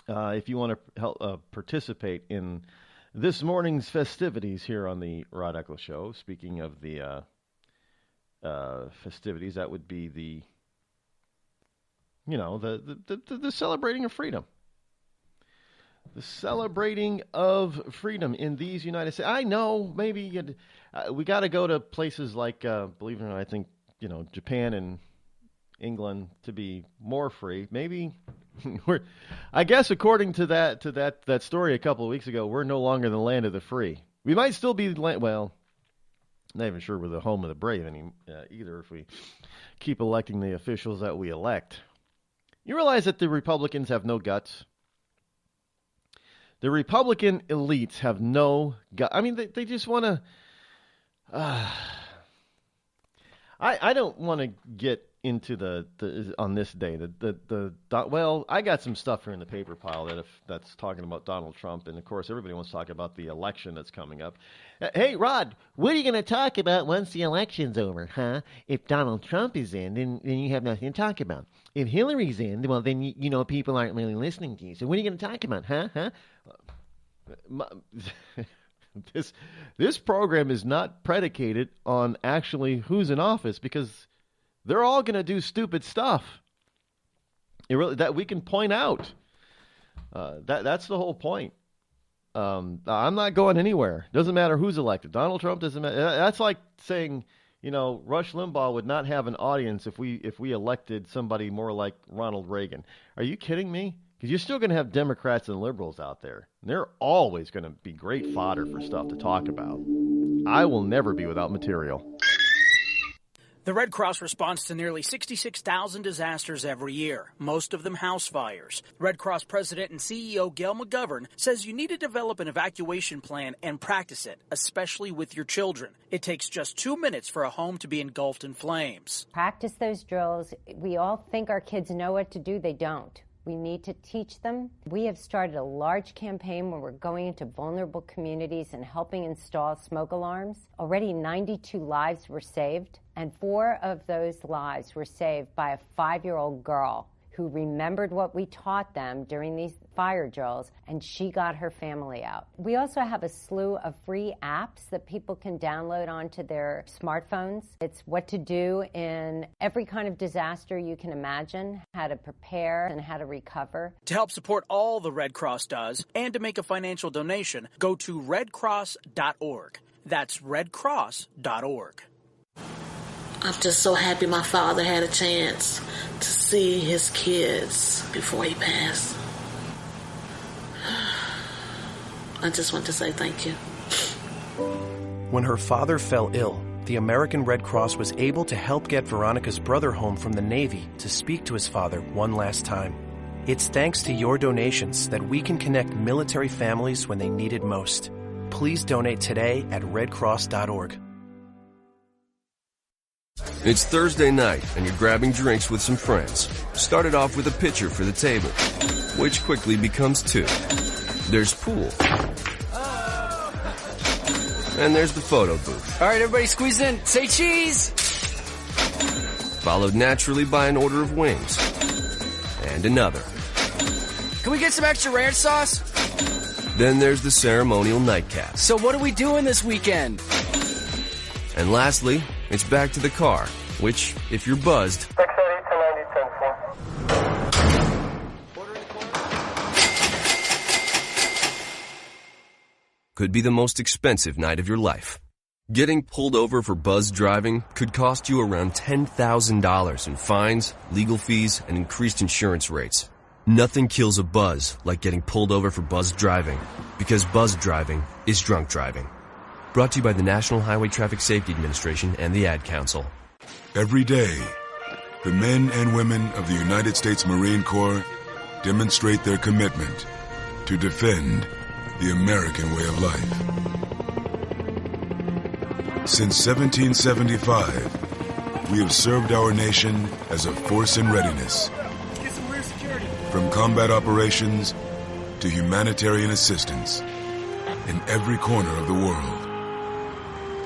[SPEAKER 14] if you want to help participate in this morning's festivities here on the Rod Eccles Show. Speaking of the festivities, that would be the celebrating of freedom. The celebrating of freedom in these United States. I know, maybe we got to go to places like, believe it or not, I think, Japan and England to be more free. Maybe I guess according to that story a couple of weeks ago, we're no longer the land of the free. We might still be well, not even sure we're the home of the brave either if we keep electing the officials that we elect. You realize that the Republicans have no guts? The Republican elites have no guts. I mean, they just want to... I don't want to get into the on this day. Well, I got some stuff here in the paper pile that's talking about Donald Trump, and of course everybody wants to talk about the election that's coming up. Hey, Rod, what are you going to talk about once the election's over, huh? If Donald Trump is in, then you have nothing to talk about. If Hillary's in, well, then you know people aren't really listening to you. So what are you going to talk about, huh? This program is not predicated on actually who's in office, because they're all going to do stupid stuff. That we can point out. That's the whole point. I'm not going anywhere. Doesn't matter who's elected. Donald Trump doesn't matter. That's like saying, Rush Limbaugh would not have an audience if we elected somebody more like Ronald Reagan. Are you kidding me? Because you're still going to have Democrats and liberals out there. And they're always going to be great fodder for stuff to talk about. I will never be without material.
[SPEAKER 4] The Red Cross responds to nearly 66,000 disasters every year, most of them house fires. Red Cross President and CEO Gail McGovern says you need to develop an evacuation plan and practice it, especially with your children. It takes just 2 minutes for a home to be engulfed in flames.
[SPEAKER 9] Practice those drills. We all think our kids know what to do. They don't. We need to teach them. We have started a large campaign where we're going into vulnerable communities and helping install smoke alarms. Already 92 lives were saved, and 4 of those lives were saved by a 5-year-old girl who remembered what we taught them during these fire drills, and she got her family out. We also have a slew of free apps that people can download onto their smartphones. It's what to do in every kind of disaster you can imagine, how to prepare and how to recover.
[SPEAKER 4] To help support all the Red Cross does and to make a financial donation, go to redcross.org. That's redcross.org.
[SPEAKER 1] I'm just so happy my father had a chance to see his kids before he passed. I just want to say thank you.
[SPEAKER 12] When her father fell ill, the American Red Cross was able to help get Veronica's brother home from the Navy to speak to his father one last time. It's thanks to your donations that we can connect military families when they need it most. Please donate today at redcross.org.
[SPEAKER 3] It's Thursday night, and you're grabbing drinks with some friends. Started off with a pitcher for the table, which quickly becomes 2. There's pool. And there's the photo booth.
[SPEAKER 20] All right, everybody squeeze in. Say cheese!
[SPEAKER 3] Followed naturally by an order of wings. And another.
[SPEAKER 20] Can we get some extra ranch sauce?
[SPEAKER 3] Then there's the ceremonial nightcap.
[SPEAKER 20] So what are we doing this weekend?
[SPEAKER 3] And lastly, it's back to the car, which, if you're buzzed, could be the most expensive night of your life. Getting pulled over for buzzed driving could cost you around $10,000 in fines, legal fees, and increased insurance rates. Nothing kills a buzz like getting pulled over for buzzed driving, because buzzed driving is drunk driving. Brought to you by the National Highway Traffic Safety Administration and the Ad Council.
[SPEAKER 5] Every day, the men and women of the United States Marine Corps demonstrate their commitment to defend the American way of life. Since 1775, we have served our nation as a force in readiness. From combat operations to humanitarian assistance in every corner of the world.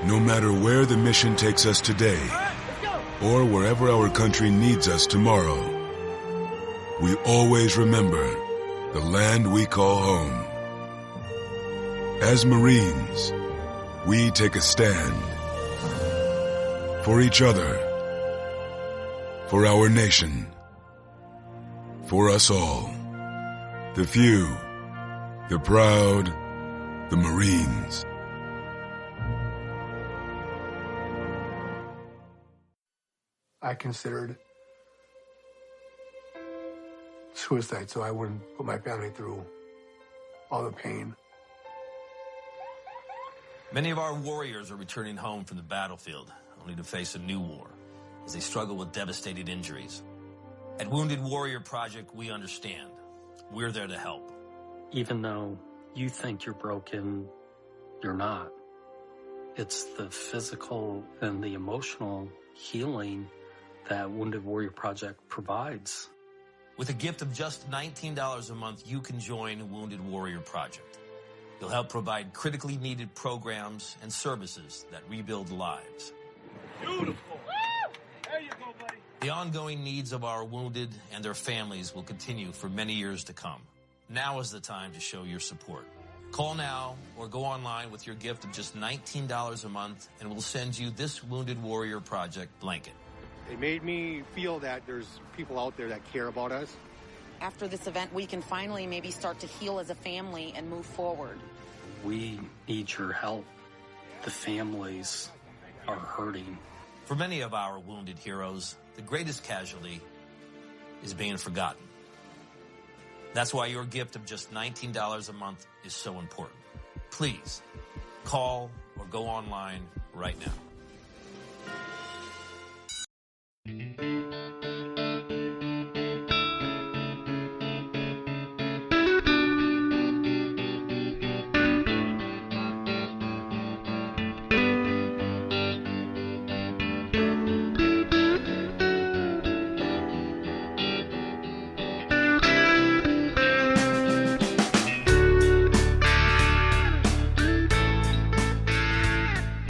[SPEAKER 5] No matter where the mission takes us today, or wherever our country needs us tomorrow, we always remember the land we call home. As Marines, we take a stand for each other, for our nation, for us all. The few, the proud, the Marines.
[SPEAKER 21] I considered suicide so I wouldn't put my family through all the pain.
[SPEAKER 23] Many of our warriors are returning home from the battlefield, only to face a new war as they struggle with devastating injuries. At Wounded Warrior Project, we understand. We're there to help.
[SPEAKER 24] Even though you think you're broken, you're not. It's the physical and the emotional healing that Wounded Warrior Project provides.
[SPEAKER 23] With a gift of just $19 a month, you can join Wounded Warrior Project. You'll help provide critically needed programs and services that rebuild lives.
[SPEAKER 13] Beautiful. There you go, buddy.
[SPEAKER 23] The ongoing needs of our wounded and their families will continue for many years to come. Now is the time to show your support. Call now or go online with your gift of just $19 a month, and we'll send you this Wounded Warrior Project blanket.
[SPEAKER 2] It made me feel that there's people out there that care about us.
[SPEAKER 6] After this event, we can finally maybe start to heal as a family and move forward.
[SPEAKER 24] We need your help. The families are hurting.
[SPEAKER 23] For many of our wounded heroes, the greatest casualty is being forgotten. That's why your gift of just $19 a month is so important. Please call or go online right now.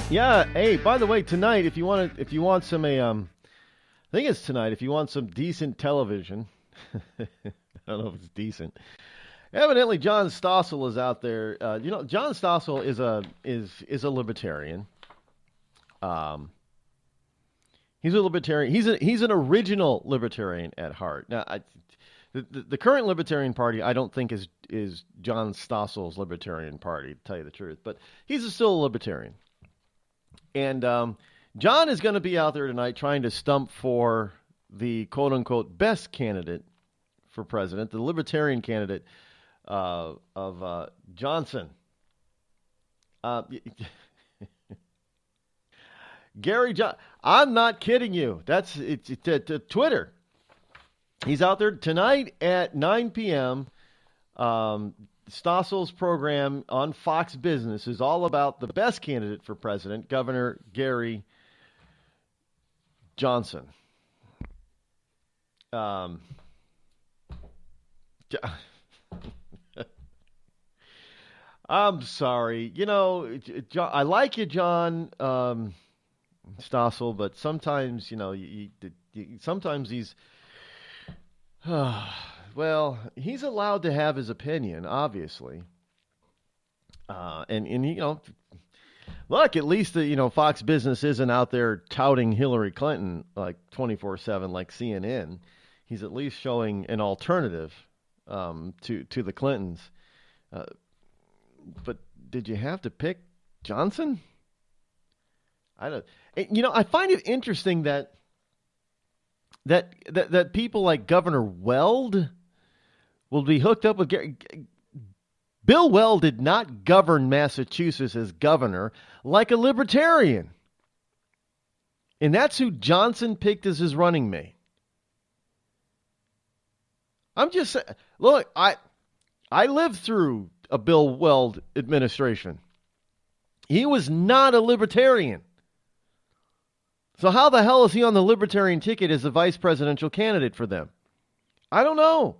[SPEAKER 14] Yeah. Hey, by the way, tonight, if you want some, I think it's tonight. If you want some decent television, I don't know if it's decent. Evidently, John Stossel is out there. John Stossel is a libertarian. He's a libertarian. He's an original libertarian at heart. Now, the current Libertarian Party, I don't think is John Stossel's Libertarian Party, to tell you the truth. But he's still a libertarian. And John is going to be out there tonight trying to stump for the quote-unquote best candidate for president, the libertarian candidate of Johnson. Gary Johnson. I'm not kidding you. It's Twitter. He's out there tonight at 9 p.m. Stossel's program on Fox Business is all about the best candidate for president, Governor Gary Johnson. I'm sorry. I like you, John Stossel, but sometimes, sometimes he's... Well, he's allowed to have his opinion, obviously. And look, at least, Fox Business isn't out there touting Hillary Clinton like 24/7 like CNN. He's at least showing an alternative to the Clintons. But did you have to pick Johnson? I don't. I find it interesting that people like Governor Weld will be hooked up with Gary. Bill Weld did not govern Massachusetts as governor like a libertarian. And that's who Johnson picked as his running mate. I'm just saying, look, I lived through a Bill Weld administration. He was not a libertarian. So how the hell is he on the libertarian ticket as a vice presidential candidate for them? I don't know.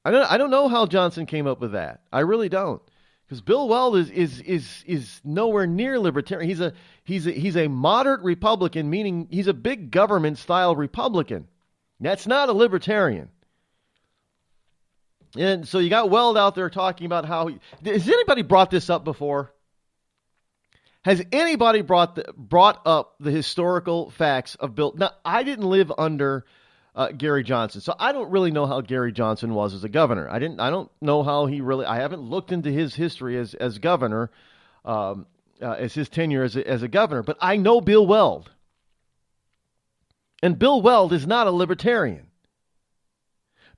[SPEAKER 14] I don't know how Johnson came up with that. I really don't, because Bill Weld is nowhere near libertarian. He's a moderate Republican, meaning he's a big government style Republican. That's not a libertarian. And so you got Weld out there talking about how has anybody brought this up before? Has anybody brought up the historical facts of Bill? Now, I didn't live under Gary Johnson, so I don't really know how Gary Johnson was as a governor. I don't know how I haven't looked into his history as governor, as his tenure as a governor. But I know Bill Weld, and Bill Weld is not a libertarian.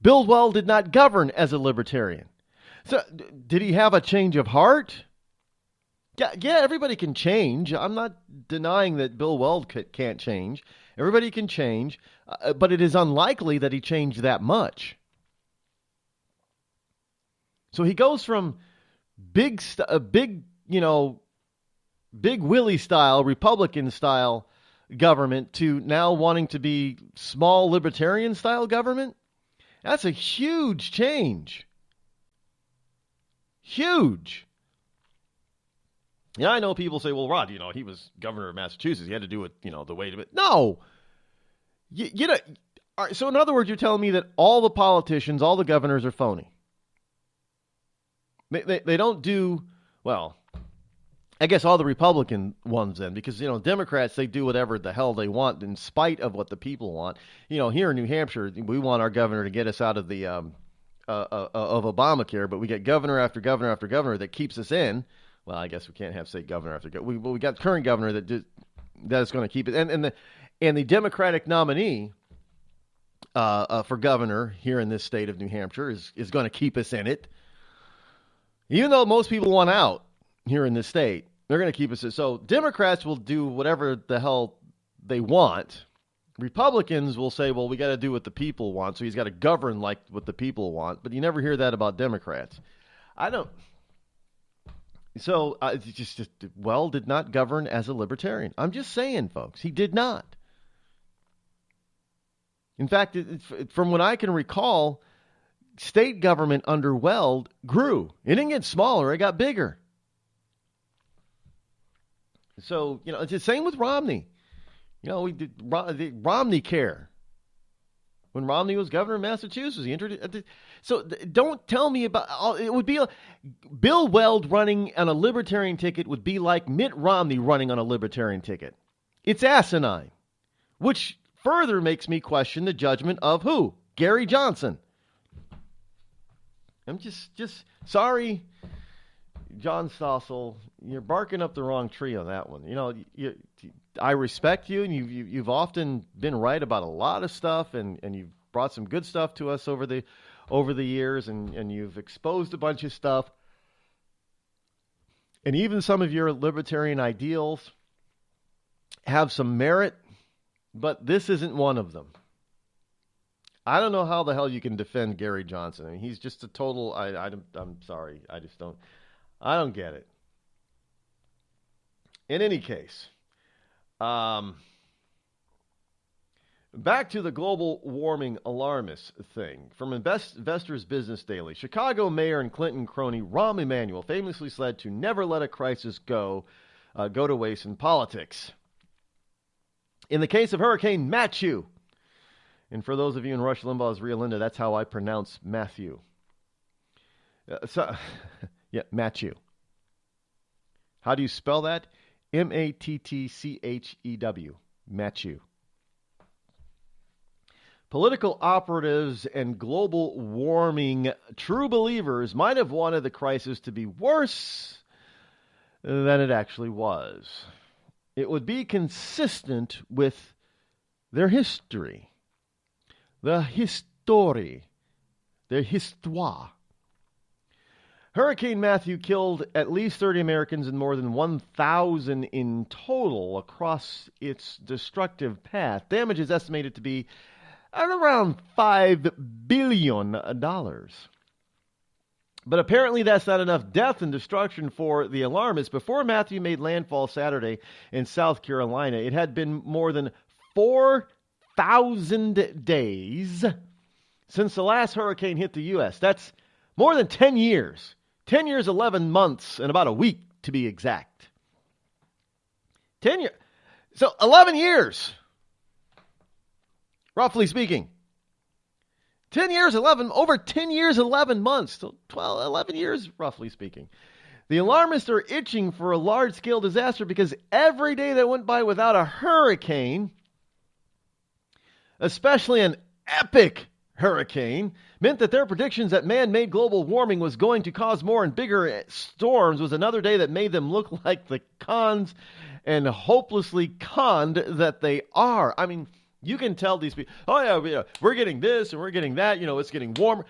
[SPEAKER 14] Bill Weld did not govern as a libertarian. So, did he have a change of heart? Yeah, everybody can change. I'm not denying that Bill Weld can't change. Everybody can change, but it is unlikely that he changed that much. So he goes from big Willie style, Republican style, government to now wanting to be small libertarian style government. That's a huge change. Huge. Yeah, I know people say, well, Rod, he was governor of Massachusetts. He had to do it, the way to it. No. All right, so in other words, you're telling me that all the politicians, all the governors are phony. They don't do, well, I guess all the Republican ones then, because, Democrats, they do whatever the hell they want in spite of what the people want. Here in New Hampshire, we want our governor to get us out of the of Obamacare, but we get governor after governor after governor that keeps us in. Well, I guess we can't have say governor after governor. We got current governor that is going to keep it, and the Democratic nominee for governor here in this state of New Hampshire is going to keep us in it, even though most people want out here in this state. They're going to keep us in. So Democrats will do whatever the hell they want. Republicans will say, well, we got to do what the people want, so he's got to govern like what the people want. But you never hear that about Democrats. So, did not govern as a libertarian. I'm just saying, folks, he did not. In fact, from what I can recall, state government under Weld grew. It didn't get smaller, it got bigger. So, it's the same with Romney. We did Romney Care. When Romney was governor of Massachusetts, he introduced. So don't tell me about. It would be Bill Weld running on a libertarian ticket would be like Mitt Romney running on a libertarian ticket. It's asinine, which further makes me question the judgment of who? Gary Johnson. I'm just sorry, John Stossel. You're barking up the wrong tree on that one. I respect you, and you've often been right about a lot of stuff, and you've brought some good stuff to us over the years, and you've exposed a bunch of stuff. And even some of your libertarian ideals have some merit, but this isn't one of them. I don't know how the hell you can defend Gary Johnson. I mean, he's just a total. I'm sorry. I don't get it. In any case, back to the global warming alarmist thing. From Investors Business Daily, Chicago Mayor and Clinton crony Rahm Emanuel famously said to never let a crisis go to waste in politics. In the case of Hurricane Matthew, and for those of you in Rush Limbaugh's Rio Linda, that's how I pronounce Matthew. Matthew. How do you spell that? Mattchew. Matthew. Political operatives and global warming true believers might have wanted the crisis to be worse than it actually was. It would be consistent with their history. Their histoire. Hurricane Matthew killed at least 30 Americans and more than 1,000 in total across its destructive path. Damage is estimated to be at around $5 billion. But apparently that's not enough death and destruction for the alarmists. Before Matthew made landfall Saturday in South Carolina, it had been more than 4,000 days since the last hurricane hit the U.S. That's more than 10 years. 10 years, 11 months, and about a week to be exact. 10 years. So 11 years, roughly speaking. 10 years, over 10 years, 11 months. So 11 years, roughly speaking. The alarmists are itching for a large-scale disaster because every day that went by without a hurricane, especially an epic hurricane, meant that their predictions that man-made global warming was going to cause more and bigger storms was another day that made them look like the cons and hopelessly conned that they are. I mean, you can tell these people, oh yeah, we're getting this and we're getting that, it's getting warmer.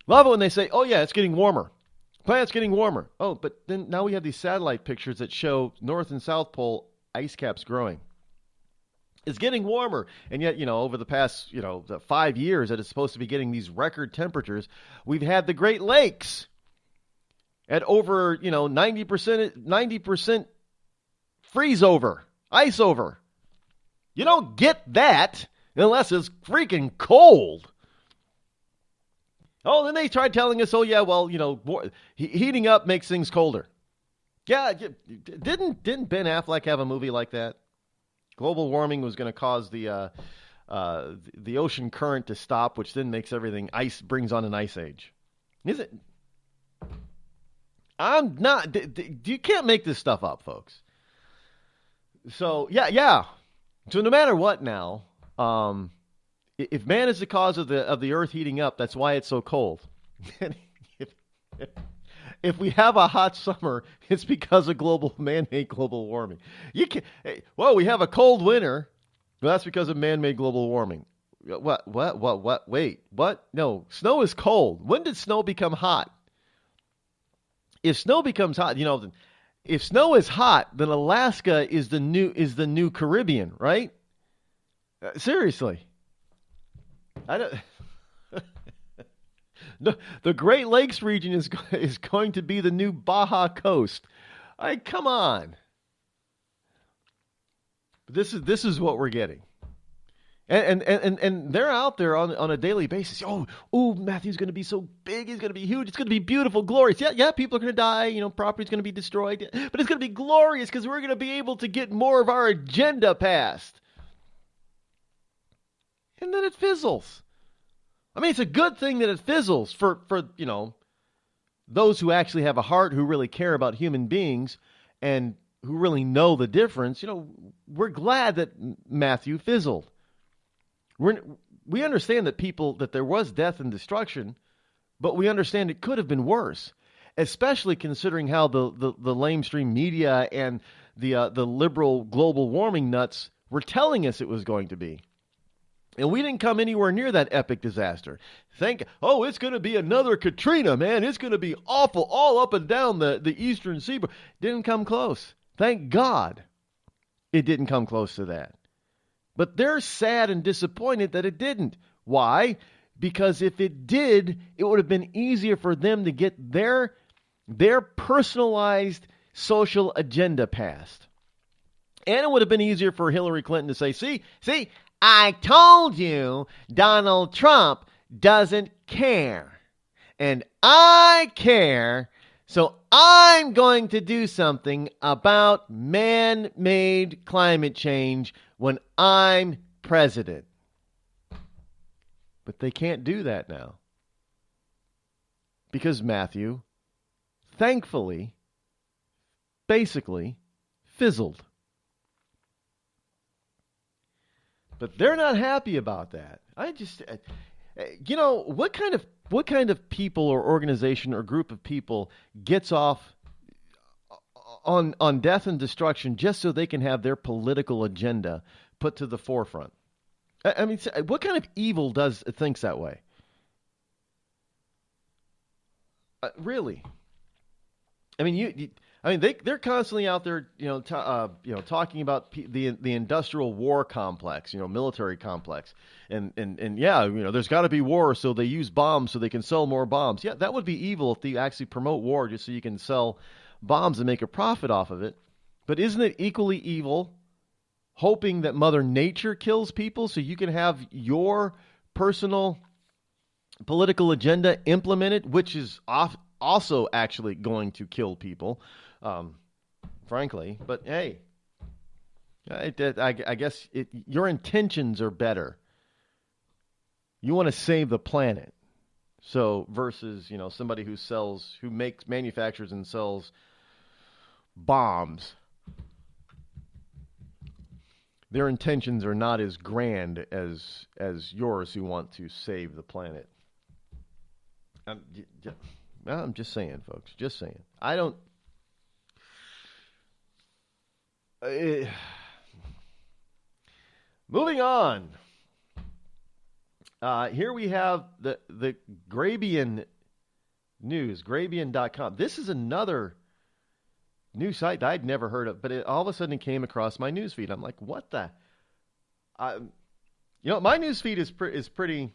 [SPEAKER 14] Love it when they say, oh yeah, it's getting warmer. Planet's getting warmer. Oh, but then now we have these satellite pictures that show North and South Pole ice caps growing. It's getting warmer. And yet, over the past, the 5 years that it's supposed to be getting these record temperatures, we've had the Great Lakes at over, 90% freeze over, ice over. You don't get that unless it's freaking cold. Oh, then they tried telling us, oh, yeah, well, heating up makes things colder. Yeah, didn't Ben Affleck have a movie like that? Global warming was going to cause the ocean current to stop, which then makes everything brings on an ice age. Is it? I'm not. You can't make this stuff up, folks. So yeah. So no matter what now, if man is the cause of the Earth heating up, that's why it's so cold. If we have a hot summer, it's because of man-made global warming. We have a cold winter. Well, that's because of man-made global warming. What? Wait, what? No, snow is cold. When did snow become hot? If snow becomes hot, if snow is hot, then Alaska is the new Caribbean, right? Seriously. I don't. The Great Lakes region is going to be the new Baja Coast. Come on. This is what we're getting. And they're out there on a daily basis. Oh, Matthew's going to be so big. He's going to be huge. It's going to be beautiful, glorious. Yeah, people are going to die. Property's going to be destroyed. But it's going to be glorious because we're going to be able to get more of our agenda passed. And then it fizzles. I mean, it's a good thing that it fizzles for those who actually have a heart, who really care about human beings and who really know the difference. We're glad that Matthew fizzled. We understand that there was death and destruction, but we understand it could have been worse, especially considering how the lamestream media and the liberal global warming nuts were telling us it was going to be. And we didn't come anywhere near that epic disaster. It's going to be another Katrina, man. It's going to be awful all up and down the eastern seaboard. Didn't come close. Thank God it didn't come close to that. But they're sad and disappointed that it didn't. Why? Because if it did, it would have been easier for them to get their personalized social agenda passed. And it would have been easier for Hillary Clinton to say, see, I told you Donald Trump doesn't care. And I care, so I'm going to do something about man-made climate change when I'm president. But they can't do that now. Because Matthew, thankfully, basically fizzled. But they're not happy about that. What kind of people or organization or group of people gets off on death and destruction just so they can have their political agenda put to the forefront? I mean, what kind of evil thinks that way? Really? I mean, they're constantly out there, talking about the industrial war complex, military complex, and there's got to be war, so they use bombs so they can sell more bombs. Yeah, that would be evil if they actually promote war just so you can sell bombs and make a profit off of it. But isn't it equally evil hoping that Mother Nature kills people so you can have your personal political agenda implemented, which is also actually going to kill people, frankly. But hey, I guess your intentions are better. You want to save the planet. So versus, somebody who manufactures and sells bombs. Their intentions are not as grand as yours who want to save the planet. I'm just saying, folks. Just saying. I don't... moving on. Here we have the Grabian News, Grabian.com. This is another news site that I'd never heard of, but all of a sudden it came across my news feed. I'm like, what the? My news feed is pretty,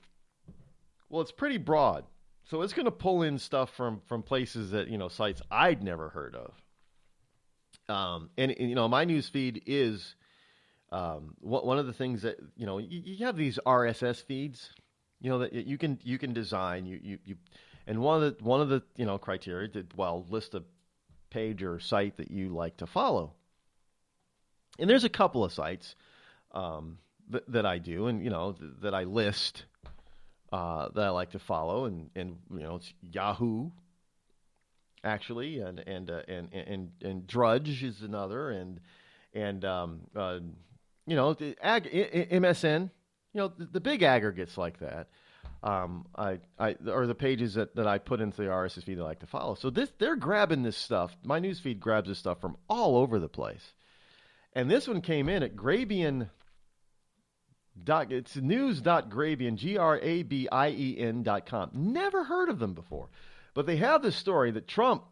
[SPEAKER 14] well, it's pretty broad. So it's going to pull in stuff from places that, sites I'd never heard of. And my news feed is One of the things that, you have these RSS feeds, that you can design. And one of the criteria list a page or site that you like to follow. And there's a couple of sites that I do, and that I list that I like to follow, and it's Yahoo, actually, and Drudge is another, and MSN, the big aggregates like that. Or the pages that I put into the RSS feed that I like to follow. So they're grabbing this stuff. My newsfeed grabs this stuff from all over the place. And this one came in at Grabien. It's news.grabien, grabien.com. Never heard of them before. But they have this story that Trump,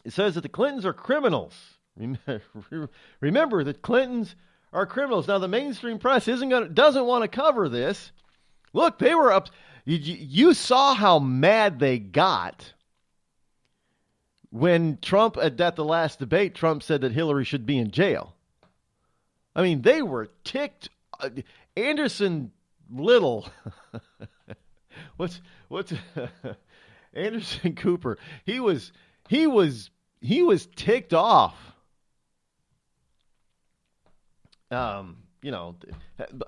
[SPEAKER 14] it says that the Clintons are criminals. Remember that Clintons are criminals. Now, the mainstream press doesn't want to cover this. Look, they were up. You saw how mad they got when Trump, at the last debate, Trump said that Hillary should be in jail. I mean, they were ticked. Anderson Little. what's Anderson Cooper? He was ticked off.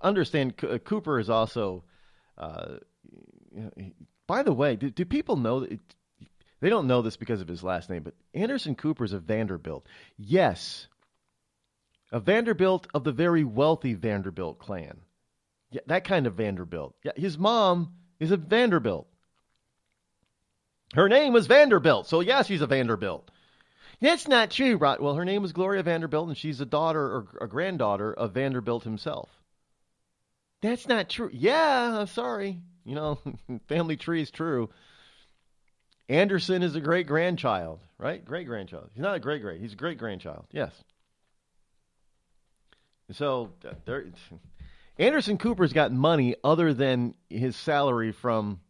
[SPEAKER 14] Understand Cooper is also. By the way, do people know that they don't know this because of his last name, but Anderson Cooper is a Vanderbilt. Yes. A Vanderbilt of the very wealthy Vanderbilt clan. Yeah, that kind of Vanderbilt. Yeah, his mom is a Vanderbilt. Her name was Vanderbilt, so yes, she's a Vanderbilt. That's not true, Rod. Well, her name was Gloria Vanderbilt, and she's a daughter or a granddaughter of Vanderbilt himself. That's not true. Yeah, I'm sorry. Family tree is true. Anderson is a great-grandchild, right? Great-grandchild. He's not a great-great. He's a great-grandchild. Yes. So, Anderson Cooper's got money other than his salary from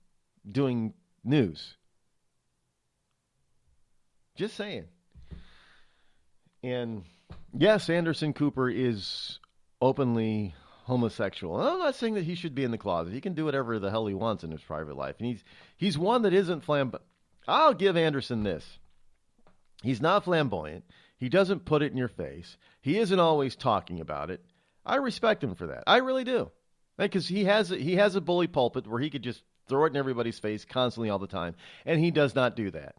[SPEAKER 14] doing news. Just saying. And, yes, Anderson Cooper is openly homosexual. And I'm not saying that he should be in the closet. He can do whatever the hell he wants in his private life. And he's one that isn't flamboyant. I'll give Anderson this. He's not flamboyant. He doesn't put it in your face. He isn't always talking about it. I respect him for that. I really do. Because he has a bully pulpit where he could just throw it in everybody's face constantly all the time. And he does not do that.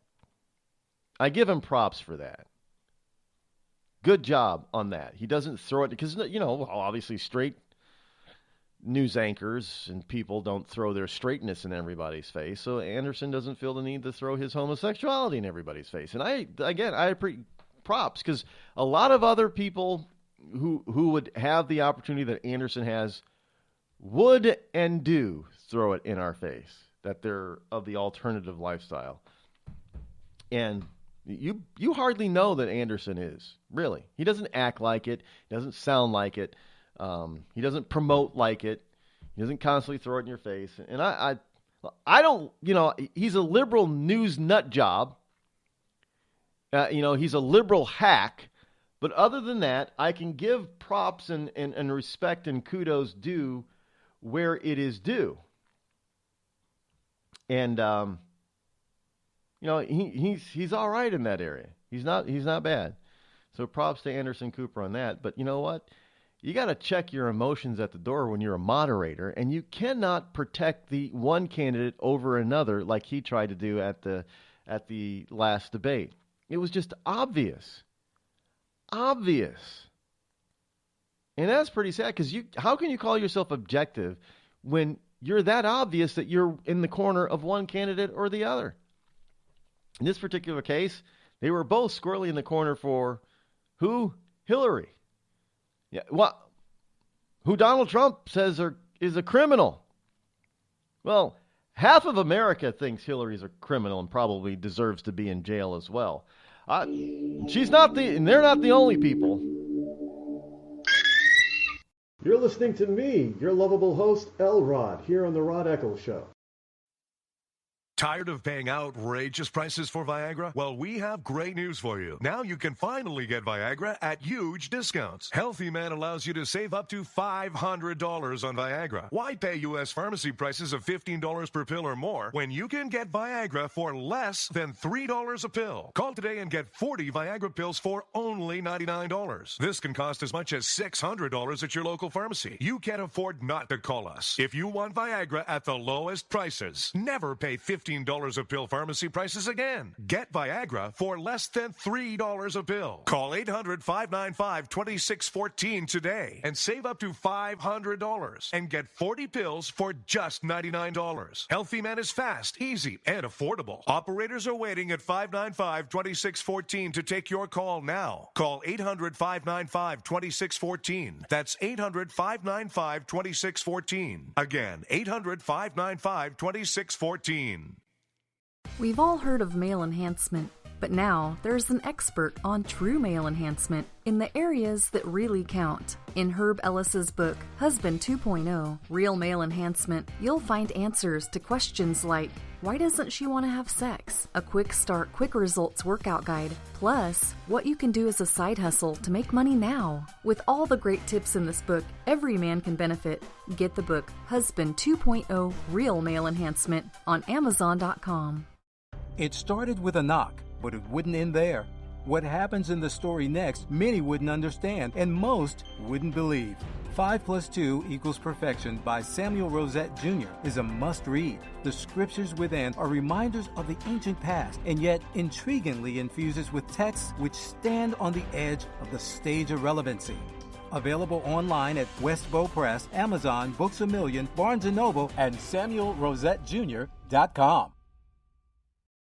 [SPEAKER 14] I give him props for that. Good job on that. He doesn't throw it because, obviously straight news anchors and people don't throw their straightness in everybody's face. So Anderson doesn't feel the need to throw his homosexuality in everybody's face. And I appreciate props because a lot of other people who would have the opportunity that Anderson has would and do throw it in our face that they're of the alternative lifestyle. And you hardly know that Anderson is, really. He doesn't act like it. He doesn't sound like it. He doesn't promote like it. He doesn't constantly throw it in your face. And I don't, he's a liberal news nut job. He's a liberal hack. But other than that, I can give props and respect and kudos due where it is due. And, he's all right in that area. He's not bad. So props to Anderson Cooper on that. But you know what? You got to check your emotions at the door when you're a moderator, and you cannot protect the one candidate over another like he tried to do at the last debate. It was just obvious. Obvious. And that's pretty sad because how can you call yourself objective when you're that obvious that you're in the corner of one candidate or the other? In this particular case, they were both squarely in the corner for who? Hillary. Yeah, who Donald Trump says is a criminal. Well, half of America thinks Hillary's a criminal and probably deserves to be in jail as well. She's not and they're not the only people.
[SPEAKER 15] You're listening to me, your lovable host, Rod, here on the Rod Eccles Show.
[SPEAKER 16] Tired of paying outrageous prices for Viagra? Well, we have great news for you. Now you can finally get Viagra at huge discounts. Healthy Man allows you to save up to $500 on Viagra. Why pay U.S. pharmacy prices of $15 per pill or more when you can get Viagra for less than $3 a pill? Call today and get 40 Viagra pills for only $99. This can cost as much as $600 at your local pharmacy. You can't afford not to call us. If you want Viagra at the lowest prices, never pay $15 a pill pharmacy prices again. Get Viagra for less than $3 a pill. Call 800-595-2614 today and save up to $500 and get 40 pills for just $99. Healthy Man is fast, easy, and affordable. Operators are waiting at 595-2614 to take your call now. Call 800-595-2614. That's 800-595-2614. Again, 800-595-2614.
[SPEAKER 17] We've all heard of male enhancement, but now there's an expert on true male enhancement in the areas that really count. In Herb Ellis's book, Husband 2.0, Real Male Enhancement, you'll find answers to questions like, why doesn't she want to have sex? A quick start, quick results workout guide, plus what you can do as a side hustle to make money now. With all the great tips in this book, every man can benefit. Get the book, Husband 2.0, Real Male Enhancement, on Amazon.com.
[SPEAKER 18] It started with a knock, but it wouldn't end there. What happens in the story next, many wouldn't understand, and most wouldn't believe. 5 + 2 = Perfection by Samuel Rosette Jr. is a must-read. The scriptures within are reminders of the ancient past, and yet intriguingly infuses with texts which stand on the edge of the stage of relevancy. Available online at Westbow Press, Amazon, Books A Million, Barnes & Noble, and SamuelRosetteJr.com.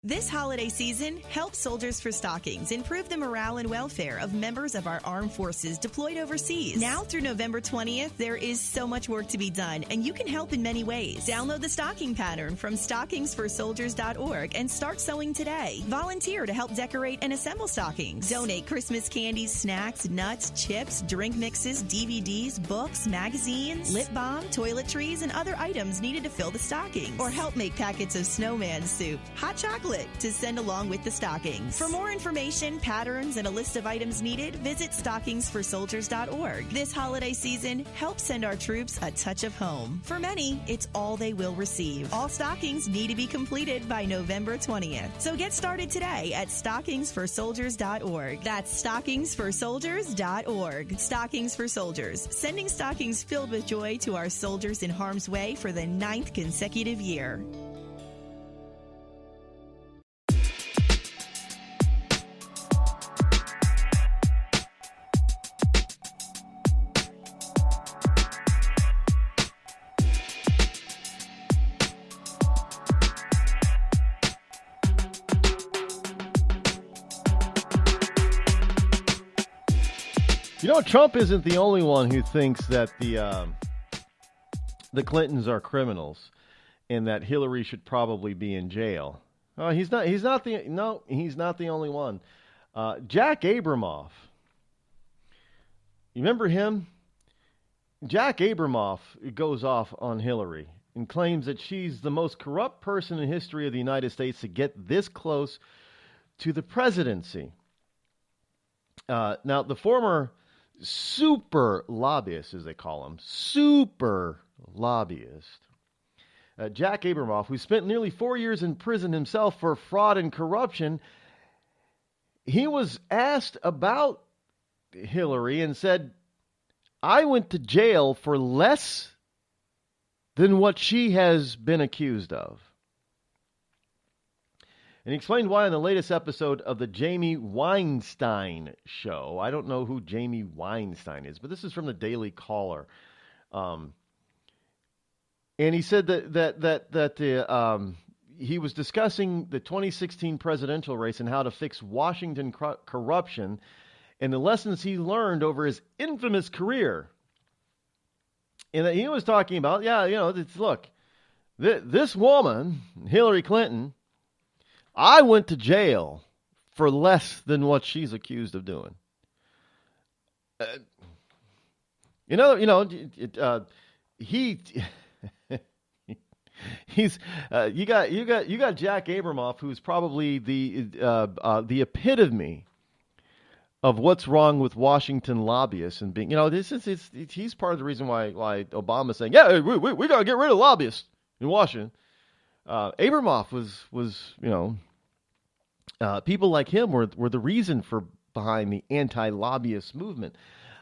[SPEAKER 19] This holiday season, help Soldiers for Stockings improve the morale and welfare of members of our armed forces deployed overseas. Now through November 20th, there is so much work to be done, and you can help in many ways. Download the stocking pattern from stockingsforsoldiers.org and start sewing today. Volunteer to help decorate and assemble stockings. Donate Christmas candies, snacks, nuts, chips, drink mixes, DVDs, books, magazines, lip balm, toiletries, and other items needed to fill the stockings. Or help make packets of snowman soup, hot chocolate, to send along with the stockings. For more information, patterns, and a list of items needed, visit stockingsforsoldiers.org. This holiday season, help send our troops a touch of home. For many, it's all they will receive. All stockings need to be completed by November 20th. So get started today at stockingsforsoldiers.org. That's stockingsforsoldiers.org. Stockings for Soldiers, sending stockings filled with joy to our soldiers in harm's way for the 9th consecutive year.
[SPEAKER 14] You know, Trump isn't the only one who thinks that the Clintons are criminals and that Hillary should probably be in jail. He's not the only one. Jack Abramoff. You remember him? Jack Abramoff goes off on Hillary and claims that she's the most corrupt person in history of the United States to get this close to the presidency. Now, the former super lobbyist, as they call him, super lobbyist, Jack Abramoff, who spent nearly 4 years in prison himself for fraud and corruption, he was asked about Hillary and said, I went to jail for less than what she has been accused of. And he explained why in the latest episode of the Jamie Weinstein show. I don't know who Jamie Weinstein is, but this is from the Daily Caller. And he said that he was discussing the 2016 presidential race and how to fix Washington corruption and the lessons he learned over his infamous career. And that he was talking about, look, this woman, Hillary Clinton, I went to jail for less than what she's accused of doing. He's you got Jack Abramoff, who's probably the epitome of what's wrong with Washington lobbyists and being, he's part of the reason why Obama's saying, yeah, we got to get rid of lobbyists in Washington. Abramoff was people like him were the reason behind the anti-lobbyist movement.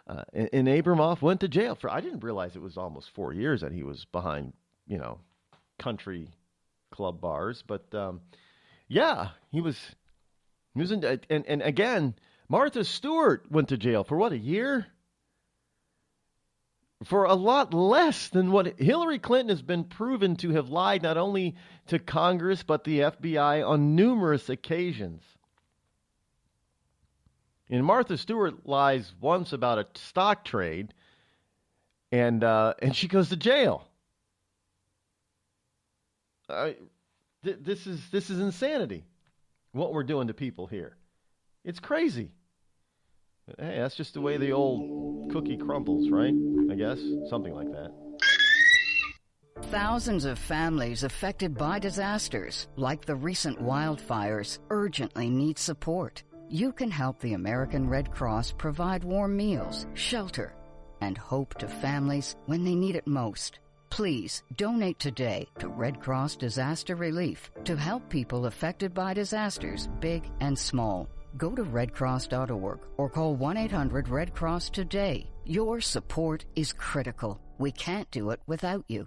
[SPEAKER 14] And Abramoff went to jail I didn't realize it was almost 4 years that he was behind, country club bars. But, he was in, and again, Martha Stewart went to jail for what, a year? For a lot less than what Hillary Clinton has been proven to have lied not only to Congress but the FBI on numerous occasions. And Martha Stewart lies once about a stock trade, and she goes to jail. This is insanity. What we're doing to people here, it's crazy. Hey, that's just the way the old cookie crumbles, right? I guess something like that.
[SPEAKER 7] Thousands of families affected by disasters, like the recent wildfires, urgently need support. You can help the American Red Cross provide warm meals, shelter, and hope to families when they need it most. Please donate today to Red Cross Disaster Relief to help people affected by disasters, big and small. Go to redcross.org or call 1-800-RED-CROSS today. Your support is critical. We can't do it without you.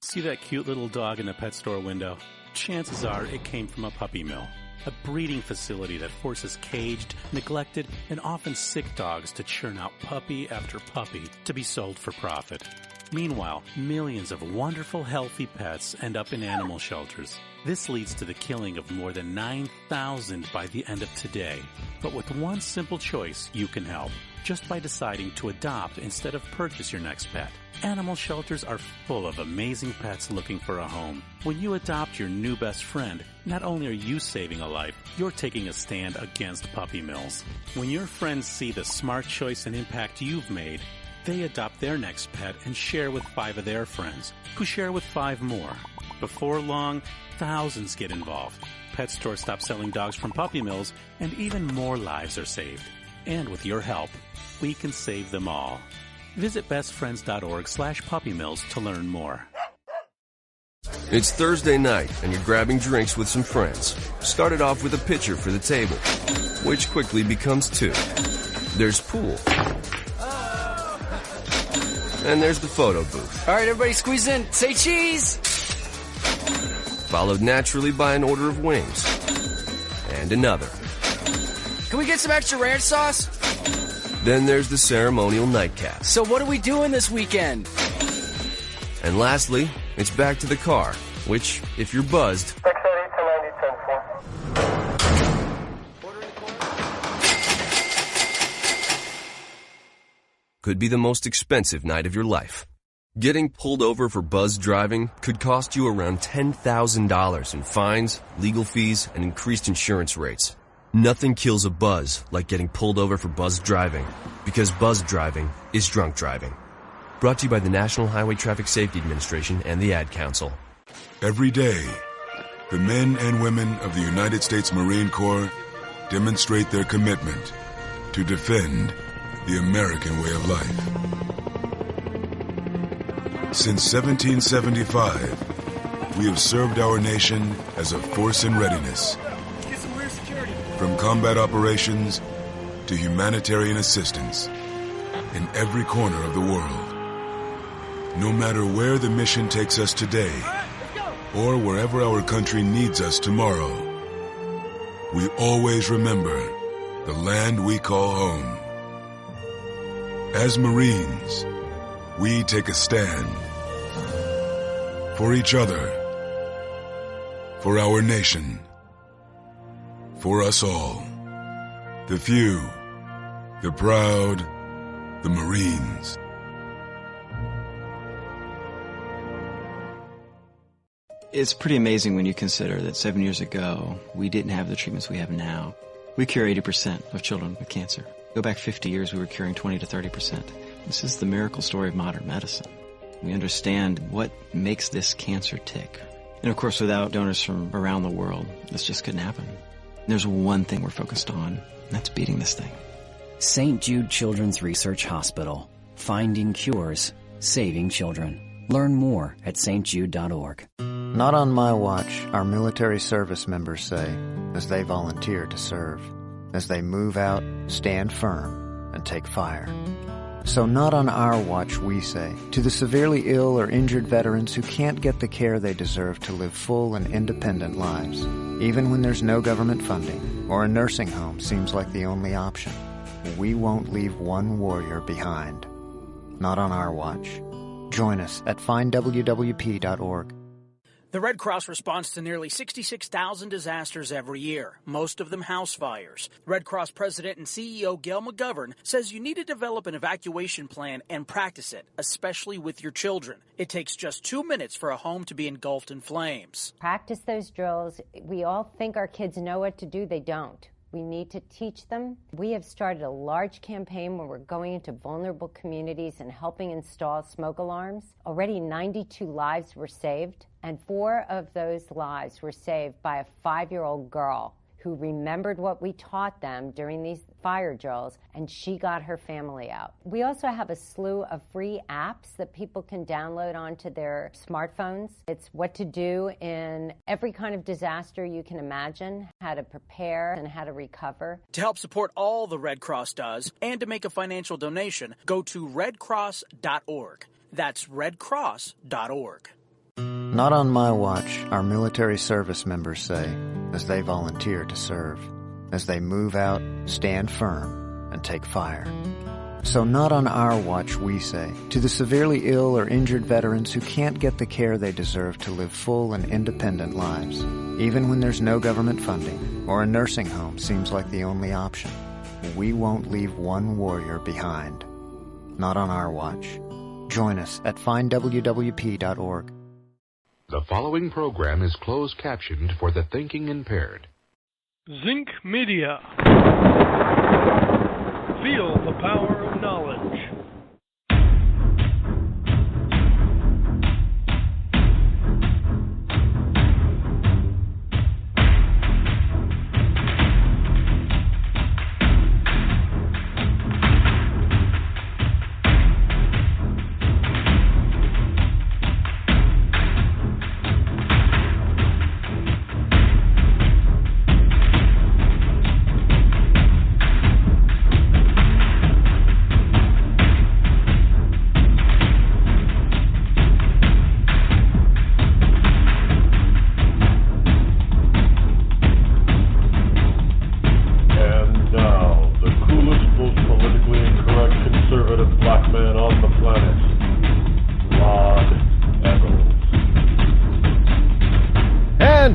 [SPEAKER 8] See that cute little dog in the pet store window? Chances are it came from a puppy mill, a breeding facility that forces caged, neglected, and often sick dogs to churn out puppy after puppy to be sold for profit. Meanwhile, millions of wonderful, healthy pets end up in animal shelters. This leads to the killing of more than 9,000 by the end of today. But with one simple choice, you can help, just by deciding to adopt instead of purchase your next pet. Animal shelters are full of amazing pets looking for a home. When you adopt your new best friend, not only are you saving a life, you're taking a stand against puppy mills. When your friends see the smart choice and impact you've made, they adopt their next pet and share with 5 of their friends, who share with 5 more. Before long, thousands get involved. Pet stores stop selling dogs from puppy mills, and even more lives are saved. And with your help, we can save them all. Visit bestfriends.org/puppymills to learn more.
[SPEAKER 3] It's Thursday night, and you're grabbing drinks with some friends. Started off with a pitcher for the table, which quickly becomes 2. There's pool. And there's the photo booth.
[SPEAKER 20] All right, everybody squeeze in. Say cheese!
[SPEAKER 3] Followed naturally by an order of wings. And another.
[SPEAKER 20] Can we get some extra ranch sauce?
[SPEAKER 3] Then there's the ceremonial nightcap.
[SPEAKER 20] So what are we doing this weekend?
[SPEAKER 3] And lastly, it's back to the car, which, if you're buzzed, could be the most expensive night of your life. Getting pulled over for buzz driving could cost you around $10,000 in fines, legal fees, and increased insurance rates. Nothing kills a buzz like getting pulled over for buzz driving, because buzz driving is drunk driving. Brought to you by the National Highway Traffic Safety Administration and the Ad Council.
[SPEAKER 5] Every day, the men and women of the United States Marine Corps demonstrate their commitment to defend the American way of life. Since 1775, we have served our nation as a force in readiness. From combat operations to humanitarian assistance in every corner of the world. No matter where the mission takes us today or wherever our country needs us tomorrow, we always remember the land we call home. As Marines, we take a stand for each other, for our nation, for us all. The few, the proud, the Marines.
[SPEAKER 11] It's pretty amazing when you consider that 7 years ago, we didn't have the treatments we have now. We cure 80% of children with cancer. Go back 50 years, we were curing 20 to 30%. This is the miracle story of modern medicine. We understand what makes this cancer tick. And of course, without donors from around the world, this just couldn't happen. There's one thing we're focused on, and that's beating this thing.
[SPEAKER 4] St. Jude Children's Research Hospital. Finding cures, saving children. Learn more at stjude.org.
[SPEAKER 9] Not on my watch, our military service members say, as they volunteer to serve. As they move out, stand firm, and take fire. So not on our watch, we say, to the severely ill or injured veterans who can't get the care they deserve to live full and independent lives, even when there's no government funding or a nursing home seems like the only option. We won't leave one warrior behind. Not on our watch. Join us at findwwp.org.
[SPEAKER 10] The Red Cross responds to nearly 66,000 disasters every year, most of them house fires. Red Cross President and CEO Gail McGovern says you need to develop an evacuation plan and practice it, especially with your children. It takes just 2 minutes for a home to be engulfed in flames.
[SPEAKER 22] Practice those drills. We all think our kids know what to do. They don't. We need to teach them. We have started a large campaign where we're going into vulnerable communities and helping install smoke alarms. Already 92 lives were saved, and 4 of those lives were saved by a 5-year-old girl who remembered what we taught them during these fire drills, and she got her family out. We also have a slew of free apps that people can download onto their smartphones. It's what to do in every kind of disaster you can imagine, how to prepare and how to recover.
[SPEAKER 10] To help support all the Red Cross does and to make a financial donation, go to redcross.org. That's redcross.org.
[SPEAKER 9] Not on my watch, our military service members say, as they volunteer to serve. As they move out, stand firm, and take fire. So not on our watch, we say, to the severely ill or injured veterans who can't get the care they deserve to live full and independent lives, even when there's no government funding or a nursing home seems like the only option. We won't leave one warrior behind. Not on our watch. Join us at findwwp.org.
[SPEAKER 25] The following program is closed captioned for the thinking impaired.
[SPEAKER 26] Zinc Media. Feel the power of knowledge.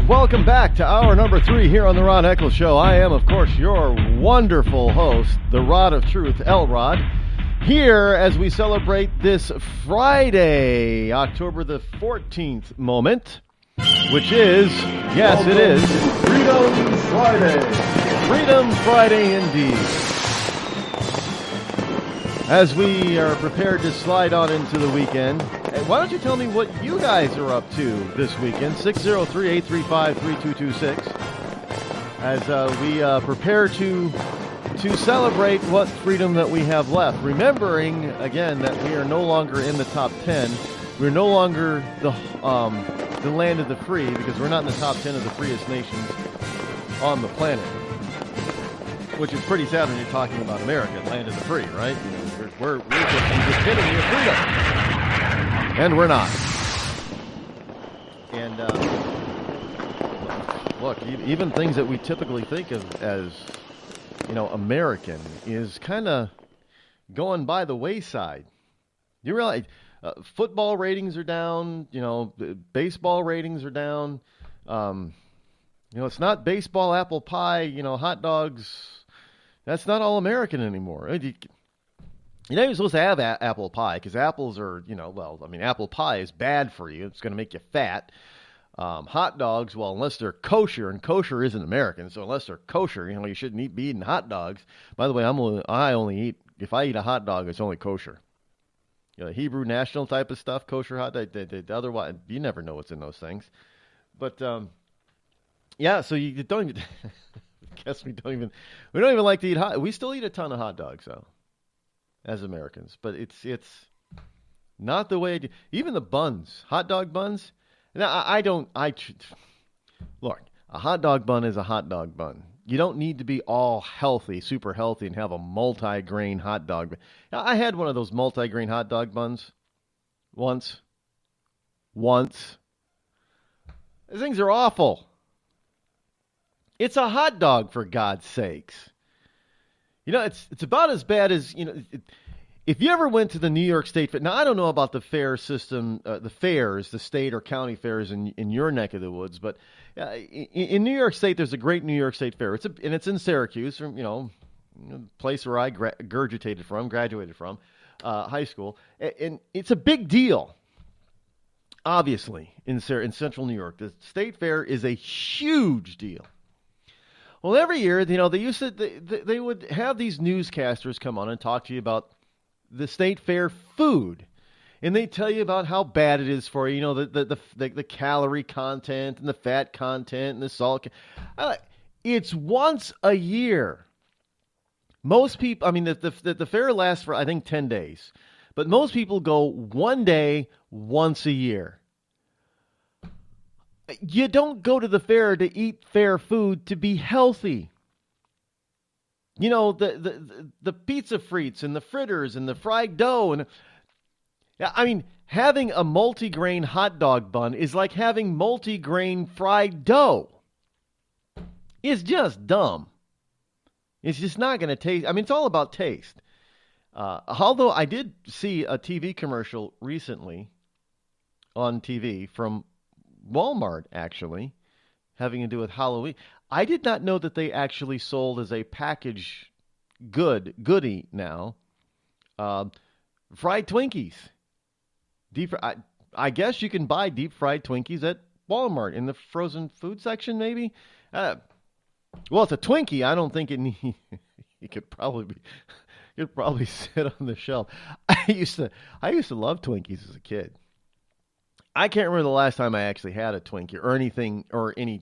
[SPEAKER 26] Welcome back to hour number 3 here on the Rod Eccles Show. I am, of course, your wonderful host, the Rod of Truth, Rod, here as we celebrate this Friday, October the 14th moment, which is, yes, it is,
[SPEAKER 15] Freedom Friday.
[SPEAKER 14] Freedom Friday indeed. As we are prepared to slide on into the weekend, why don't you tell me what you guys are up to this weekend? 603-835-3226. As we prepare to celebrate what freedom that we have left. Remembering, again, that we are no longer in the top 10. We're no longer the land of the free, because we're not in the top 10 of the freest nations on the planet. Which is pretty sad when you're talking about America, land of the free, right? You know, we're just kidding, you're freedom. And we're not. And look, even things that we typically think of as, you know, American is kind of going by the wayside. You realize football ratings are down, you know, baseball ratings are down. You know, it's not baseball, apple pie, you know, hot dogs. That's not all American anymore. You're not even supposed to have apple pie, because apples are, you know, well, I mean, apple pie is bad for you. It's going to make you fat. Hot dogs, well, unless they're kosher, and kosher isn't American, so unless they're kosher, you know, you shouldn't be eating hot dogs. By the way, I only eat, if I eat a hot dog, it's only kosher. You know, Hebrew national type of stuff, kosher hot dog, otherwise, you never know what's in those things.
[SPEAKER 26] But yeah, so you don't even. I guess we don't even like to eat hot. We still eat a ton of hot dogs, though, as Americans. But it's not the way. Even the buns, hot dog buns. Now look, a hot dog bun is a hot dog bun. You don't need to be all healthy, super healthy, and have a multi-grain hot dog. Now, I had one of those multi-grain hot dog buns once. These things are awful. It's a hot dog, for God's sakes. It's about as bad as, if you ever went to the New York State Fair. Now, I don't know about the fair system, the fairs, the state or county fairs in your neck of the woods, but in New York State, there's a great New York State Fair. It's in Syracuse, from, place where I graduated from, high school. And it's a big deal. Obviously, in central New York, the State Fair is a huge deal. Well, every year, they would have these newscasters come on and talk to you about the State Fair food, and they tell you about how bad it is for you. The calorie content and the fat content and the salt. It's once a year. Most people, the fair lasts for, I think, 10 days, but most people go one day once a year. You don't go to the fair to eat fair food to be healthy. The pizza frites and the fritters and the fried dough. And having a multi-grain hot dog bun is like having multi-grain fried dough. It's just dumb. It's just not going to taste. It's all about taste. Although I did see a TV commercial recently on TV from Walmart, actually, having to do with Halloween. I did not know that they actually sold as a package goodie now fried Twinkies. I guess you can buy deep fried Twinkies at Walmart in the frozen food section, maybe. Well, it's a Twinkie. I don't think it could probably sit on the shelf. I used to love Twinkies as a kid. I can't remember the last time I actually had a Twinkie or anything or any,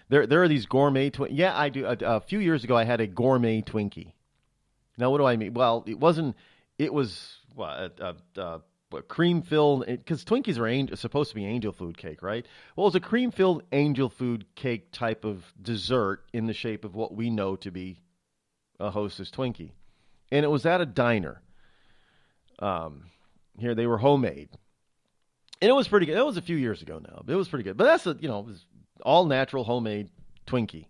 [SPEAKER 26] there are these gourmet Twinkies. Yeah, I do. A few years ago, I had a gourmet Twinkie. Now, what do I mean? Well, it was cream filled, because Twinkies are supposed to be angel food cake, right? Well, it was a cream filled angel food cake type of dessert in the shape of what we know to be a Hostess Twinkie. And it was at a diner. Here, they were homemade. And it was pretty good. It was a few years ago now. It was pretty good. But that's it was all natural homemade Twinkie,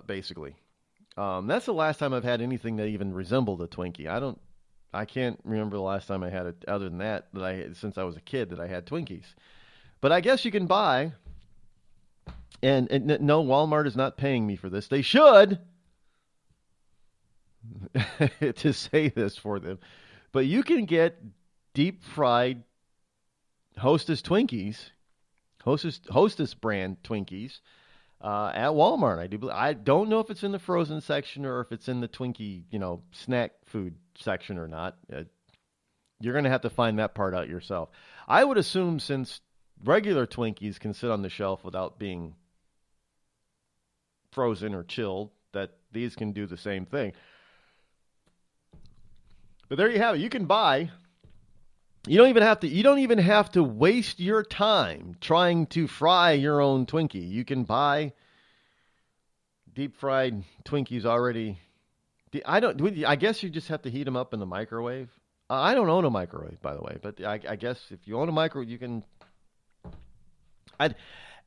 [SPEAKER 26] basically. That's the last time I've had anything that even resembled a Twinkie. I can't remember the last time I had it other than that since I was a kid that I had Twinkies. But I guess you can buy, and no, Walmart is not paying me for this. They should to say this for them. But you can get deep fried Hostess Twinkies, Hostess brand Twinkies at Walmart. I don't know if it's in the frozen section or if it's in the Twinkie, snack food section or not. You're going to have to find that part out yourself. I would assume since regular Twinkies can sit on the shelf without being frozen or chilled, that these can do the same thing. But there you have it. You can buy. You don't even have to waste your time trying to fry your own Twinkie. You can buy deep fried Twinkies already. I guess you just have to heat them up in the microwave. I don't own a microwave, by the way, but I guess if you own a microwave, you can.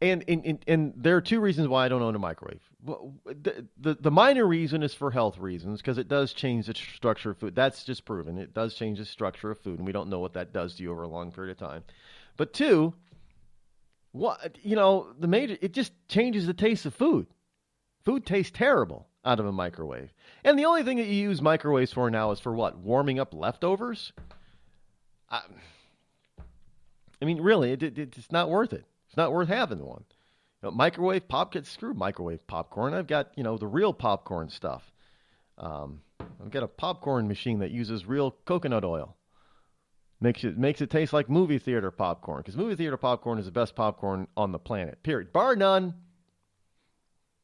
[SPEAKER 26] And there are two reasons why I don't own a microwave. The minor reason is for health reasons, because it does change the structure of food. That's just proven. It does change the structure of food, and we don't know what that does to you over a long period of time. But two, it just changes the taste of food. Food tastes terrible out of a microwave. And the only thing that you use microwaves for now is for what? Warming up leftovers? Really, it's not worth it. It's not worth having one. Microwave popcorn, screw microwave popcorn. I've got, the real popcorn stuff. I've got a popcorn machine that uses real coconut oil. Makes it taste like movie theater popcorn, because movie theater popcorn is the best popcorn on the planet, period. Bar none.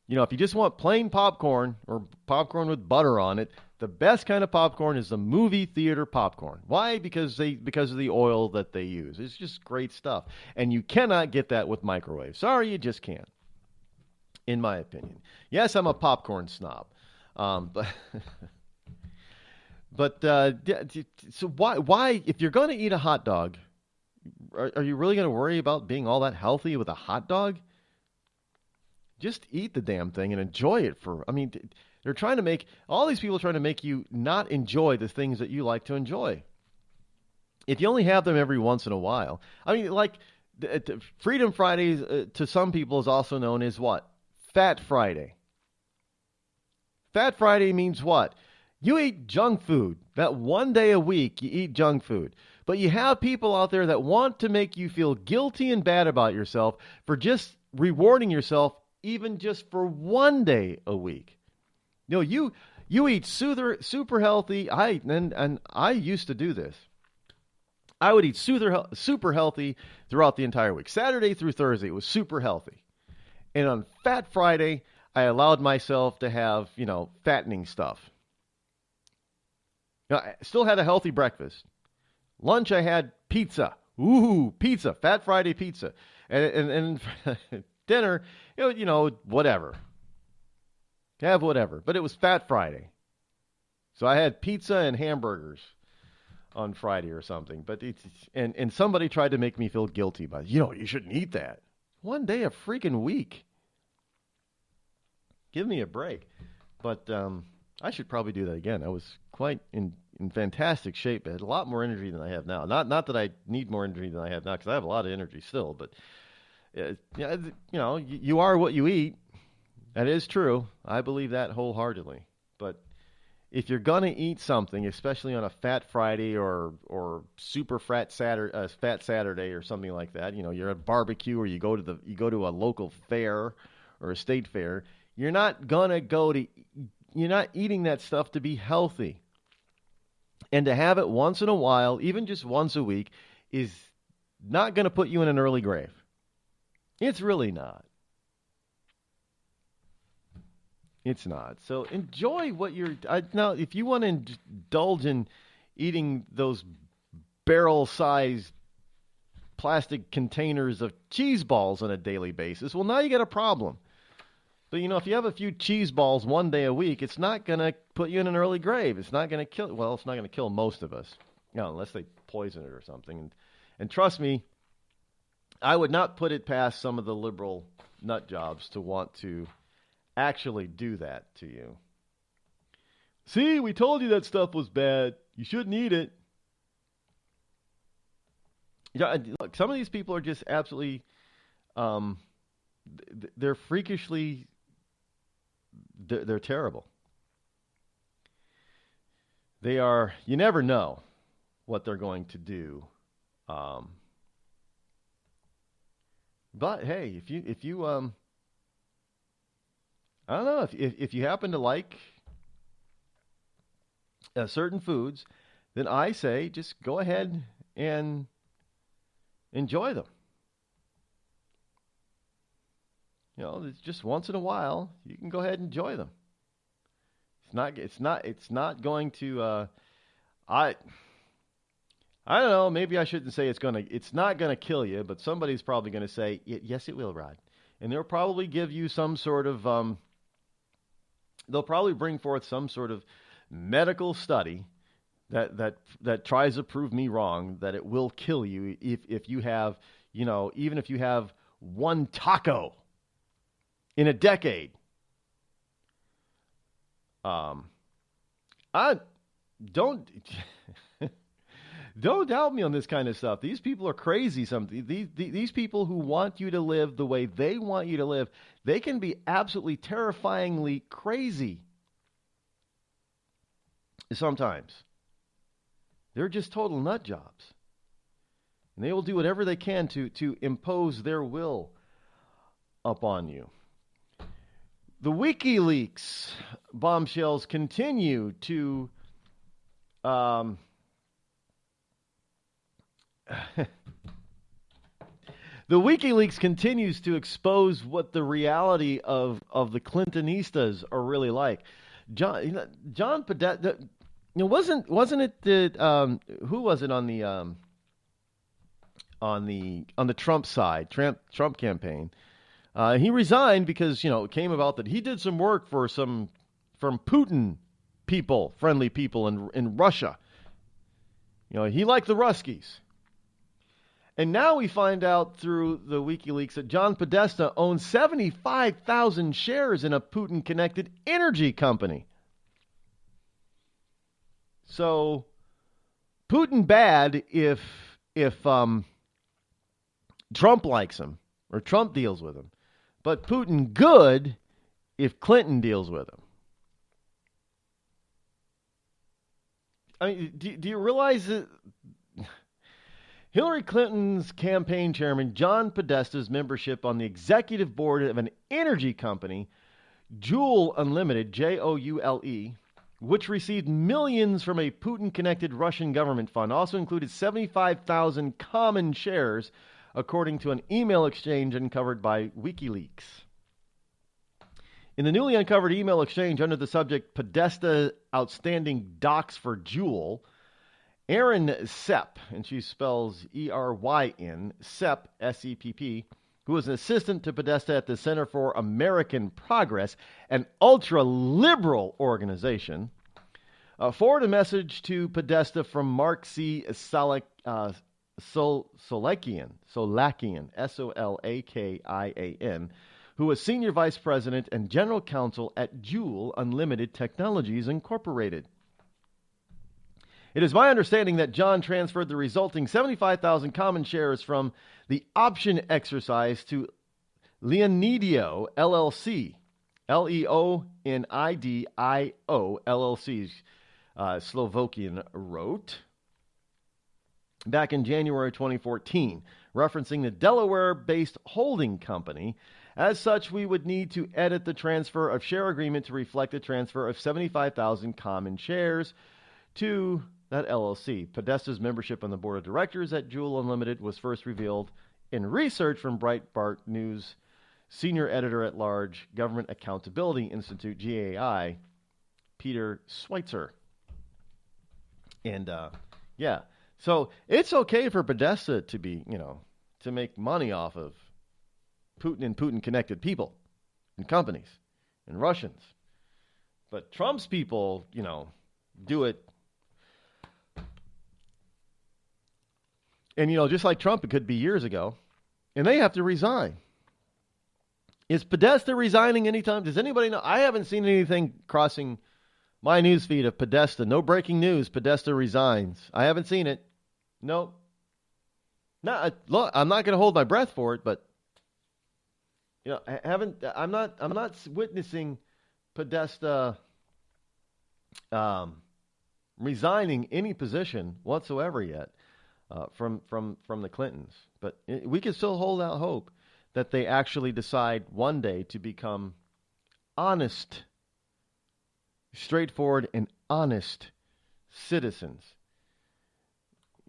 [SPEAKER 26] You know, if you just want plain popcorn or popcorn with butter on it, the best kind of popcorn is the movie theater popcorn. Why? Because of the oil that they use. It's just great stuff. And you cannot get that with microwave. Sorry, you just can't. In my opinion. Yes, I'm a popcorn snob. But so why, if you're going to eat a hot dog, are you really going to worry about being all that healthy with a hot dog? Just eat the damn thing and enjoy it they're trying to make, all these people are trying to make you not enjoy the things that you like to enjoy. If you only have them every once in a while. I mean, like, Freedom Friday to some people is also known as what? Fat Friday. Fat Friday means what? You eat junk food. That one day a week you eat junk food. But you have people out there that want to make you feel guilty and bad about yourself for just rewarding yourself even just for one day a week. You know, you eat super healthy. And I used to do this. I would eat super healthy throughout the entire week. Saturday through Thursday, it was super healthy. And on Fat Friday, I allowed myself to have, fattening stuff. I still had a healthy breakfast. Lunch, I had pizza. Ooh, pizza. Fat Friday pizza. And dinner, whatever. Have whatever. But it was Fat Friday. So I had pizza and hamburgers on Friday or something. But and somebody tried to make me feel guilty by it. You shouldn't eat that. One day a freaking week. Give me a break. But I should probably do that again. I was quite in fantastic shape. I had a lot more energy than I have now. Not that I need more energy than I have now, because I have a lot of energy still. But you are what you eat. That is true. I believe that wholeheartedly. But if you're gonna eat something, especially on a Fat Friday or super fat Saturday or something like that, you're at a barbecue or you go to a local fair or a state fair, you're not eating that stuff to be healthy. And to have it once in a while, even just once a week, is not going to put you in an early grave. It's really not. It's not. So enjoy what you're... Now, if you want to indulge in eating those barrel-sized plastic containers of cheese balls on a daily basis, well, now you got a problem. But, if you have a few cheese balls one day a week, it's not going to put you in an early grave. It's not going to kill... Well, it's not going to kill most of us, unless they poison it or something. And trust me, I would not put it past some of the liberal nut jobs to want to actually do that to you. See, we told you that stuff was bad. You shouldn't eat it. Look, some of these people are just absolutely... they're freakishly... They're terrible. They are... You never know what they're going to do. But hey, if you I don't know, if you happen to like certain foods, then I say just go ahead and enjoy them. It's just once in a while you can go ahead and enjoy them. It's not going to. I don't know. Maybe I shouldn't say it's not gonna kill you, but somebody's probably gonna say yes, it will, Rod, and they'll probably give you some sort of. They'll probably bring forth some sort of medical study that tries to prove me wrong that it will kill you if you have even if you have one taco in a decade. I don't doubt me on this kind of stuff. These people are crazy. These people who want you to live the way they want you to live, they can be absolutely terrifyingly crazy. Sometimes they're just total nut jobs, and they will do whatever they can to impose their will upon you. The WikiLeaks bombshells continue to The WikiLeaks continues to expose what the reality of the Clintonistas are really like. John Podesta, wasn't it that who was it on the Trump side, Trump campaign? He resigned because it came about that he did some work from Putin people, friendly people in Russia. He liked the Ruskies. And now we find out through the WikiLeaks that John Podesta owns 75,000 shares in a Putin-connected energy company. So, Putin bad if Trump likes him or Trump deals with him, but Putin good if Clinton deals with him. I mean, do you realize that Hillary Clinton's campaign chairman, John Podesta's membership on the executive board of an energy company, Joule Unlimited, Joule, which received millions from a Putin-connected Russian government fund, also included 75,000 common shares, according to an email exchange uncovered by WikiLeaks. In the newly uncovered email exchange under the subject Podesta Outstanding Docs for Joule, Erin Sepp, and she spells E-R-Y-N, Sepp, S-E-P-P, who was an assistant to Podesta at the Center for American Progress, an ultra-liberal organization, forwarded a message to Podesta from Mark C. Solakian, Solakian, who was Senior Vice President and General Counsel at Joule Unlimited Technologies Incorporated. It is my understanding that John transferred the resulting 75,000 common shares from the option exercise to Leonidio LLC, Leonidio LLC, Slovakian wrote, back in January 2014, referencing the Delaware-based holding company. As such, we would need to edit the transfer of share agreement to reflect the transfer of 75,000 common shares to that LLC. Podesta's membership on the board of directors at Joule Unlimited was first revealed in research from Breitbart News senior editor-at-large Government Accountability Institute, GAI, Peter Schweitzer. And, so it's okay for Podesta to be, to make money off of Putin and Putin-connected people and companies and Russians. But Trump's people, do it. And, just like Trump, it could be years ago. And they have to resign. Is Podesta resigning anytime? Does anybody know? I haven't seen anything crossing my newsfeed of Podesta. No breaking news. Podesta resigns. I haven't seen it. Nope. Look, I'm not going to hold my breath for it, but I'm not witnessing Podesta resigning any position whatsoever yet. From the Clintons. But we can still hold out hope that they actually decide one day to become honest, straightforward, and honest citizens.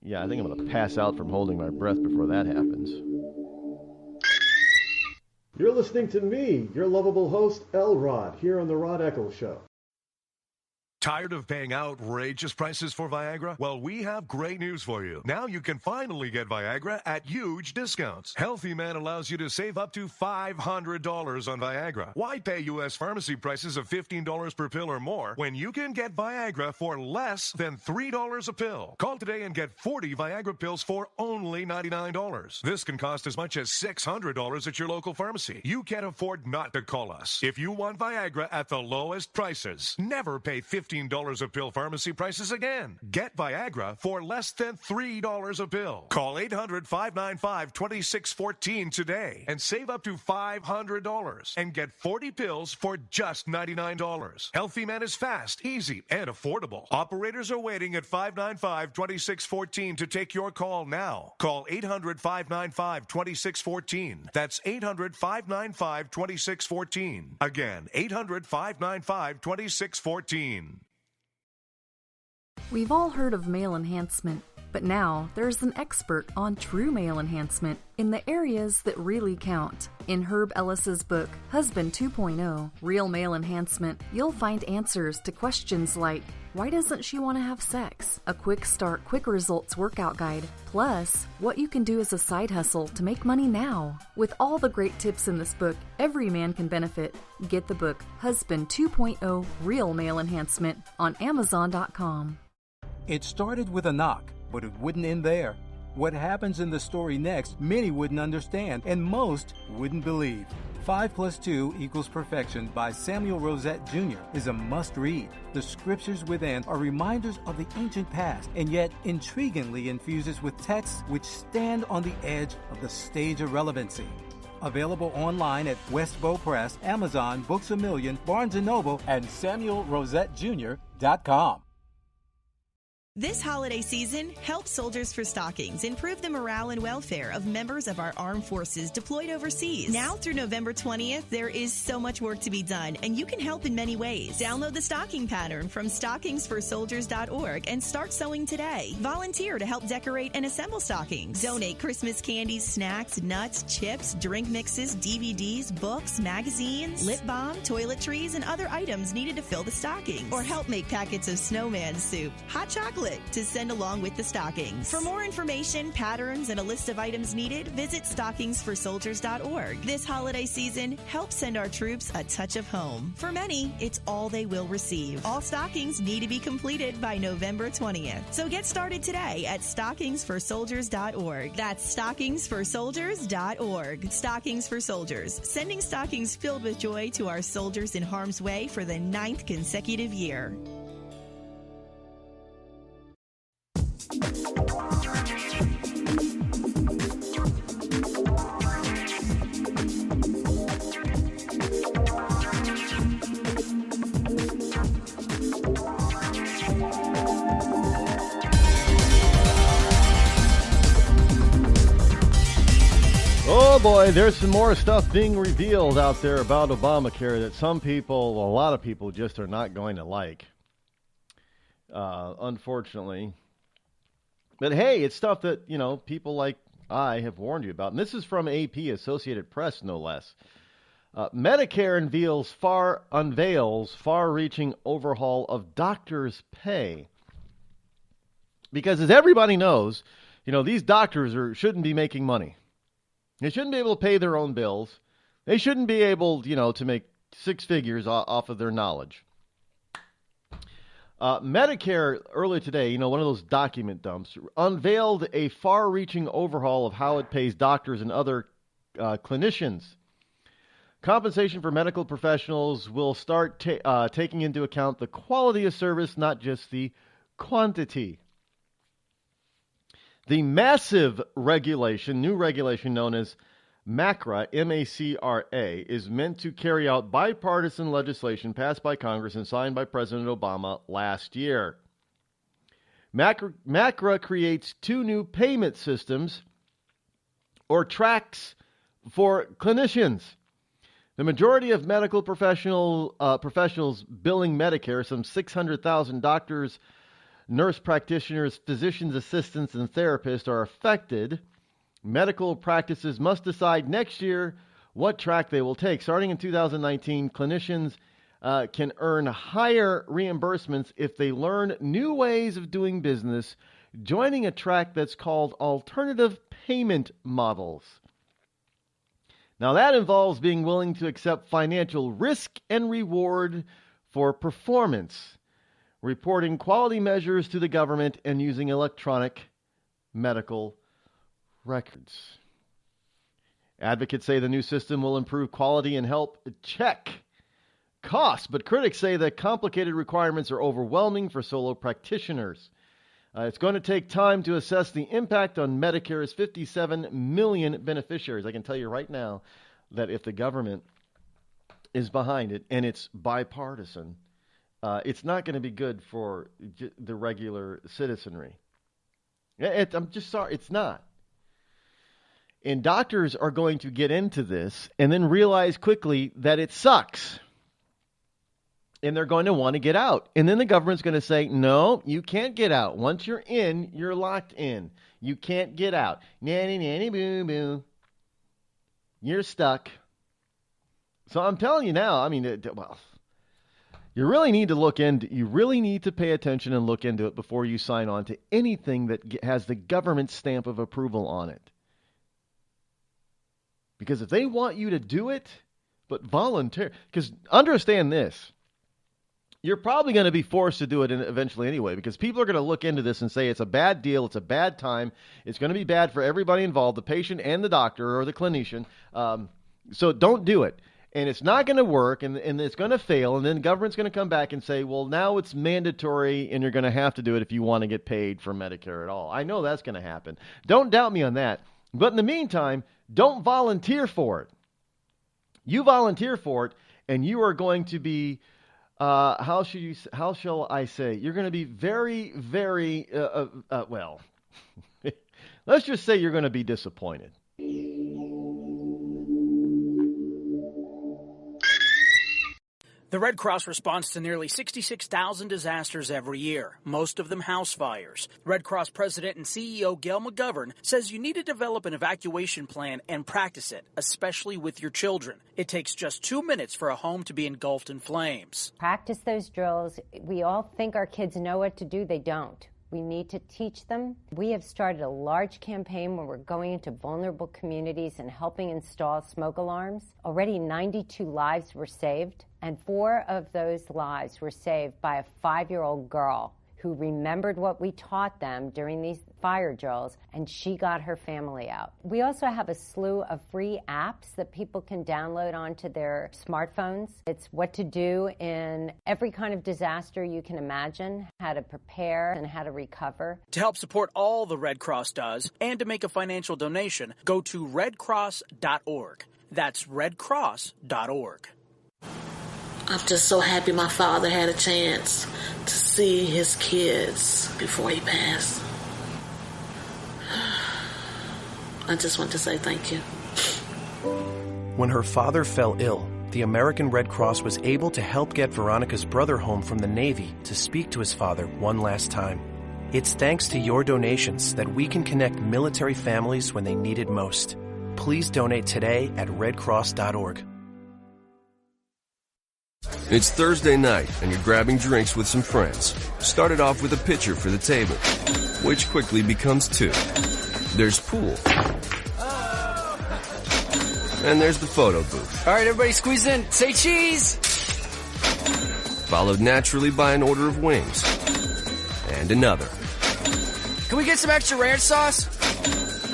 [SPEAKER 26] Yeah, I think I'm going to pass out from holding my breath before that happens.
[SPEAKER 15] You're listening to me, your lovable host, Rod, here on the Rod Eccles Show.
[SPEAKER 16] Tired of paying outrageous prices for Viagra? Well, we have great news for you. Now you can finally get Viagra at huge discounts. Healthy Man allows you to save up to $500 on Viagra. Why pay U.S. pharmacy prices of $15 per pill or more when you can get Viagra for less than $3 a pill? Call today and get 40 Viagra pills for only $99. This can cost as much as $600 at your local pharmacy. You can't afford not to call us. If you want Viagra at the lowest prices, never pay $15 a pill pharmacy prices again. Get Viagra for less than $3 a pill. Call 800-595-2614 today and save up to $500 and get 40 pills for just $99. Healthy Man is fast, easy, and affordable. Operators are waiting at 595-2614 to take your call now. Call 800-595-2614. That's 800-595-2614. Again, 800-595-2614.
[SPEAKER 17] We've all heard of male enhancement, But now there's an expert on true male enhancement in the areas that really count. In Herb Ellis's book, Husband 2.0, Real Male Enhancement, you'll find answers to questions like, why doesn't she want to have sex? A quick start, quick results workout guide. Plus, what you can do as a side hustle to make money now. With all the great tips in this book, every man can benefit. Get the book, Husband 2.0, Real Male Enhancement, on Amazon.com.
[SPEAKER 18] It started with a knock, but it wouldn't end there. What happens in the story next, many wouldn't understand, and most wouldn't believe. 5 + 2 = Perfection by Samuel Rosette Jr. is a must-read. The scriptures within are reminders of the ancient past, and yet intriguingly infuses with texts which stand on the edge of the stage of relevancy. Available online at Westbow Press, Amazon, Books A Million, Barnes & Noble, and SamuelRosetteJr.com.
[SPEAKER 19] This holiday season, help Soldiers for Stockings improve the morale and welfare of members of our armed forces deployed overseas. Now through November 20th, there is so much work to be done, and you can help in many ways. Download the stocking pattern from stockingsforsoldiers.org and start sewing today. Volunteer to help decorate and assemble stockings. Donate Christmas candies, snacks, nuts, chips, drink mixes, DVDs, books, magazines, lip balm, toiletries, and other items needed to fill the stockings. Or help make packets of snowman soup, hot chocolate, to send along with the stockings. For more information, patterns, and a list of items needed, visit stockingsforsoldiers.org. This holiday season, help send our troops a touch of home. For many, it's all they will receive. All stockings need to be completed by November 20th. So get started today at stockingsforsoldiers.org. That's stockingsforsoldiers.org. Stockings for Soldiers, sending stockings filled with joy to our soldiers in harm's way for the 9th consecutive year.
[SPEAKER 26] Oh boy, there's some more stuff being revealed out there about Obamacare that some people, well, a lot of people just are not going to like. Unfortunately. But hey, it's stuff that, you know, people like I have warned you about. And this is from AP, Associated Press, no less. Medicare unveils far-reaching overhaul of doctors' pay. Because as everybody knows, you know, these doctors shouldn't be making money. They shouldn't be able to pay their own bills. They shouldn't be able, you know, to make six figures off of their knowledge. Medicare, earlier today, you know, one of those document dumps, unveiled a far-reaching overhaul of how it pays doctors and other clinicians. Compensation for medical professionals will start taking into account the quality of service, not just the quantity. The massive regulation, new regulation known as MACRA, M-A-C-R-A, is meant to carry out bipartisan legislation passed by Congress and signed by President Obama last year. MACRA creates two new payment systems, or tracks, for clinicians. The majority of medical professionals billing Medicare, some 600,000 doctors, nurse practitioners, physicians' assistants, and therapists are affected. Medical practices must decide next year what track they will take. Starting in 2019, clinicians can earn higher reimbursements if they learn new ways of doing business, joining a track that's called alternative payment models. Now, that involves being willing to accept financial risk and reward for performance, reporting quality measures to the government, and using electronic medical records. Advocates say the new system will improve quality and help check costs, but critics say that complicated requirements are overwhelming for solo practitioners. It's going to take time to assess the impact on Medicare's 57 million beneficiaries. I can tell you right now that if the government is behind it and it's bipartisan, it's not going to be good for the regular citizenry. I'm just sorry, it's not. And doctors are going to get into this and then realize quickly that it sucks. and they're going to want to get out. And then the government's going to say, no, you can't get out. Once you're in, you're locked in. You can't get out. Nanny, nanny, boo, boo. You're stuck. So I'm telling you now, I mean, well, you really need to pay attention and look into it before you sign on to anything that has the government stamp of approval on it. Because if they want you to do it, but volunteer, because understand this, you're probably going to be forced to do it eventually anyway, because people are going to look into this and say it's a bad deal, it's a bad time, it's going to be bad for everybody involved, the patient and the doctor or the clinician. So don't do it. And it's not going to work, and it's going to fail, and then the government's going to come back and say, well, now it's mandatory, and you're going to have to do it if you want to get paid for Medicare at all. I know that's going to happen. Don't doubt me on that. But in the meantime, don't volunteer for it. You volunteer for it, and you are going to be, how shall I say? You're going to be very, very, well, let's just say you're going to be disappointed.
[SPEAKER 10] The Red Cross responds to nearly 66,000 disasters every year, most of them house fires. Red Cross President and CEO Gail McGovern says you need to develop an evacuation plan and practice it, especially with your children. It takes just 2 minutes for a home to be engulfed in flames.
[SPEAKER 22] Practice those drills. We all think our kids know what to do. They don't. We need to teach them. We have started a large campaign where we're going into vulnerable communities and helping install smoke alarms. Already 92 lives were saved, and 4 of those lives were saved by a 5-year-old girl who remembered what we taught them during these fire drills, and she got her family out. We also have a slew of free apps that people can download onto their smartphones. It's what to do in every kind of disaster you can imagine, how to prepare and how to recover.
[SPEAKER 10] To help support all the Red Cross does and to make a financial donation, go to redcross.org. That's redcross.org.
[SPEAKER 1] I'm just so happy my father had a chance to see his kids before he passed. I just want to say thank you.
[SPEAKER 2] When her father fell ill, the American Red Cross was able to help get Veronica's brother home from the Navy to speak to his father one last time. It's thanks to your donations that we can connect military families when they need it most. Please donate today at redcross.org.
[SPEAKER 3] It's Thursday night, and you're grabbing drinks with some friends. Started off with a pitcher for the table, which quickly becomes 2. There's pool. And there's the photo booth.
[SPEAKER 20] All right, everybody squeeze in. Say cheese!
[SPEAKER 3] Followed naturally by an order of wings. And another.
[SPEAKER 20] Can we get some extra ranch sauce?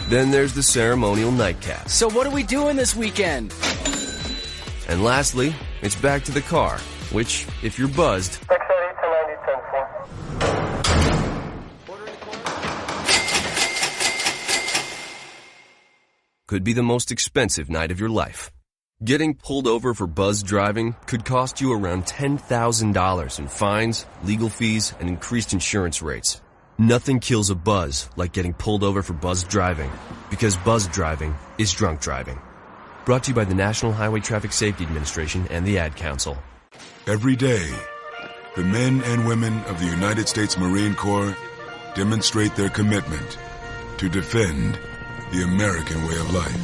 [SPEAKER 3] Then there's the ceremonial nightcap.
[SPEAKER 20] So what are we doing this weekend?
[SPEAKER 3] And lastly, it's back to the car, which, if you're buzzed, could be the most expensive night of your life. Getting pulled over for buzz driving could cost you around $10,000 in fines, legal fees, and increased insurance rates. Nothing kills a buzz like getting pulled over for buzz driving, because buzz driving is drunk driving. Brought to you by the National Highway Traffic Safety Administration and the Ad Council.
[SPEAKER 5] Every day, the men and women of the United States Marine Corps demonstrate their commitment to defend the American way of life.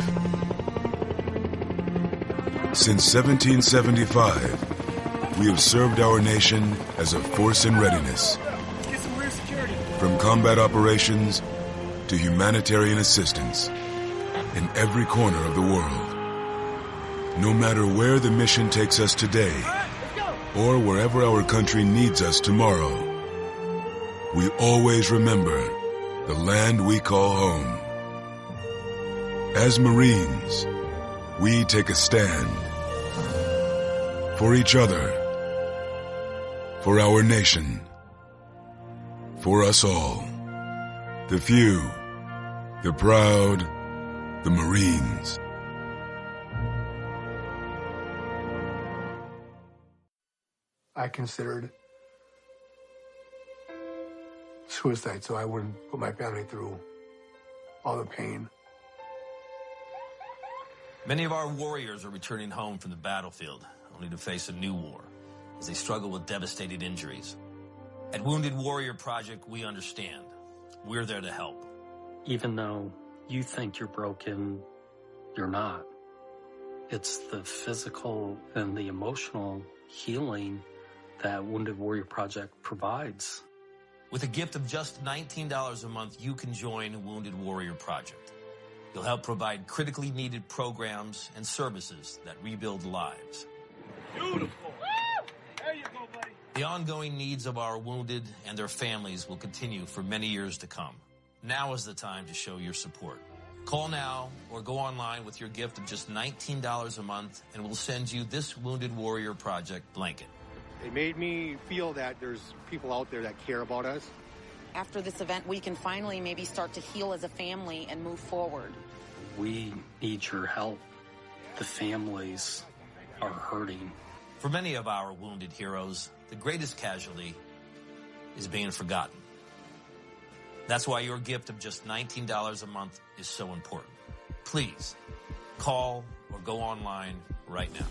[SPEAKER 5] Since 1775, we have served our nation as a force in readiness. From combat operations to humanitarian assistance in every corner of the world. No matter where the mission takes us today, or wherever our country needs us tomorrow, we always remember the land we call home. As Marines, we take a stand for each other, for our nation, for us all, the few, the proud, the Marines.
[SPEAKER 6] I considered suicide so I wouldn't put my family through all the pain.
[SPEAKER 23] Many of our warriors are returning home from the battlefield, only to face a new war as they struggle with devastating injuries. At Wounded Warrior Project, we understand. We're there to help.
[SPEAKER 7] Even though you think you're broken, you're not. It's the physical and the emotional healing that Wounded Warrior Project provides.
[SPEAKER 23] With a gift of just $19 a month, you can join Wounded Warrior Project. You'll help provide critically needed programs and services that rebuild lives.
[SPEAKER 8] Beautiful. There you go, buddy.
[SPEAKER 23] The ongoing needs of our wounded and their families will continue for many years to come. Now is the time to show your support. Call now or go online with your gift of just $19 a month, and we'll send you this Wounded Warrior Project blanket.
[SPEAKER 12] It made me feel that there's people out there that care about us.
[SPEAKER 13] After this event, we can finally maybe start to heal as a family and move forward.
[SPEAKER 7] We need your help. The families are hurting.
[SPEAKER 23] For many of our wounded heroes, the greatest casualty is being forgotten. That's why your gift of just $19 a month is so important. Please, call or go online right now.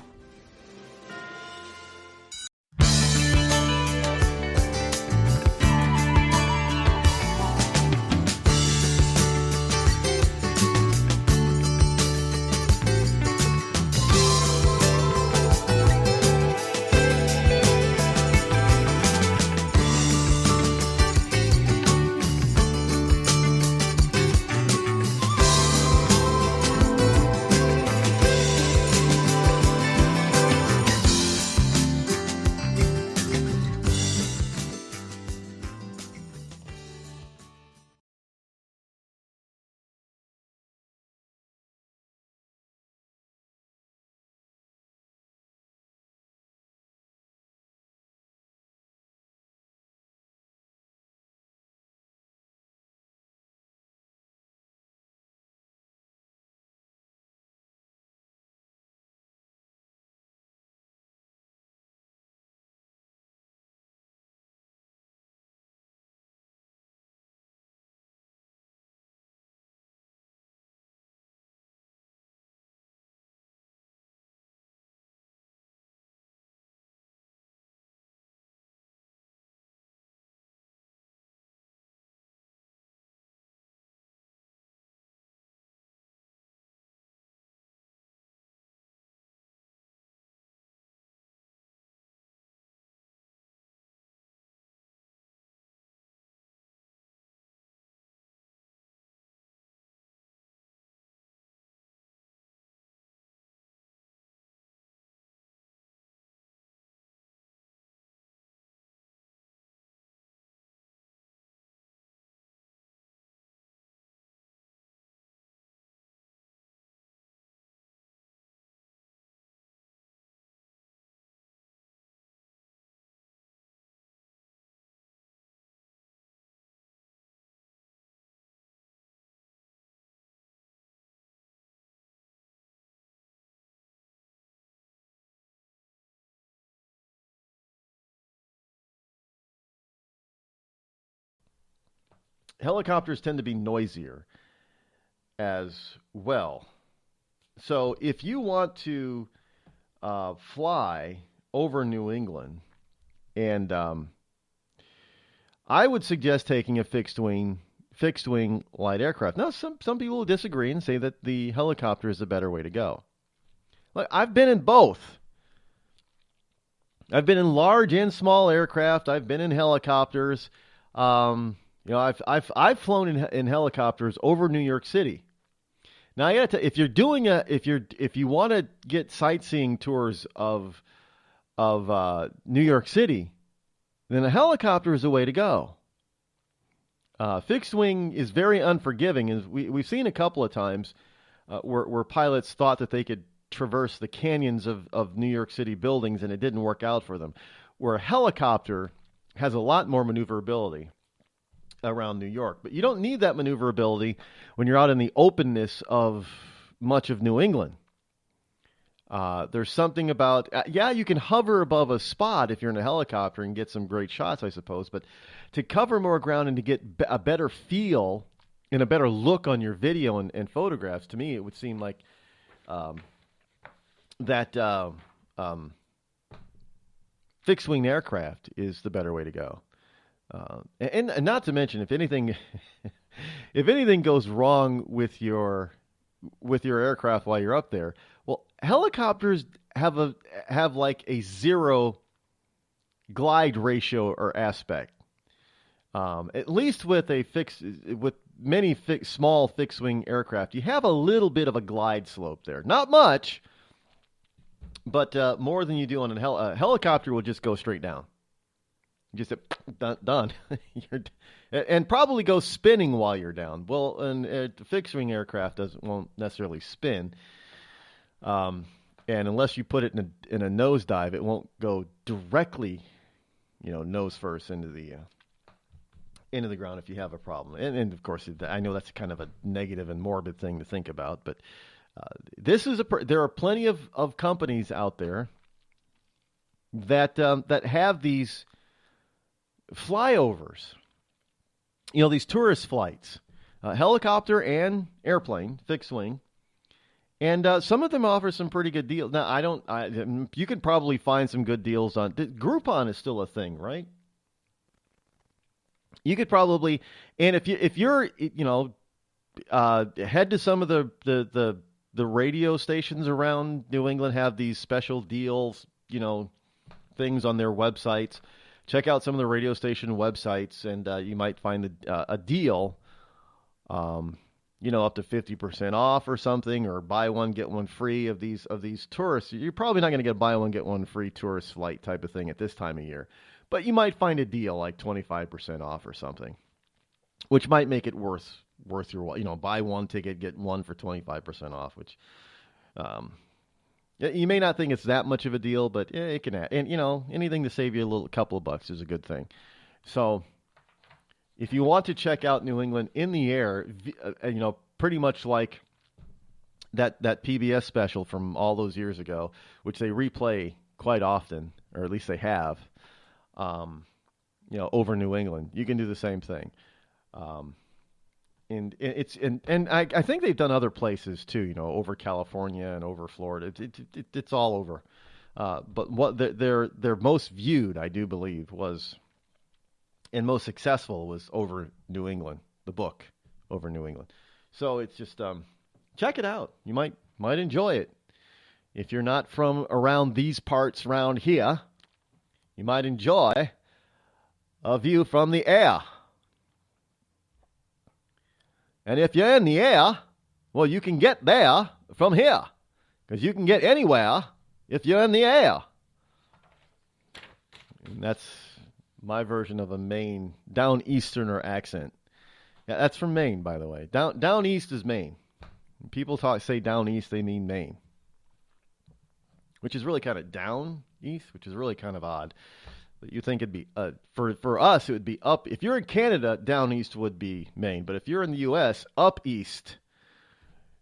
[SPEAKER 14] Helicopters tend to be noisier as well. So if you want to fly over New England, and I would suggest taking a fixed wing light aircraft. Now, some people will disagree and say that the helicopter is a better way to go. Look, I've been in both. I've been in large and small aircraft. I've been in helicopters. I've flown in helicopters over New York City. Now, I got to, if you want to get sightseeing tours of New York City, then a helicopter is the way to go. Fixed wing is very unforgiving, and we've seen a couple of times where pilots thought that they could traverse the canyons of New York City buildings, and it didn't work out for them. Where a helicopter has a lot more maneuverability around New York. But you don't need that maneuverability when you're out in the openness of much of New England. There's something about, you can hover above a spot if you're in a helicopter and get some great shots, I suppose. But to cover more ground and to get a better feel and a better look on your video and photographs, to me, it would seem like fixed-wing aircraft is the better way to go. And not to mention, if anything goes wrong with your aircraft while you're up there, well, helicopters have like a zero glide ratio or aspect. At least with many small fixed-wing aircraft, you have a little bit of a glide slope there. Not much, but more than you do on a helicopter will just go straight down. Just done. And probably go spinning while you're down. Well, a fixed-wing aircraft won't necessarily spin. And unless you put it in a nosedive, it won't go directly, nose first into the ground if you have a problem. And of course, I know that's kind of a negative and morbid thing to think about, but there are plenty of companies out there that have these flyovers, these tourist flights, helicopter and airplane, fixed wing, and some of them offer some pretty good deals. Now, you could probably find some good deals on Groupon is still a thing, right? You could probably, and if you're head to some of the radio stations around New England have these special deals, things on their websites. Check out some of the radio station websites, and you might find a deal, up to 50% off or something, or buy one get one free of these tourists. You're probably not going to get a buy one get one free tourist flight type of thing at this time of year, but you might find a deal like 25% off or something, which might make it worth your while. Buy one ticket, get one for 25% off, which you may not think it's that much of a deal, but it can add. And, anything to save you a couple of bucks is a good thing. So if you want to check out New England in the air, pretty much like that PBS special from all those years ago, which they replay quite often, or at least they have, over New England, you can do the same thing. And I think they've done other places too, over California and over Florida. It's all over. But what their most viewed, I do believe, was, and most successful was over New England. The book over New England. So it's just check it out. You might enjoy it. If you're not from around these parts around here, you might enjoy a view from the air. And if you're in the air, well, you can get there from here, because you can get anywhere if you're in the air. And that's my version of a Maine down Easterner accent. Yeah, that's from Maine, by the way. Down east is Maine. When people say down east, they mean Maine, which is really kind of down east, which is really kind of odd. You think it'd be for us, it would be up. If you're in Canada, down east would be Maine. But if you're in the U.S., up east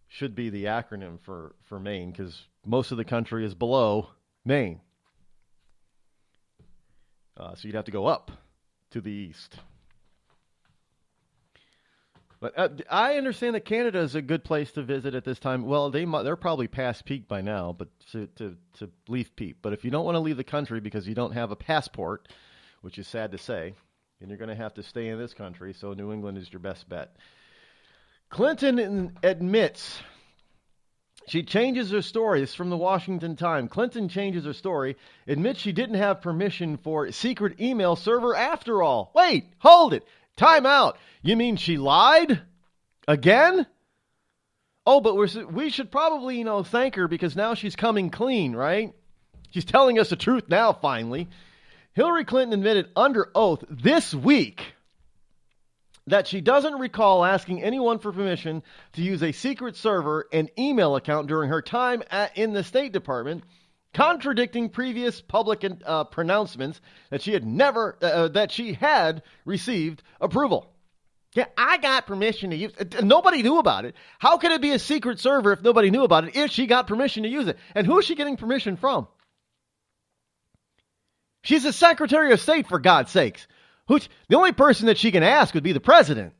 [SPEAKER 14] should be the acronym for Maine, because most of the country is below Maine. So you'd have to go up to the east. But I understand that Canada is a good place to visit at this time. Well, they're probably past peak by now, but to leave peak. But if you don't want to leave the country because you don't have a passport, which is sad to say, then you're going to have to stay in this country. So New England is your best bet. Clinton admits she changes her story. This is from the Washington Times. Clinton changes her story, admits she didn't have permission for a secret email server after all. Wait, hold it. Time out. You mean she lied? Again? Oh, but we should probably, thank her because now she's coming clean, right? She's telling us the truth now, finally. Hillary Clinton admitted under oath this week that she doesn't recall asking anyone for permission to use a secret server and email account during her time in the State Department, contradicting previous public pronouncements that she had received approval. Yeah, I got permission to use it. Nobody knew about it. How could it be a secret server if nobody knew about it, if she got permission to use it? And who is she getting permission from? She's the Secretary of State, for God's sakes. The only person that she can ask would be the president.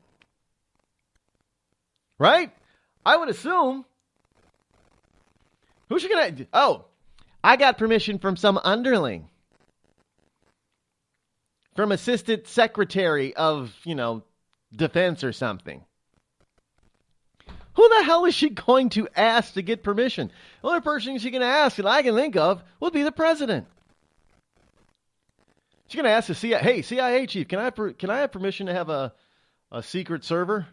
[SPEAKER 14] Right? I would assume. Who's she going to... Oh, I got permission from some underling. from Assistant Secretary of, Defense or something. Who the hell is she going to ask to get permission? The only person she can ask that I can think of would be the president. She's going to ask the CIA, hey, CIA chief, can I have permission to have a secret server?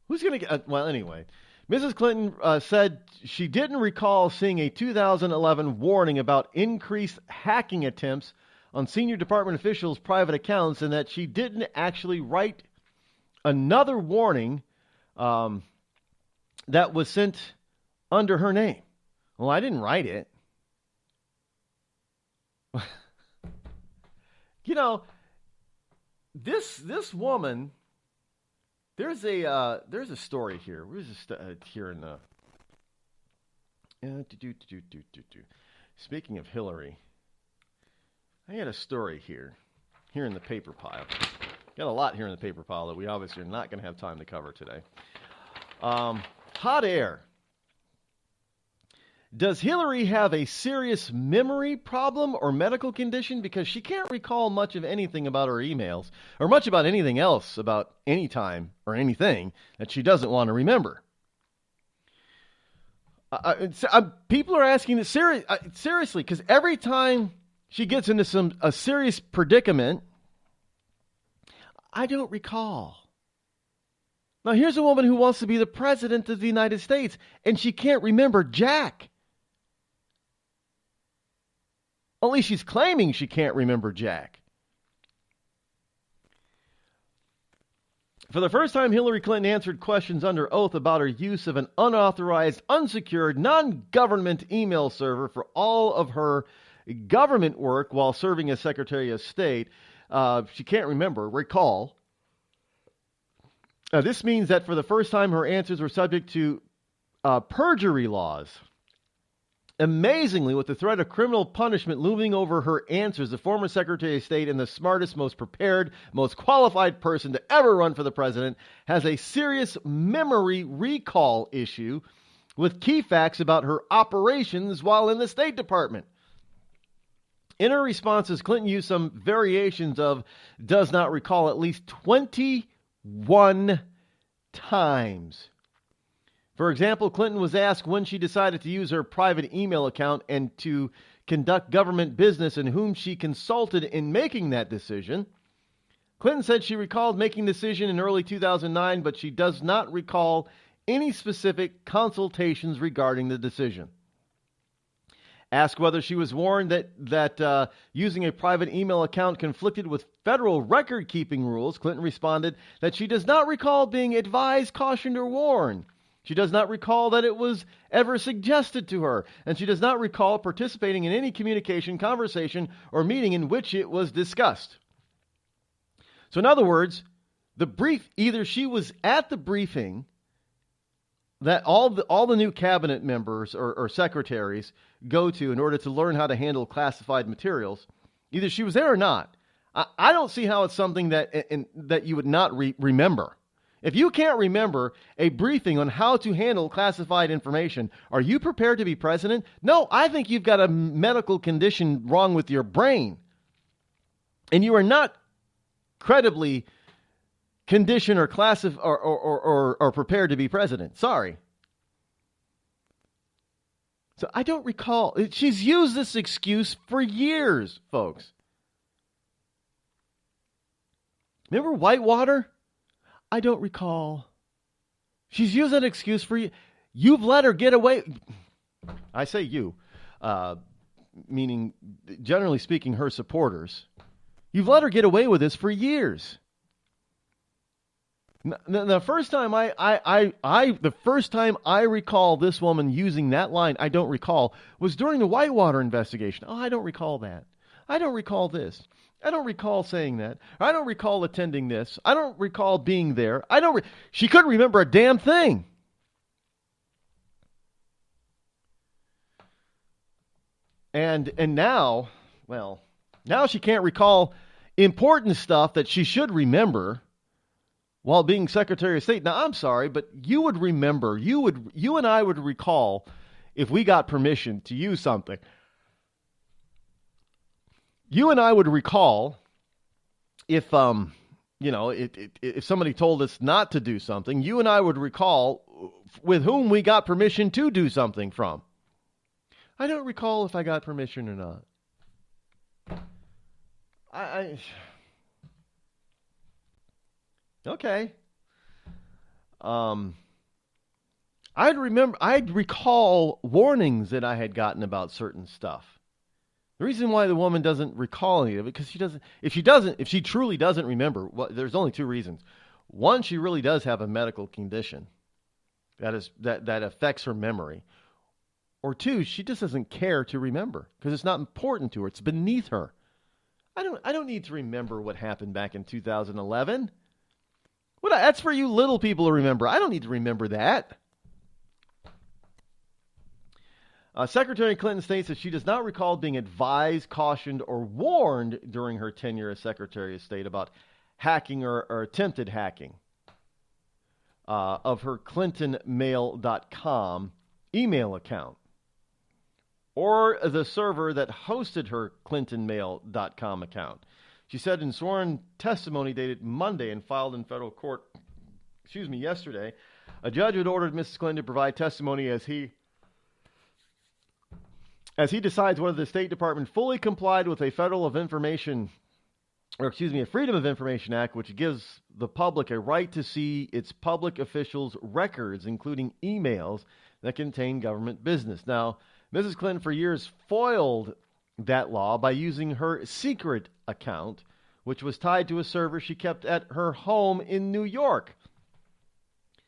[SPEAKER 14] Who's going to get... well, anyway, Mrs. Clinton said she didn't recall seeing a 2011 warning about increased hacking attempts on senior department officials' private accounts, and that she didn't actually write another warning that was sent under her name. Well, I didn't write it. This woman, there's a story here. Where's this here in the speaking of Hillary, I had a story here in the paper pile. Got a lot here in the paper pile that we obviously are not going to have time to cover today. Hot air. Does Hillary have a serious memory problem or medical condition? Because she can't recall much of anything about her emails or much about anything else about any time or anything that she doesn't want to remember. People are asking this seriously, because every time she gets into a serious predicament, I don't recall. Now, here's a woman who wants to be the president of the United States, and she can't remember jack. At least she's claiming she can't remember jack. For the first time, Hillary Clinton answered questions under oath about her use of an unauthorized, unsecured, non-government email server for all of her government work while serving as Secretary of State. She can't recall. This means that for the first time, her answers were subject to perjury laws. Amazingly, with the threat of criminal punishment looming over her answers, the former Secretary of State and the smartest, most prepared, most qualified person to ever run for the president has a serious memory recall issue with key facts about her operations while in the State Department. In her responses, Clinton used some variations of does not recall at least 21 times. For example, Clinton was asked when she decided to use her private email account and to conduct government business and whom she consulted in making that decision. Clinton said she recalled making the decision in early 2009, but she does not recall any specific consultations regarding the decision. Asked whether she was warned that using a private email account conflicted with federal record-keeping rules, Clinton responded that she does not recall being advised, cautioned, or warned. She does not recall that it was ever suggested to her, and she does not recall participating in any communication, conversation, or meeting in which it was discussed. So in other words, either she was at the briefing that all the new cabinet members or secretaries go to in order to learn how to handle classified materials. Either she was there or not. I don't see how it's something that you would not remember. If you can't remember a briefing on how to handle classified information, are you prepared to be president? No, I think you've got a medical condition wrong with your brain. And you are not credibly conditioned or classified or prepared to be president. Sorry. So I don't recall. She's used this excuse for years, folks. Remember Whitewater? I don't recall. She's used that excuse for you. You've let her get away. I say you, meaning, generally speaking, her supporters. You've let her get away with this for years. The first time the first time I recall this woman using that line, I don't recall, was during the Whitewater investigation. Oh, I don't recall that. I don't recall this. I don't recall saying that. I don't recall attending this. I don't recall being there. She couldn't remember a damn thing. And now she can't recall important stuff that she should remember while being Secretary of State. Now, I'm sorry, but you would remember, you and I would recall if we got permission to use something. you and I would recall if if somebody told us not to do something, you and I would recall with whom we got permission to do something from. I don't recall if I got permission or not. Okay. I'd recall warnings that I had gotten about certain stuff. The reason why the woman doesn't recall any of it, because if she truly doesn't remember, well, there's only two reasons. One, she really does have a medical condition that affects her memory. Or two, she just doesn't care to remember because it's not important to her. It's beneath her. I don't need to remember what happened back in 2011. That's for you little people to remember. I don't need to remember that. Secretary Clinton states that she does not recall being advised, cautioned, or warned during her tenure as Secretary of State about hacking or attempted hacking of her ClintonMail.com email account or the server that hosted her ClintonMail.com account. She said in sworn testimony dated Monday and filed in federal court, yesterday, a judge had ordered Mrs. Clinton to provide testimony as he decides whether the State Department fully complied with a Freedom of Information Act, which gives the public a right to see its public officials' records, including emails that contain government business. Now, Mrs. Clinton for years foiled that law by using her secret account, which was tied to a server she kept at her home in New York.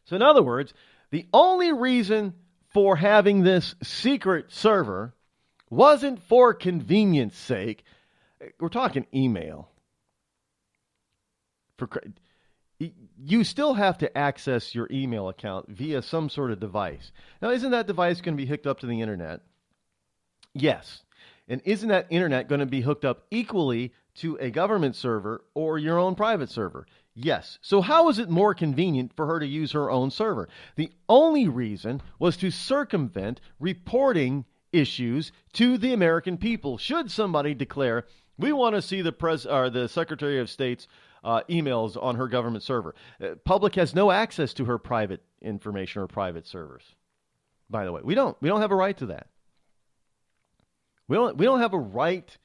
[SPEAKER 14] So in other words, the only reason for having this secret server wasn't for convenience sake. We're talking email. You still have to access your email account via some sort of device. Now, isn't that device going to be hooked up to the internet? Yes. And isn't that internet going to be hooked up equally to a government server or your own private server? Yes. So how is it more convenient for her to use her own server? The only reason was to circumvent reporting issues to the American people. Should somebody declare, we want to see the Secretary of State's emails on her government server. Public has no access to her private information or private servers. By the way, we don't have a right to that. We don't have a right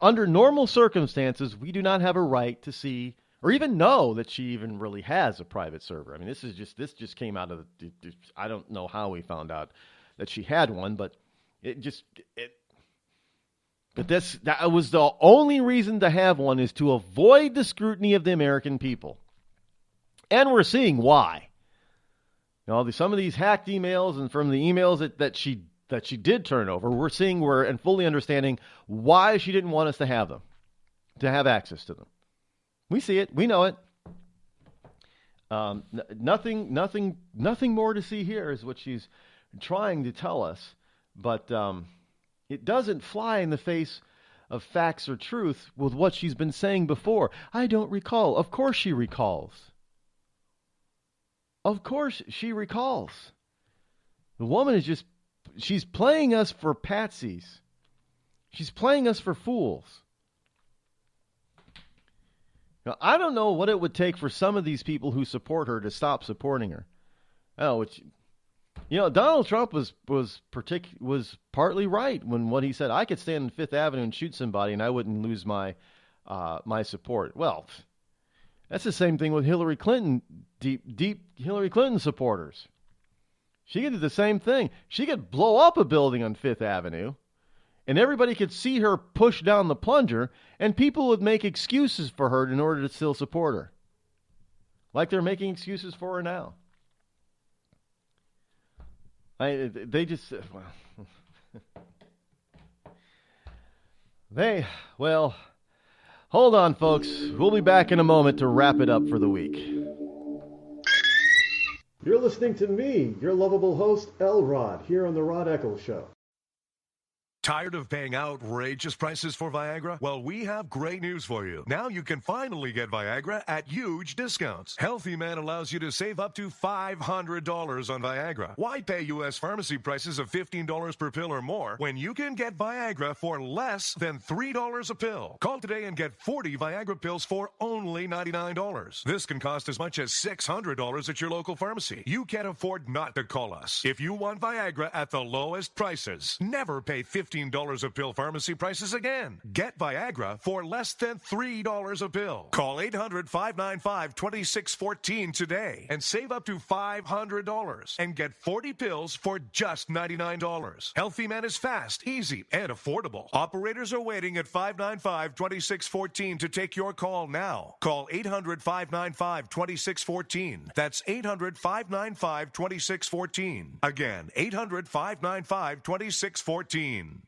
[SPEAKER 14] under normal circumstances. We do not have a right to see or even know that she even really has a private server. I mean, this just came out of I don't know how we found out that she had one, but that was the only reason to have one, is to avoid the scrutiny of the American people. And we're seeing why. Some of these hacked emails and from the emails that she did turn over, we're seeing and fully understanding why she didn't want us to have them, to have access to them. We see it. We know it. Nothing more to see here is what she's trying to tell us. But it doesn't fly in the face of facts or truth with what she's been saying before. I don't recall. Of course she recalls. Of course she recalls. The woman she's playing us for patsies. She's playing us for fools. Now, I don't know what it would take for some of these people who support her to stop supporting her. Donald Trump was partly right when what he said. I could stand on Fifth Avenue and shoot somebody and I wouldn't lose my support. Well, that's the same thing with Hillary Clinton, deep Hillary Clinton supporters. She could do the same thing. She could blow up a building on Fifth Avenue and everybody could see her push down the plunger and people would make excuses for her in order to still support her. Like they're making excuses for her now. Hold on, folks. We'll be back in a moment to wrap it up for the week.
[SPEAKER 15] You're listening to me, your lovable host, Rod, here on the Rod Eccles Show.
[SPEAKER 16] Tired of paying outrageous prices for Viagra? Well, we have great news for you. Now you can finally get Viagra at huge discounts. Healthy Man allows you to save up to $500 on Viagra. Why pay U.S. pharmacy prices of $15 per pill or more when you can get Viagra for less than $3 a pill? Call today and get 40 Viagra pills for only $99. This can cost as much as $600 at your local pharmacy. You can't afford not to call us. If you want Viagra at the lowest prices, never pay $15 a pill pharmacy prices again. Get Viagra for less than $3 a pill. Call 800-595-2614 today and save up to $500 and get 40 pills for just $99. Healthy Man is fast, easy, and affordable. Operators are waiting at 595-2614 to take your call now. Call 800-595-2614. That's 800-595-2614. Again, 800-595-2614.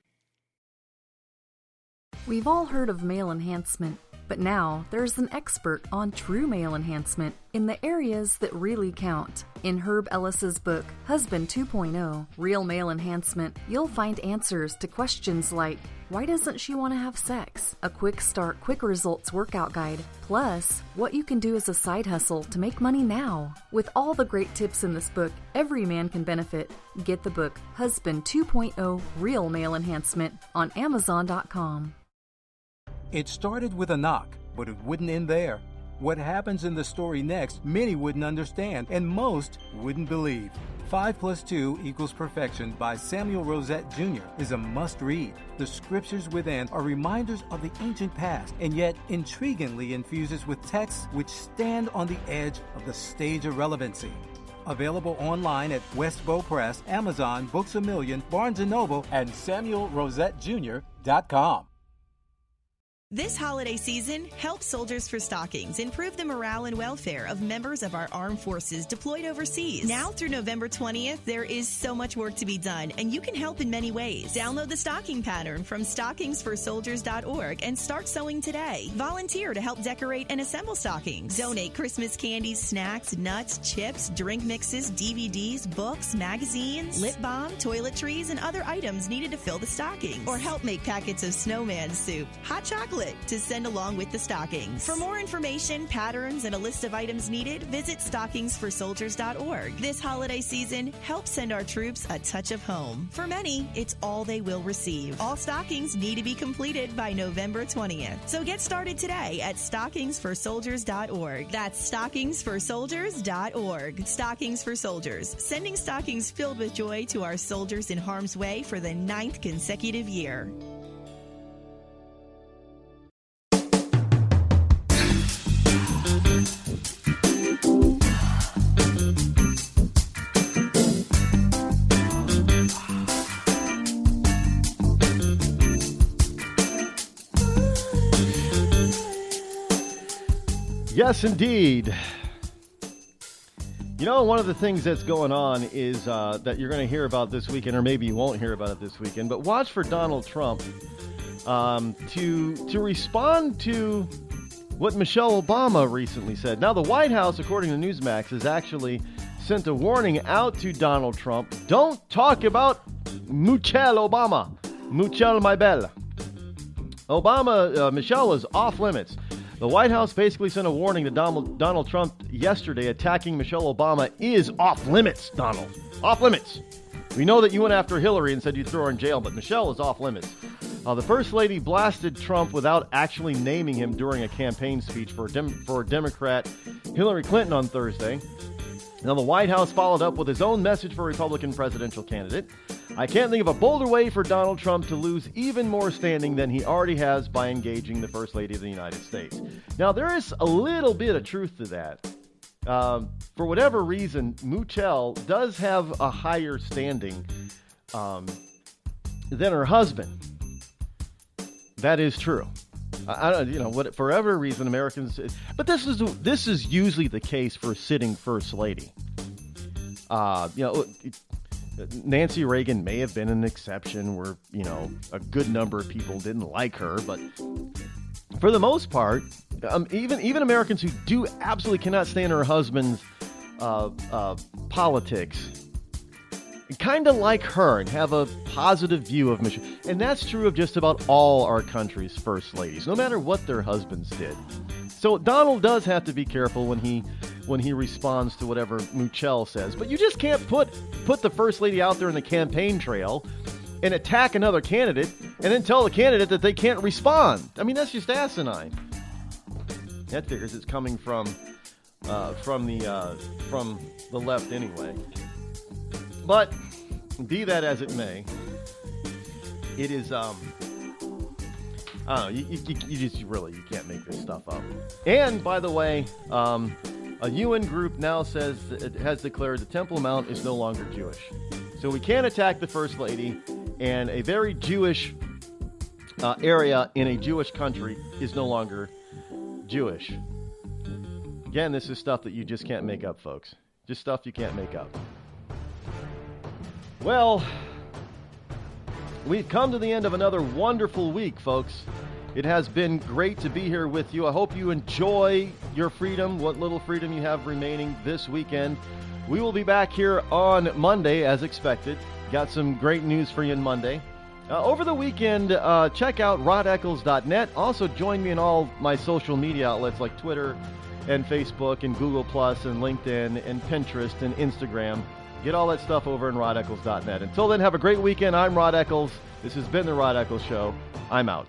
[SPEAKER 17] We've all heard of male enhancement, but now there's an expert on true male enhancement in the areas that really count. In Herb Ellis's book, Husband 2.0, Real Male Enhancement, you'll find answers to questions like, why doesn't she want to have sex? A quick start, quick results workout guide, plus what you can do as a side hustle to make money now. With all the great tips in this book, every man can benefit. Get the book, Husband 2.0, Real Male Enhancement, on Amazon.com.
[SPEAKER 18] It started with a knock, but it wouldn't end there. What happens in the story next, many wouldn't understand, and most wouldn't believe. 5 + 2 = Perfection by Samuel Rosette Jr. is a must-read. The scriptures within are reminders of the ancient past, and yet intriguingly infuses with texts which stand on the edge of the stage of relevancy. Available online at Westbow Press, Amazon, Books A Million, Barnes & Noble, and SamuelRosetteJr.com.
[SPEAKER 19] This holiday season, help Soldiers for Stockings improve the morale and welfare of members of our armed forces deployed overseas. Now through November 20th, there is so much work to be done, and you can help in many ways. Download the stocking pattern from stockingsforsoldiers.org and start sewing today. Volunteer to help decorate and assemble stockings. Donate Christmas candies, snacks, nuts, chips, drink mixes, DVDs, books, magazines, lip balm, toiletries, and other items needed to fill the stockings. Or help make packets of snowman soup, hot chocolate, to send along with the stockings. For more information, patterns, and a list of items needed, visit stockingsforsoldiers.org. This holiday season, help send our troops a touch of home. For many, it's all they will receive. All stockings need to be completed by November 20th. So get started today at stockingsforsoldiers.org. That's stockingsforsoldiers.org. Stockings for Soldiers, sending stockings filled with joy to our soldiers in harm's way for the 9th consecutive year.
[SPEAKER 14] Yes, indeed. You know, one of the things that's going on is that you're going to hear about this weekend, or maybe you won't hear about it this weekend, but watch for Donald Trump to respond to what Michelle Obama recently said. Now, the White House, according to Newsmax, has actually sent a warning out to Donald Trump. Don't talk about Michelle Obama. Michelle, my belle. Michelle is off limits. The White House basically sent a warning to Donald Trump yesterday. Attacking Michelle Obama is off limits, Donald. Off limits. We know that you went after Hillary and said you'd throw her in jail, but Michelle is off limits. The First Lady blasted Trump without actually naming him during a campaign speech for Democrat Hillary Clinton on Thursday. Now, the White House followed up with his own message for Republican presidential candidate. I can't think of a bolder way for Donald Trump to lose even more standing than he already has by engaging the First Lady of the United States. Now, there is a little bit of truth to that. For whatever reason, Michelle does have a higher standing than her husband. That is true. I don't, for whatever reason, Americans. But this is usually the case for sitting First Lady. Nancy Reagan may have been an exception where, a good number of people didn't like her, but for the most part, even Americans who do absolutely cannot stand her husband's politics kind of like her and have a positive view of Michelle. And that's true of just about all our country's first ladies, no matter what their husbands did. So Donald does have to be careful when he responds to whatever Michelle says. But you just can't put the first lady out there in the campaign trail and attack another candidate and then tell the candidate that they can't respond. I mean, that's just asinine. That figures it's coming from the left anyway. But be that as it may, it is I don't know. You can't make this stuff up. And by the way, a UN group now says that it has declared the Temple Mount is no longer Jewish. So we can't attack the First Lady, and a very Jewish area in a Jewish country is no longer Jewish. Again, this is stuff that you just can't make up, folks. Just stuff you can't make up. Well, we've come to the end of another wonderful week, folks. It has been great to be here with you. I hope you enjoy your freedom, what little freedom you have remaining this weekend. We will be back here on Monday, as expected. Got some great news for you on Monday. Over the weekend, check out rodeccles.net. Also, join me in all my social media outlets like Twitter and Facebook and Google Plus and LinkedIn and Pinterest and Instagram. Get all that stuff over in rodeccles.net. Until then, have a great weekend. I'm Rod Eccles. This has been The Rod Eccles Show. I'm out.